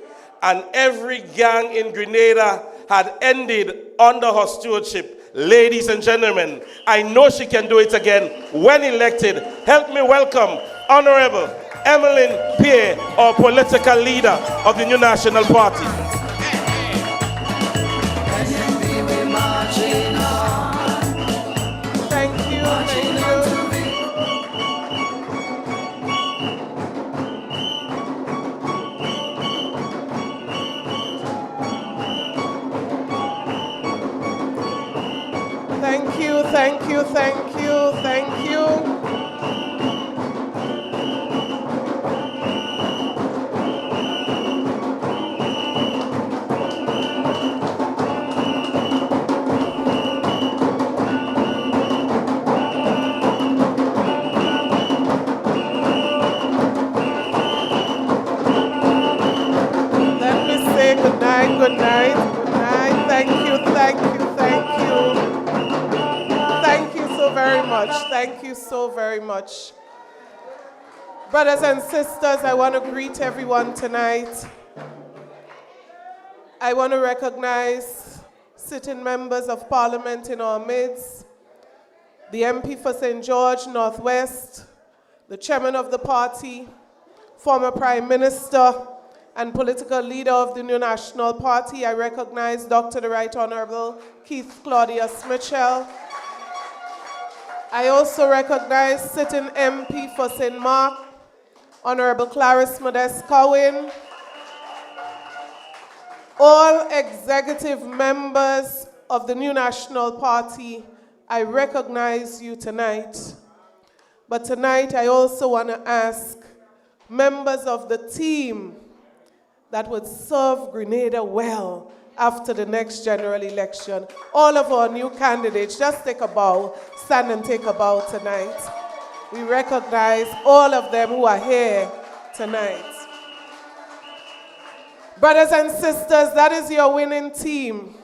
and every gang in Grenada had ended under her stewardship. Ladies and gentlemen, I know she can do it again when elected. Help me welcome Honorable Emmalin Pierre, our political leader of the New National Party.
Thank you. Thank you, thank you, thank you. Let me say good night, good night, good night. Thank you, thank you, thank you. Thank you so very much. Thank you so very much. Brothers and sisters, I want to greet everyone tonight. I want to recognize sitting members of Parliament in our midst, the MP for St. George Northwest, the chairman of the party, former Prime Minister, and political leader of the New National Party. I recognize Dr. the Right Honorable Keith Claudius Mitchell. I also recognize sitting MP for St. Mark, Honorable Clarice Modest Cohen, all executive members of the New National Party. I recognize you tonight. But tonight I also want to ask members of the team that would serve Grenada well after the next general election. All of our new candidates, just take a bow, stand and take a bow tonight. We recognize all of them who are here tonight. Brothers and sisters, that is your winning team.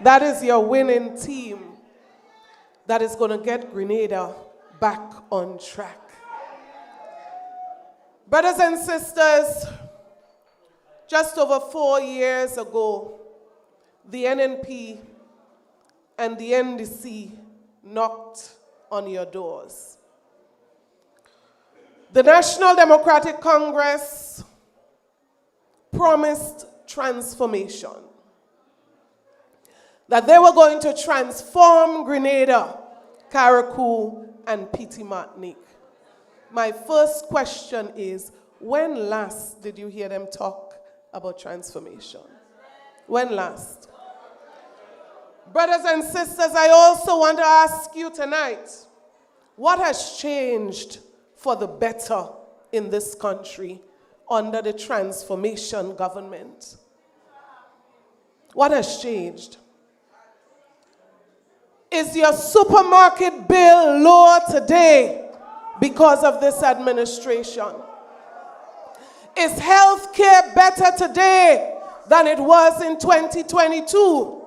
That is your winning team that is going to get Grenada back on track. Brothers and sisters, just over 4 years ago, the NNP and the NDC knocked on your doors. The National Democratic Congress promised transformation, that they were going to transform Grenada, Carriacou, and Petite Martinique. My first question is, when last did you hear them talk about transformation? When last? Brothers and sisters, I also want to ask you tonight, what has changed for the better in this country under the transformation government? What has changed? Is your supermarket bill lower today because of this administration? Is health care better today than it was in 2022?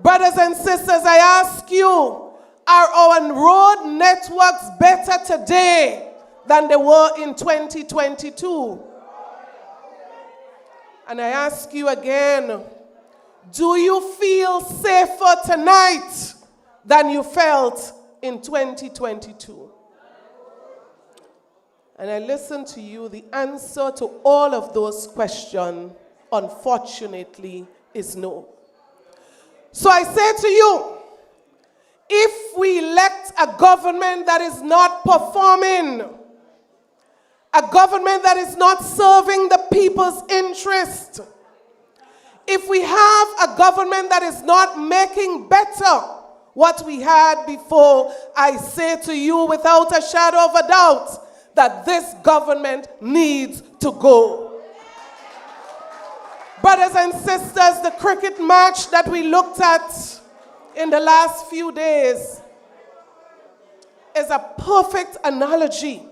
Brothers and sisters, I ask you, are our road networks better today than they were in 2022? And I ask you again, do you feel safer tonight than you felt in 2022? And I listen to you, the answer to all of those questions, unfortunately, is no. So I say to you, if we elect a government that is not performing, a government that is not serving the people's interest, if we have a government that is not making better what we had before, I say to you without a shadow of a doubt that this government needs to go. Brothers and sisters, the cricket match that we looked at in the last few days is a perfect analogy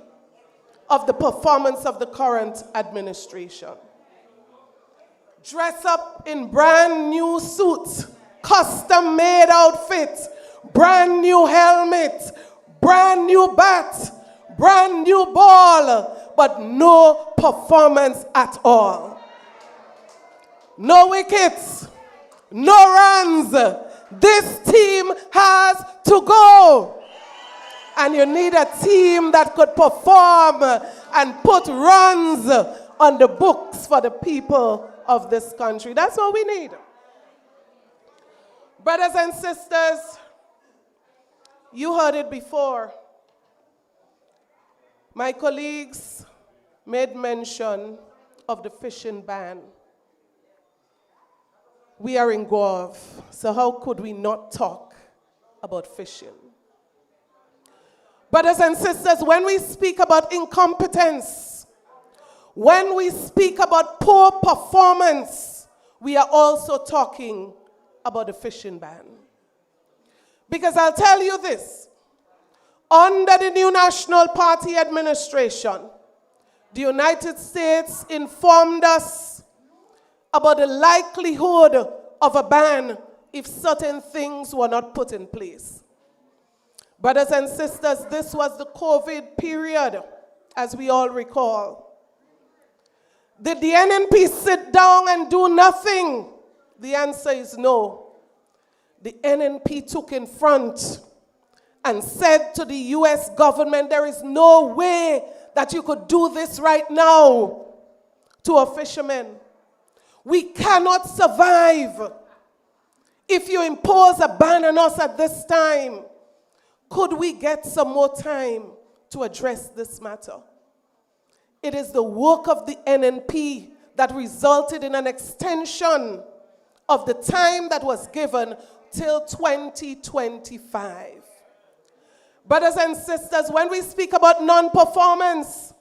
of the performance of the current administration. Dress up in brand new suits, custom made outfits, brand new helmet, brand new bat, brand new ball, but no performance at all. No wickets, no runs. This team has to go. And you need a team that could perform and put runs on the books for the people of this country. That's what we need. Brothers and sisters, you heard it before. My colleagues made mention of the fishing ban. We are in Guave, so how could we not talk about fishing? Brothers and sisters, when we speak about incompetence, when we speak about poor performance, we are also talking about the fishing ban. Because I'll tell you this, under the new National Party administration, the United States informed us about the likelihood of a ban if certain things were not put in place. Brothers and sisters, this was the COVID period, as we all recall. Did the NNP sit down and do nothing? The answer is no. The NNP took in front and said to the US government, there is no way that you could do this right now to a fisherman. We cannot survive if you impose a ban on us at this time. Could we get some more time to address this matter? It is the work of the NNP that resulted in an extension of the time that was given till 2025. Brothers and sisters, when we speak about non-performance,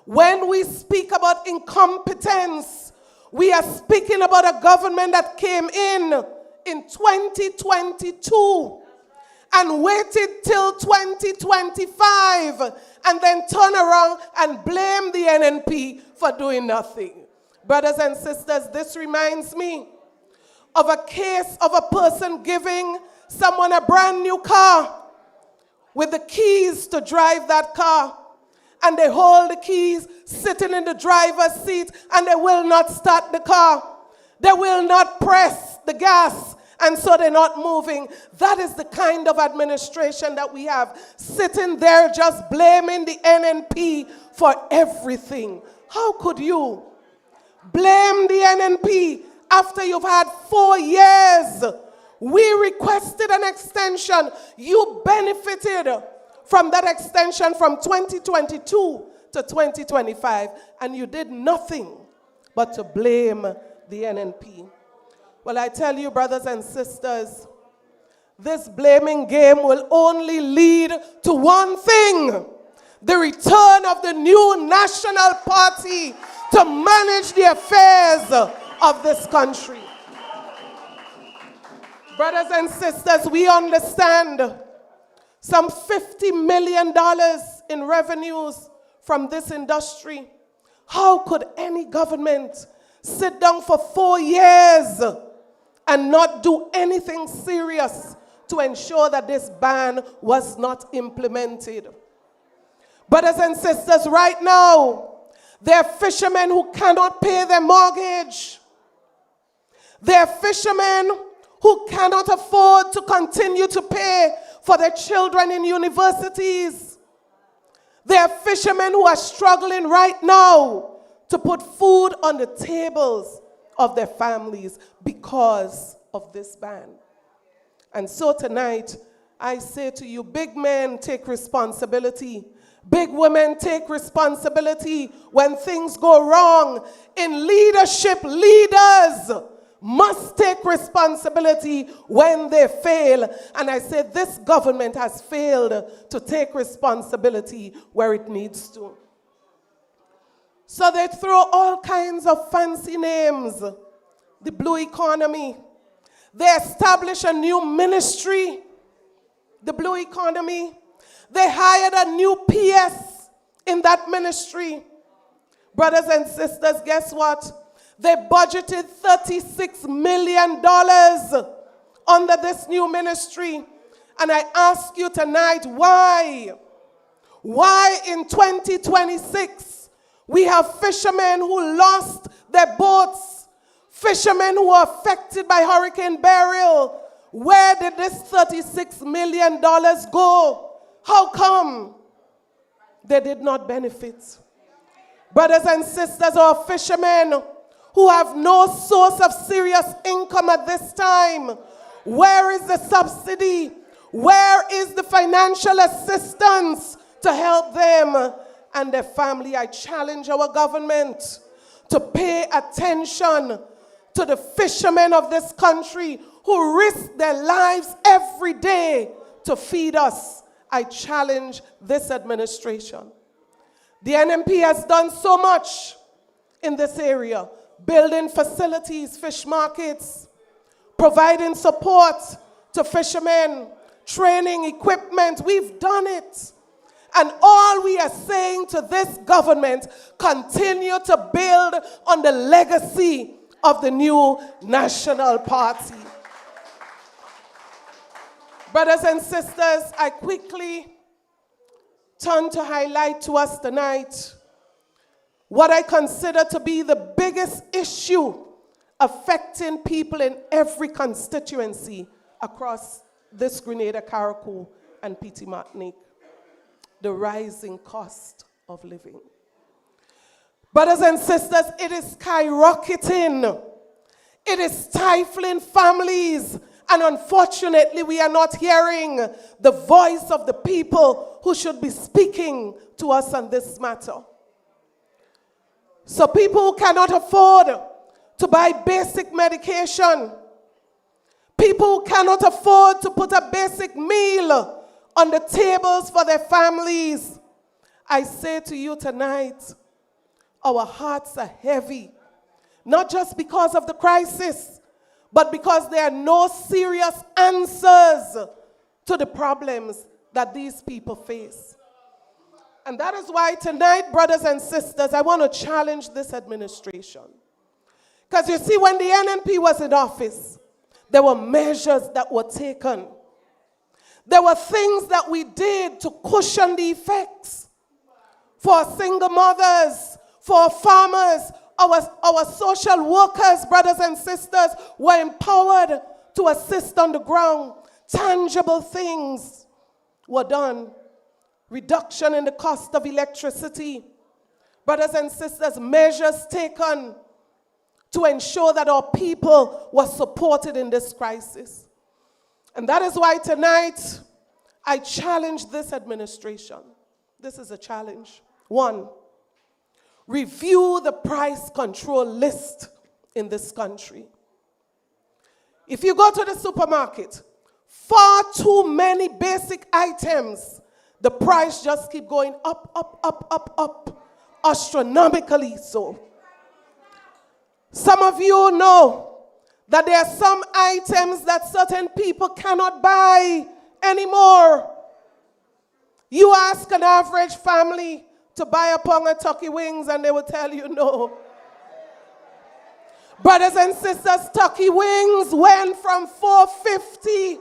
when we speak about incompetence, we are speaking about a government that came in 2022 and waited till 2025 and then turn around and blame the NNP for doing nothing. Brothers and sisters, this reminds me of a case of a person giving someone a brand new car with the keys to drive that car. And they hold the keys sitting in the driver's seat and they will not start the car. They will not press the gas, and so they're not moving. That is the kind of administration that we have, sitting there just blaming the NNP for everything. How could you blame the NNP after you've had 4 years? We requested an extension. You benefited from that extension from 2022 to 2025, and you did nothing but to blame the NNP. Well, I tell you, brothers and sisters, this blaming game will only lead to one thing: the return of the new National Party to manage the affairs of this country. Brothers and sisters, we understand some $50 million in revenues from this industry. How could any government sit down for 4 years and not do anything serious to ensure that this ban was not implemented. Brothers and sisters, right now, there are fishermen who cannot pay their mortgage. There are fishermen who cannot afford to continue to pay for their children in universities. There are fishermen who are struggling right now to put food on the tables of their families because of this ban. And so tonight, I say to you, big men, take responsibility. Big women, take responsibility when things go wrong. In leadership, leaders must take responsibility when they fail. And I say this government has failed to take responsibility where it needs to. So they throw all kinds of fancy names. The blue economy. They establish a new ministry, the blue economy. They hired a new PS in that ministry. Brothers and sisters, guess what? They budgeted $36 million under this new ministry. And I ask you tonight, why? Why in 2026 we have fishermen who lost their boats, fishermen who are affected by Hurricane Beryl? Where did this $36 million go? How come they did not benefit? Brothers and sisters, our fishermen who have no source of serious income at this time, where is the subsidy? Where is the financial assistance to help them and their family? I challenge our government to pay attention to the fishermen of this country who risk their lives every day to feed us. I challenge this administration. The NNP has done so much in this area, building facilities, fish markets, providing support to fishermen, training, equipment. We've done it. And all we are saying to this government, continue to build on the legacy of the new National Party. Brothers and sisters, I quickly turn to highlight to us tonight what I consider to be the biggest issue affecting people in every constituency across this Grenada, Carriacou, and Petit Martinique: the rising cost of living. Brothers and sisters, it is skyrocketing. It is stifling families. And unfortunately, we are not hearing the voice of the people who should be speaking to us on this matter. So people who cannot afford to buy basic medication, people who cannot afford to put a basic meal on the tables for their families, I say to you tonight, our hearts are heavy, not just because of the crisis, but because there are no serious answers to the problems that these people face. And that is why tonight, brothers and sisters, I want to challenge this administration. Because you see, when the NNP was in office, there were measures that were taken. There were things that we did to cushion the effects for single mothers, for farmers. Our social workers, brothers and sisters, were empowered to assist on the ground. Tangible things were done. Reduction in the cost of electricity. Brothers and sisters, measures taken to ensure that our people were supported in this crisis. And that is why tonight I challenge this administration. This is a challenge. 1, review the price control list in this country. If you go to the supermarket, far too many basic items, the price just keep going up, up, up, up, up, astronomically so. Some of you know that there are some items that certain people cannot buy anymore. You ask an average family to buy a pound of turkey wings and they will tell you no. Brothers and sisters, turkey wings went from $4.50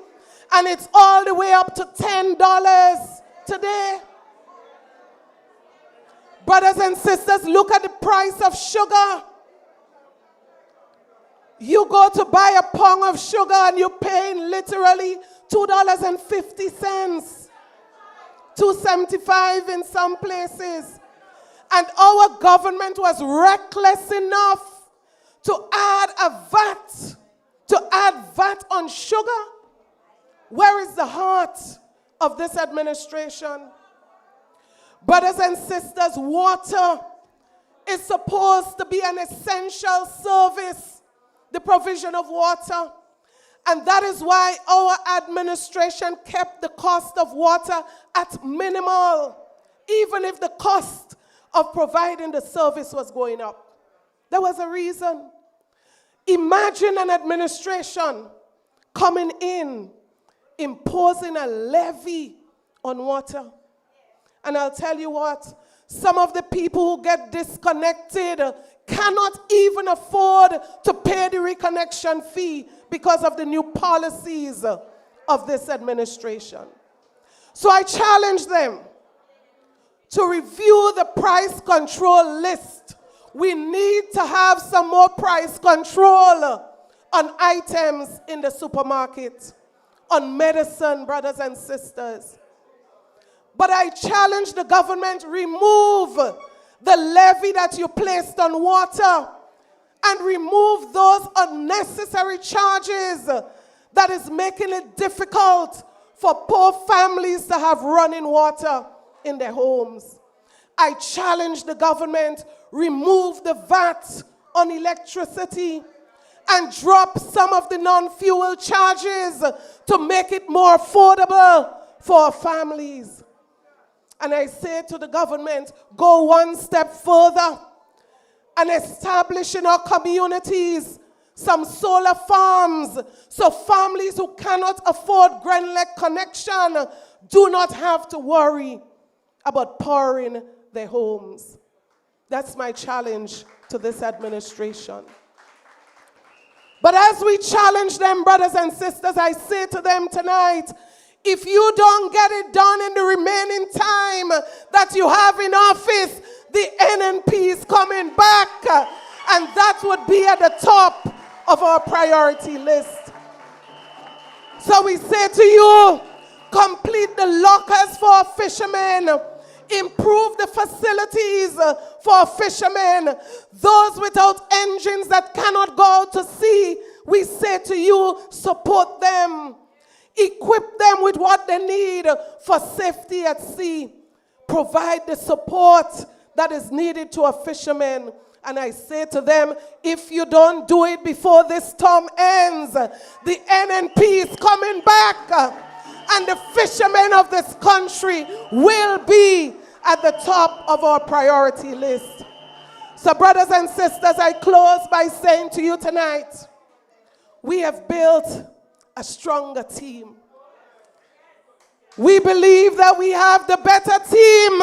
and it's all the way up to $10 today. Brothers and sisters, look at the price of sugar. You go to buy a pound of sugar and you're paying literally $2.50, $2.75 in some places. And our government was reckless enough to add VAT on sugar. Where is the heart of this administration? Brothers and sisters, water is supposed to be an essential service, the provision of water. And that is why our administration kept the cost of water at minimal, even if the cost of providing the service was going up. There was a reason. Imagine an administration coming in, imposing a levy on water. And I'll tell you what, some of the people who get disconnected cannot even afford to pay the reconnection fee because of the new policies of this administration. So I challenge them to review the price control list. We need to have some more price control on items in the supermarket, on medicine, brothers and sisters. But I challenge the government, remove the levy that you placed on water and remove those unnecessary charges that is making it difficult for poor families to have running water in their homes. I challenge the government, remove the VAT on electricity and drop some of the non-fuel charges to make it more affordable for our families. And I say to the government, go one step further and establish in our communities some solar farms so families who cannot afford Grenada connection do not have to worry about powering their homes. That's my challenge to this administration. But as we challenge them, brothers and sisters, I say to them tonight, if you don't get it done in the remaining time that you have in office, the NNP is coming back, and that would be at the top of our priority list. So we say to you, complete the lockers for our fishermen, improve the facilities for our fishermen, those without engines that cannot go out to sea, we say to you, support them. Equip them with what they need for safety at sea. Provide the support that is needed to our fishermen. And I say to them, if you don't do it before this term ends, the NNP is coming back. And the fishermen of this country will be at the top of our priority list. So brothers and sisters, I close by saying to you tonight, we have built a stronger team. We believe that we have the better team.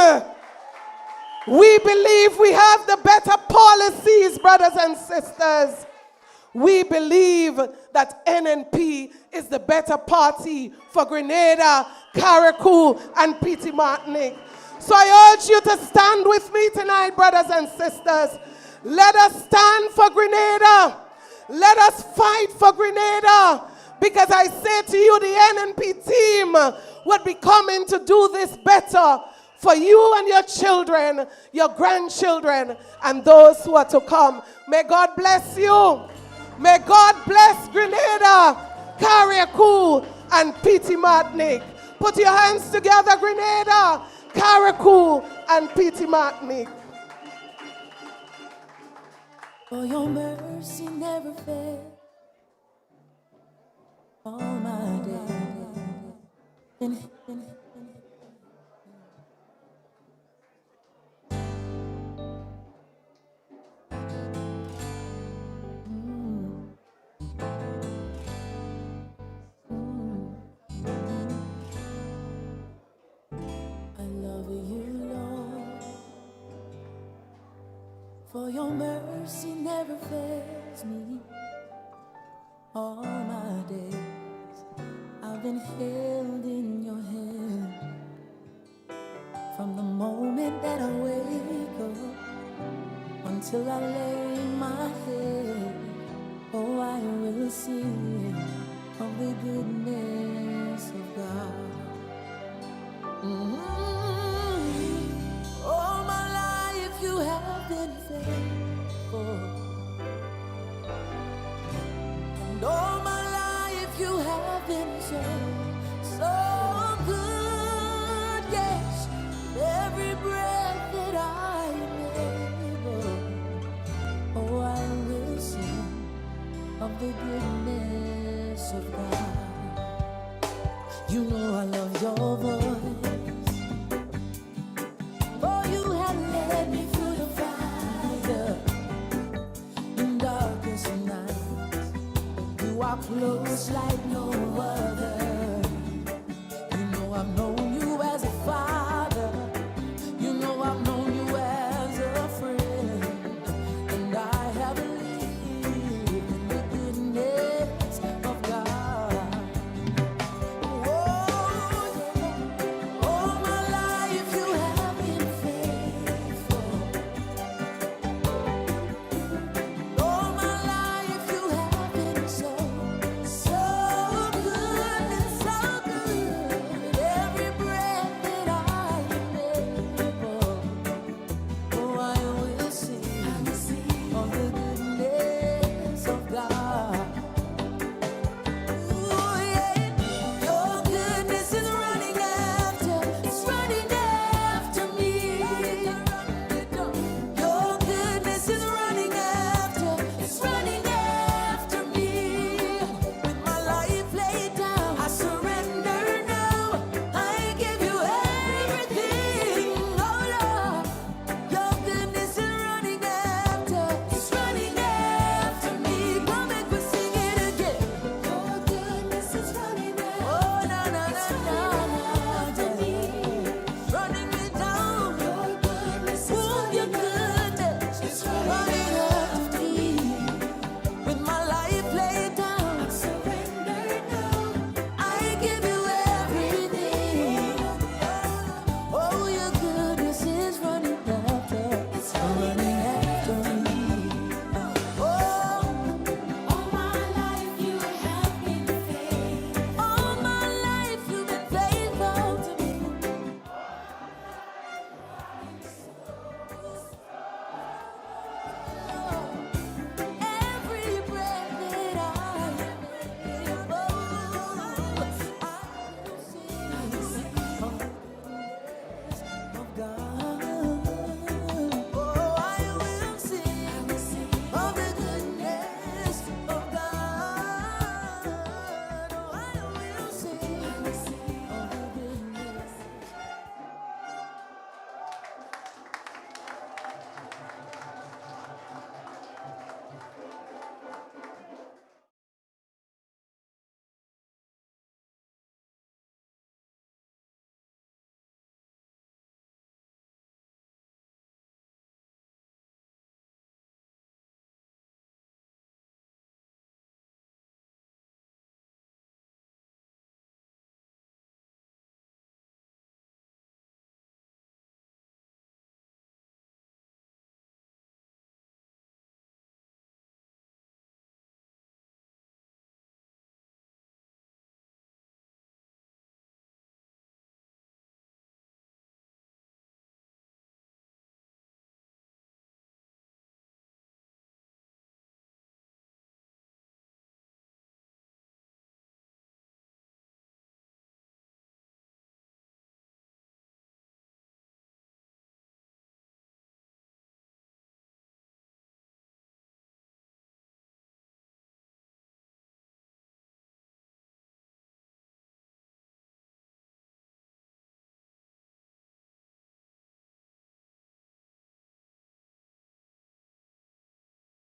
We believe we have the better policies, brothers and sisters. We believe that NNP is the better party for Grenada, Carriacou, and Petit Martinique. So I urge you to stand with me tonight, brothers and sisters. Let us stand for Grenada. Let us fight for Grenada. Because I say to you, the NNP team would be coming to do this better for you and your children, your grandchildren, and those who are to come. May God bless you. May God bless Grenada, Carriacou, and Petit Martinique. Put your hands together, Grenada, Carriacou, and Petit Martinique.
For your mercy never fails. All my days. I love you, Lord, for your mercy never fails.
towards me. All my days I've been held in your hand. From the moment that I wake up until I lay my head, oh, I will sing of the goodness of God. All my life you have been faithful, and all my life you have been so, so good. Yes, every breath that I am able, oh, I will sing of the goodness of God. You know I love your voice. Oh, you have led me through the fire in darkest nights. You are close like no